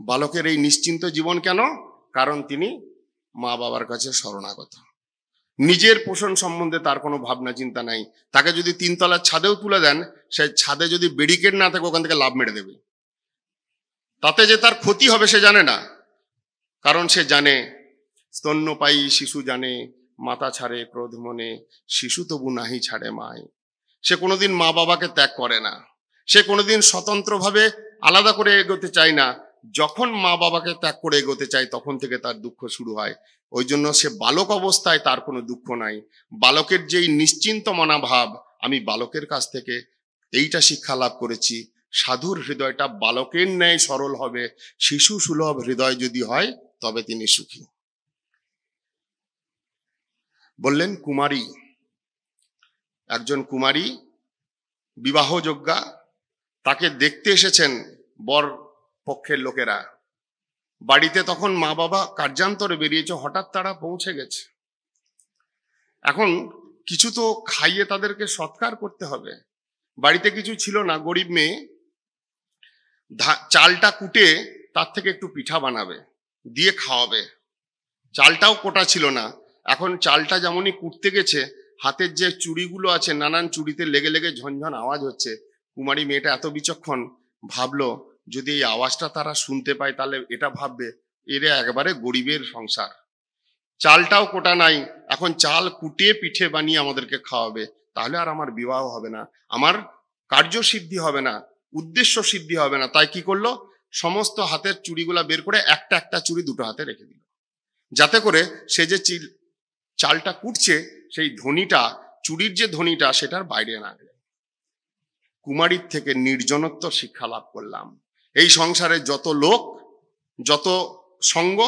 বালকের এই নিশ্চিন্ত জীবন কেন? কারণ তিনি মা বাবার কাছে শরণাগত। নিজের পোষণ সম্বন্ধে তার কোনো ভাবনা চিন্তা নাই। তাকে যদি 3 তলার ছাদেও তুলে দেন, সেই ছাদে যদি ব্যারিকেড না থাকে ওখান থেকে লাফ মেরে দেবে। তাতে যে তার ক্ষতি হবে সে জানে না, কারণ সে জানে স্তন্যপায়ী শিশু জানে মাতা ছাড়ে ক্রোধ মনে, শিশু তবু নাহি ছাড়ে মায়। সে কোনোদিন মা বাবাকে ত্যাগ করে না, সে কোনোদিন স্বতন্ত্রভাবে আলাদা করে এগোতে চায় না। যখন মা বাবাকে ত্যাগ করে এগোতে চায় তখন থেকে তার দুঃখ শুরু হয়। ওই জন্য সে বালক অবস্থায় তার কোনো দুঃখ নাই। বালকের যেই নিশ্চিন্ত মনোভাব, আমি বালকের কাছ থেকে এইটা শিক্ষা লাভ করেছি, সাধুর হৃদয়টা বালকের ন্যায় সরল হবে, শিশু সুলভ হৃদয় যদি হয় তবে তিনি সুখী। বললেন কুমারী, একজন কুমারী বিবাহযোগ্যা, তাকে দেখতে এসেছেন বর পক্ষের লোকেরা। বাড়িতে তখন মা বাবা কার্যান্তরে বেরিয়েছে, হঠাৎ তারা পৌঁছে গেছে। এখন কিছু তো খাইয়ে তাদেরকে সৎকার করতে হবে। বাড়িতে কিছু ছিল না, গরিব মেয়ে, চালটা কুটে তার থেকে একটু পিঠা বানাবে, দিয়ে খাওয়াবে। চালটাও কোটা ছিল না। এখন চালটা যেমনই কুটতে গেছে, হাতের যে চুড়িগুলো আছে নানান চুড়িতে লেগে লেগে ঝনঝন আওয়াজ হচ্ছে। কুমারী মেয়েটা এত বিচক্ষণ, ভাবলো যদি এই আওয়াজটা তারা শুনতে পায় তাহলে এটা ভাববে এরা একেবারে গরিবের সংসার। চালটাও কোটা নাই, এখন চাল কুটিয়ে পিঠে বানিয়ে আমাদেরকে খাওয়াবে, তাহলে আর আমার বিবাহ হবে না, আমার কার্যসিদ্ধি হবে না, উদ্দেশ্য সিদ্ধি হবে না। তাই কি করলো, সমস্ত হাতের চুড়িগুলা বের করে একটা একটা চুড়ি 2টো হাতে রেখে দিল, যাতে করে সে যে চালটা কুটছে সেই ধ্বনিটা, চুড়ির যে ধ্বনিটা, সেটার বাইরে না যায়। কুমারীর থেকে নির্জনত্ব শিক্ষা লাভ করলাম। এই সংসারে যত লোক, যত সঙ্গ,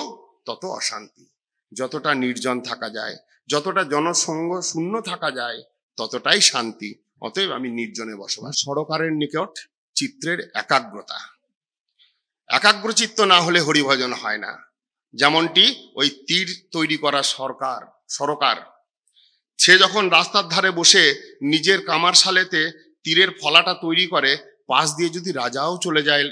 তত অশান্তি। যতটা নির্জন থাকা যায়, যতটা জনসঙ্গ শূন্য থাকা যায়, ততটাই শান্তি। অতএব আমি নির্জনে বসবাস। সরকারের নিকট চিত্রের একাগ্রতা, একাগ্রচিত্ত না হলে হরিভজন হয় না। যেমনটি ওই তীর তৈরি করা সরকার, সে যখন রাস্তার ধারে বসে নিজের কামারশালেতে তীরের ফলাটা তৈরি করে, পাশ দিয়ে যদি রাজাও চলে যায়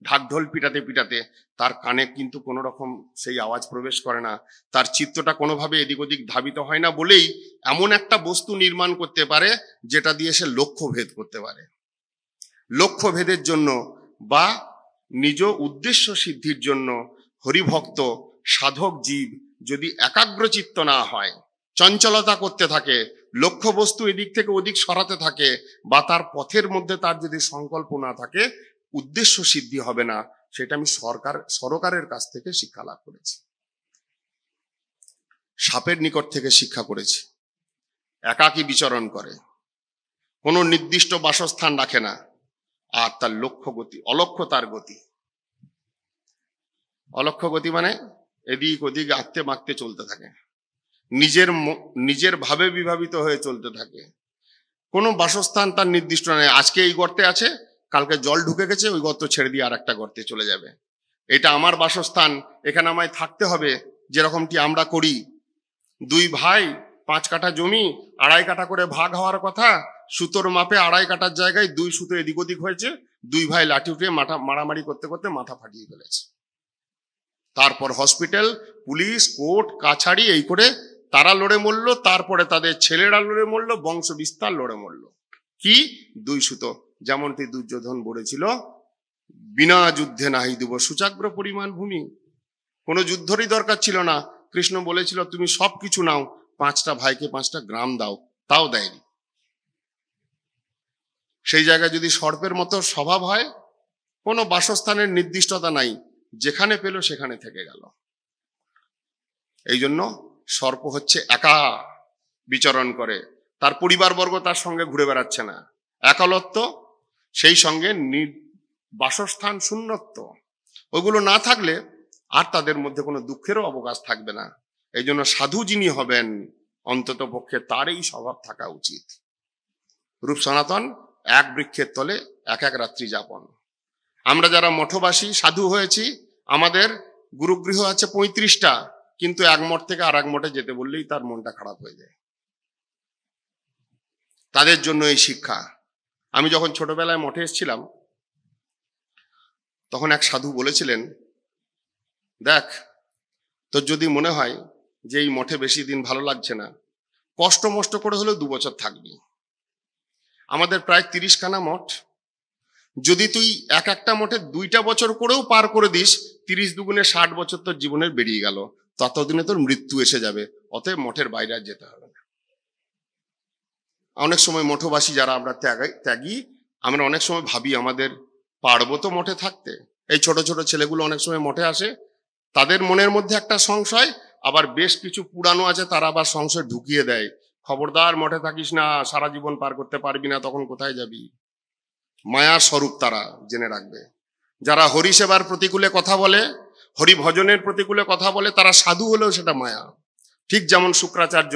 ঢাকঢোল পিটাতে পিটাতে, তার কানে কিন্তু কোনো রকম সেই আওয়াজ প্রবেশ করে না। তার চিত্তটা কোনোভাবে এদিক ওদিক ধাবিত হয় না বলেই এমন একটা বস্তু নির্মাণ করতে পারে যেটা দিয়ে সে লক্ষ্য ভেদ করতে পারে। লক্ষ্য ভেদের জন্য বা নিজ উদ্দেশ্য সিদ্ধির জন্য হরিভক্ত সাধক জীব যদি একাগ্রচিত্ত না হয়, চঞ্চলতা করতে থাকে, লক্ষ্য বস্তু এদিক থেকে ওদিক সরাতে থাকে, বা তার পথের মধ্যে তার যদি সংকল্প না থাকে, উদ্দেশ্য সিদ্ধি হবে না। সেটা আমি সরকারের কাছ থেকে শিক্ষা লাভ করেছি। সাপের নিকট থেকে শিক্ষা করেছি। একাকী বিচরণ করে, কোনো নির্দিষ্ট বাসস্থান রাখে না, আর তার লক্ষ্য গতি, অলক্ষ্য তার গতি। অলক্ষ্য গতি মানে এদিক ওদিক আঁকতে মাখতে চলতে থাকে, নিজের ভাবে বিভাবিত হয়ে চলতে থাকে। কোনো বাসস্থান তার নির্দিষ্ট নেই। আজকে এই গর্তে আছে, কালকে জল ঢুকে গেছে, ওই গর্ত ছেড়ে দিয়ে আর একটা গর্তে চলে যাবে। এটা আমার বাসস্থান, এখানে আমায় থাকতে হবে। যেরকমটি আমরা করি, 2 ভাই 5 কাঠা জমি 2.5 কাঠা করে ভাগ হওয়ার কথা, সুতোর মাপে 2.5 কাঠার জায়গায় 2 সুতো এদিক ওদিক হয়েছে, 2 ভাই লাঠি উঠে মারামারি করতে করতে মাথা ফাটিয়ে ফেলেছে। তারপর হসপিটাল, পুলিশ, কোর্ট কাছারি, এই করে তারা লড়ে মরল, তারপরে তাদের ছেলেরা লড়ে মরল, বংশ বিস্তার লড়ে মরল। কি 2 সুতো। যেমনটি দুর্যোধন বলেছিল, বিনা যুদ্ধে নাহি দিব সুচাগ্র পরিমাণ ভূমি। কোনো যুদ্ধরই দরকার ছিল না। কৃষ্ণ বলেছিল তুমি সব কিছু নাও, 5টা ভাইকে 5টা গ্রাম দাও, তাও দেয়নি। সেই জায়গায় যদি সর্পের মতো স্বভাব হয়, কোনো বাসস্থানের নির্দিষ্টতা নাই, যেখানে পেল সেখানে থেকে গেল। এই জন্য সর্প হচ্ছে একা বিচরণ করে, তার পরিবারবর্গ তার সঙ্গে ঘুরে বেড়াচ্ছে না, একালত্ব, সেই সঙ্গে বাসস্থান শূন্যত্ব, ওইগুলো না থাকলে আর তাদের মধ্যে কোনো দুঃখেরও অবকাশ থাকবে না। এই জন্য সাধু যিনি হবেন অন্তত পক্ষে তার এই স্বভাব থাকা উচিত। রূপ সনাতন এক বৃক্ষের তলে এক এক রাত্রি যাপন। আমরা যারা মঠবাসী সাধু হয়েছি, আমাদের গুরুগৃহ আছে 35টা, কিন্তু এক মঠ থেকে আর এক মঠে যেতে বললেই তার মনটা খারাপ হয়ে যায়। তাদের জন্য এই শিক্ষা। আমি যখন ছোটবেলায় মঠে এসেছিলাম তখন এক সাধু বলেছিলেন, দেখ, তোর যদি মনে হয় যে এই মঠে বেশি দিন ভালো লাগছে না, কষ্ট মষ্ট করে হলেও 2 বছর থাকবি। আমাদের প্রায় 30খানা মঠ, যদি তুই এক একটা মঠে 2টা বছর করেও পার করে দিস, 30 দুগুণে 60 বছর তোর জীবনের বেরিয়ে গেল, ততদিনে তোর মৃত্যু এসে যাবে। অতএব মঠের বাইরে আর যেতে হবে না। অনেক সময় মঠবাসী যারা আমরা ত্যাগী, আমরা অনেক সময় ভাবি আমাদের পারবো তো মঠে থাকতে। এই ছোট ছোট ছেলেগুলো অনেক সময় মঠে আসে, তাদের মনের মধ্যে একটা সংশয়, আবার বেশ কিছু পুরানো আছে তারা আবার সংশয় ঢুকিয়ে দেয়, খবরদার মঠে থাকিস না, সারা জীবন পার করতে পারবি না, তখন কোথায় যাবি। মায়ার স্বরূপ তারা জেনে রাখবে। যারা হরি সেবার প্রতিকূলে কথা বলে, হরি ভজনের প্রতিকূলে কথা বলে, তারা সাধু হলেও সেটা মায়া। ঠিক যেমন শুক্রাচার্য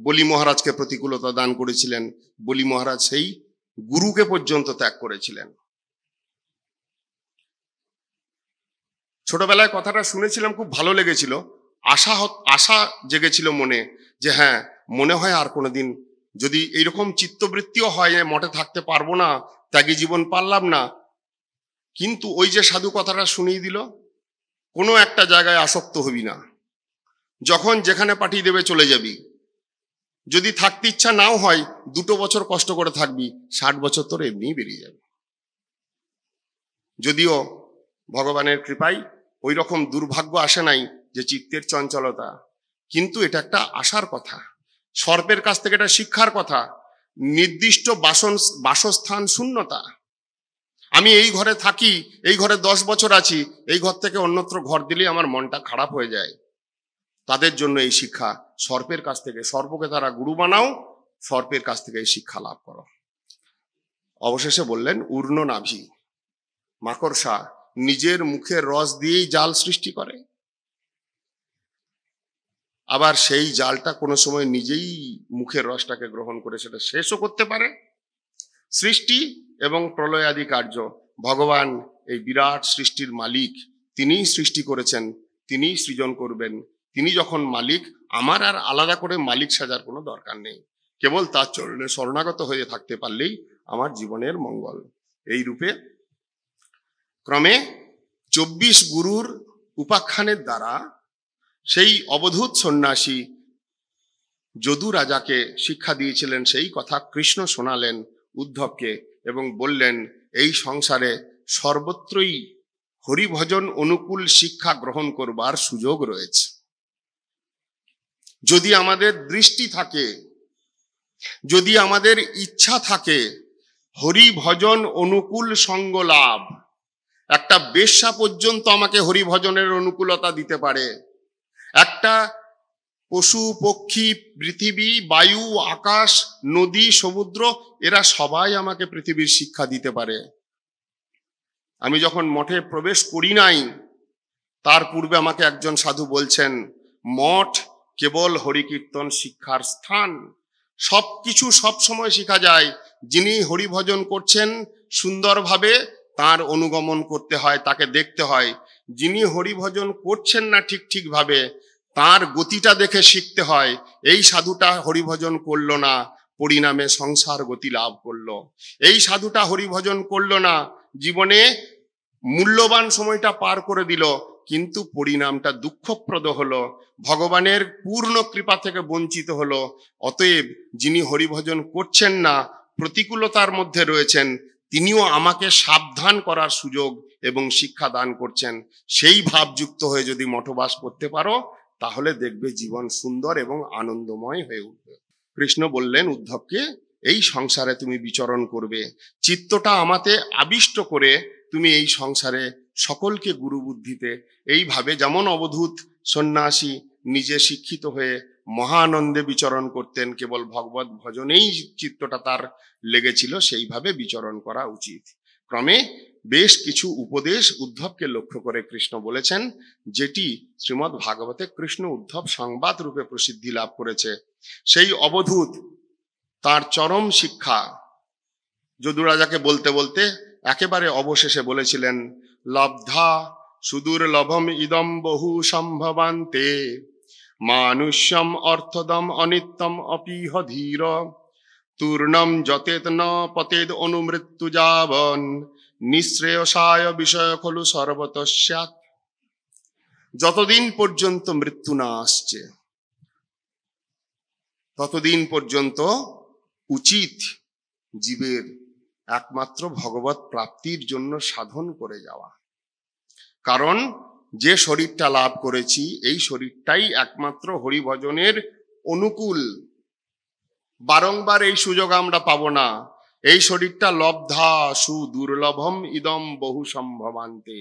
বলি মহারাজকে প্রতিকূলতা দান করেছিলেন, বলি মহারাজ সেই গুরুকে পর্যন্ত ত্যাগ করেছিলেন। ছোটবেলায় কথাটা শুনেছিলাম, খুব ভালো লেগেছিল, আশা জেগেছিল মনে, যে হ্যাঁ, মনে হয় আর কোনোদিন যদি এইরকম চিত্তবৃত্তিও হয় মঠে থাকতে পারবো না, ত্যাগী জীবন পারলাম না। কিন্তু ওই যে সাধু কথাটা শুনিয়ে দিল, কোনো একটা জায়গায় আসক্ত হবি না, যখন যেখানে পাঠিয়ে দেবে চলে যাবি। যদি থাকতে ইচ্ছা নাও হয় 2 বছর কষ্ট করে থাকবি, 60 বছর তোর এমনিই বেরিয়ে যাবে। যদিও ভগবানের কৃপায় ওই রকম দুর্ভাগ্য আসে নাই যে চিত্তের চঞ্চলতা, কিন্তু এটা একটা আশার কথা, সর্পের কাছ থেকে এটা শিক্ষার কথা। নির্দিষ্ট বাসস্থান শূন্যতা। আমি এই ঘরে থাকি, এই ঘরে 10 বছর আছি, এই ঘর থেকে অন্যত্র ঘর দিলে আমার মনটা খারাপ হয়ে যায়। তাদের জন্য এই শিক্ষা, সর্পের কাছ থেকে, সর্পকে তারা গুরু বানাও, সর্পের কাছ থেকে এই শিক্ষা লাভ করো। অবশেষে বললেন, উর্ণ নাভি, মাকড়সা নিজের মুখের রস দিয়েই জাল সৃষ্টি করে, আবার সেই জালটা কোনো সময় নিজেই মুখের রসটাকে গ্রহণ করে সেটা শেষও করতে পারে। সৃষ্টি এবং প্রলয় আদি কার্য, ভগবান এই বিরাট সৃষ্টির মালিক, তিনিই সৃষ্টি করেছেন, তিনিই সৃজন করবেন। তিনি যখন মালিক, আমার আর আলাদা করে মালিক সাজার কোনো দরকার নেই, কেবল তার চরণে শরণাগত হয়ে থাকতে পারলেই আমার জীবনের মঙ্গল। এই রূপে ক্রমে 24 গুরুর উপাখ্যানের দ্বারা সেই অবধূত সন্ন্যাসী যদু রাজাকে শিক্ষা দিয়েছিলেন, সেই কথা কৃষ্ণ শোনালেন উদ্ধবকে এবং বললেন, এই সংসারে সর্বত্রই হরিভজন অনুকূল শিক্ষা গ্রহণ করবার সুযোগ রয়েছে। যদি আমাদের দৃষ্টি থাকে, যদি আমাদের ইচ্ছা থাকে, হরিভজন অনুকূল সঙ্গ লাভ। একটা বেশ্যা পর্যন্ত আমাকে হরিভজনের অনুকূলতা দিতে পারে, একটা পশু পক্ষী, পৃথিবী, বায়ু, আকাশ, নদী, সমুদ্র, এরা সবাই আমাকে পৃথিবীর শিক্ষা দিতে পারে। আমি যখন মঠে প্রবেশ করি নাই, তার পূর্বে আমাকে একজন সাধু বলছেন, মঠ কেবল হরিকীর্তন শিক্ষার স্থান, সবকিছু সব সময় শেখা যায়। যিনি হরিভজন করছেন সুন্দরভাবে, তার অনুগমন করতে হয়, তাকে দেখতে হয়। যিনি হরিভজন করছেন না ঠিকভাবে, তার গতিটা দেখে শিখতে হয়। এই সাধুটা হরিভজন করলো না, পরিণামে সংসার গতি লাভ করলো। এই সাধুটা হরিভজন করলো না, জীবনে মূল্যবান সময়টা পার করে দিল, কিন্তু পরিণামটা দুঃখপ্রদ হলো, ভগবানের পূর্ণ কৃপা থেকে বঞ্চিত হলো। অতএব যিনি হরিভজন করছেন না, প্রতিকূলতার মধ্যে রয়েছেন, তিনিও আমাকে সাবধান করার সুযোগ এবং শিক্ষা দান করছেন। সেই ভাবযুক্ত হয়ে যদি মঠবাস করতে পারো, তাহলে দেখবে জীবন সুন্দর এবং আনন্দময় হয়ে উঠবে। কৃষ্ণ বললেন উদ্ধবকে, এই সংসারে তুমি বিচরণ করবে, চিত্তটা আমাতে আবিষ্ট করে তুমি এই সংসারে সকলকে গুরু বুদ্ধিতে, এইভাবে যেমন অবধূত সন্ন্যাসী নিজে শিক্ষিত হয়ে মহানন্দে বিচরণ করতেন, কেবল ভগবত ভজনেই চিত্তটা তার লেগেছিল, সেইভাবে বিচরণ করা উচিত। ক্রমে বেশ কিছু উপদেশ উদ্ধবকে লক্ষ্য করে কৃষ্ণ বলেছেন, যেটি শ্রীমদ্ ভাগবতে কৃষ্ণ উদ্ধব সংবাদ রূপে প্রসিদ্ধি লাভ করেছে। সেই অবধূত তার চরম শিক্ষা যদু রাজাকে বলতে বলতে একেবারে অবশেষে বলেছিলেন, লব্ধা সুদুর্লভম ইদম বহু সম্ভবান্তে মানুষ্যম অর্থদম অনিত্যম অপিহ ধীর তূর্ণম যতেত ন পতেদ অনুমৃত্যু যাবন নিঃশ্রেয়সায় বিষয় খলু সর্বতস্যাৎ। যতদিন পর্যন্ত মৃত্যু না আসছে ততদিন পর্যন্ত উচিত জীবের একমাত্র ভগবত প্রাপ্তির জন্য সাধন করে যাওয়া। কারণ যে শরীরটা লাভ করেছি এই শরীরটাই একমাত্র হরিভজনের অনুকূল। বারংবার এই সুযোগ আমরা পাবো না। এই শরীরটা লব্ধা সুদুর্লভম ইদম বহু সম্ভবান্তে,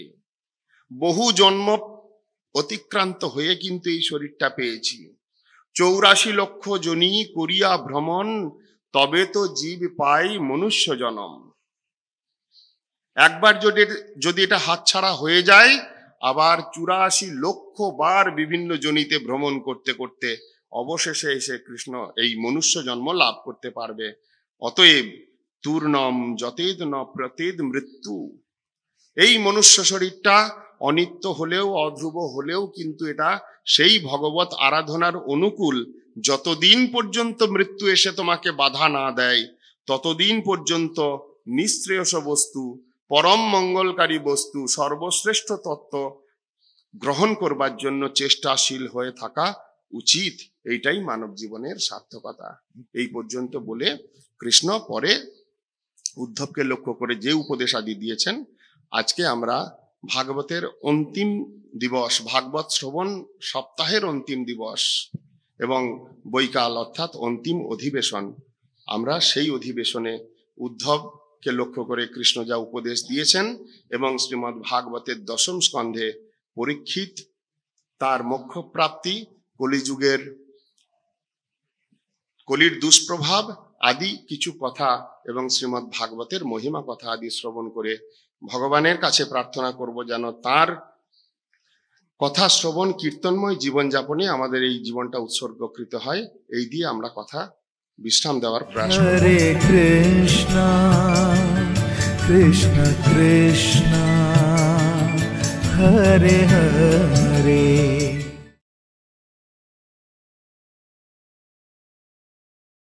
বহু জন্ম অতিক্রান্ত হয়ে কিন্তু এই শরীরটা পেয়েছি। 84 লক্ষ জনি করিয়া ভ্রমণ, তবে তো জীব পাই মনুষ্য জনম। একবার যদি এটা হাতছাড়া হয়ে যায়, আবার 84 লক্ষ বার বিভিন্ন জনিতে ভ্রমণ করতে করতে অবশেষে এসে কৃষ্ণ এই মনুষ্য জন্ম লাভ করতে পারবে। অতএব তূর্ণম যতেদ ন প্রতেদ মৃত্যু, এই মনুষ্য শরীরটা অনিত্য হলেও অধ্রুব হলেও কিন্তু এটা সেই ভগবত আরাধনার অনুকূল। যতদিন পর্যন্ত মৃত্যু এসে তোমাকে বাধা না দেয় ততদিন পর্যন্ত নিঃশ্রেয়স বস্তু, পরম মঙ্গলকারী বস্তু, সর্বশ্রেষ্ঠ তত্ত্ব গ্রহণ করবার জন্য চেষ্টাশীল হয়ে থাকা উচিত। এইটাই মানব জীবনের সার্থকতা। এই পর্যন্ত বলে কৃষ্ণ পরে উদ্ধবকে লক্ষ্য করে যে উপদেশ আদি দিয়েছেন, আজকে আমরা ভাগবতের অন্তিম দিবস, ভাগবত শ্রবণ সপ্তাহের অন্তিম দিবস এবং বৈকাল অর্থাৎ অন্তিম অধিবেশন, আমরা সেই অধিবেশনে উদ্ধবকে লক্ষ্য করে কৃষ্ণ যা উপদেশ দিয়েছেন এবং শ্রীমদ্ ভাগবতের 10ম স্কন্ধে পরীক্ষিত তার মোক্ষ প্রাপ্তি, কলিযুগের কলির দুষ্প্রভাব আদি কিছু কথা এবং শ্রীমদ্ ভাগবতের মহিমা কথা আদি শ্রবণ করে ভগবানের কাছে প্রার্থনা করব যেন তার কথা শ্রবণ কীর্তনময় জীবনযাপনে আমাদের এই জীবনটা উৎসর্গকৃত হয়। এই দিয়ে আমরা কথা বিশ্রাম দেওয়ার প্রয়াস করব। হরে কৃষ্ণ কৃষ্ণ কৃষ্ণ হরে হরে।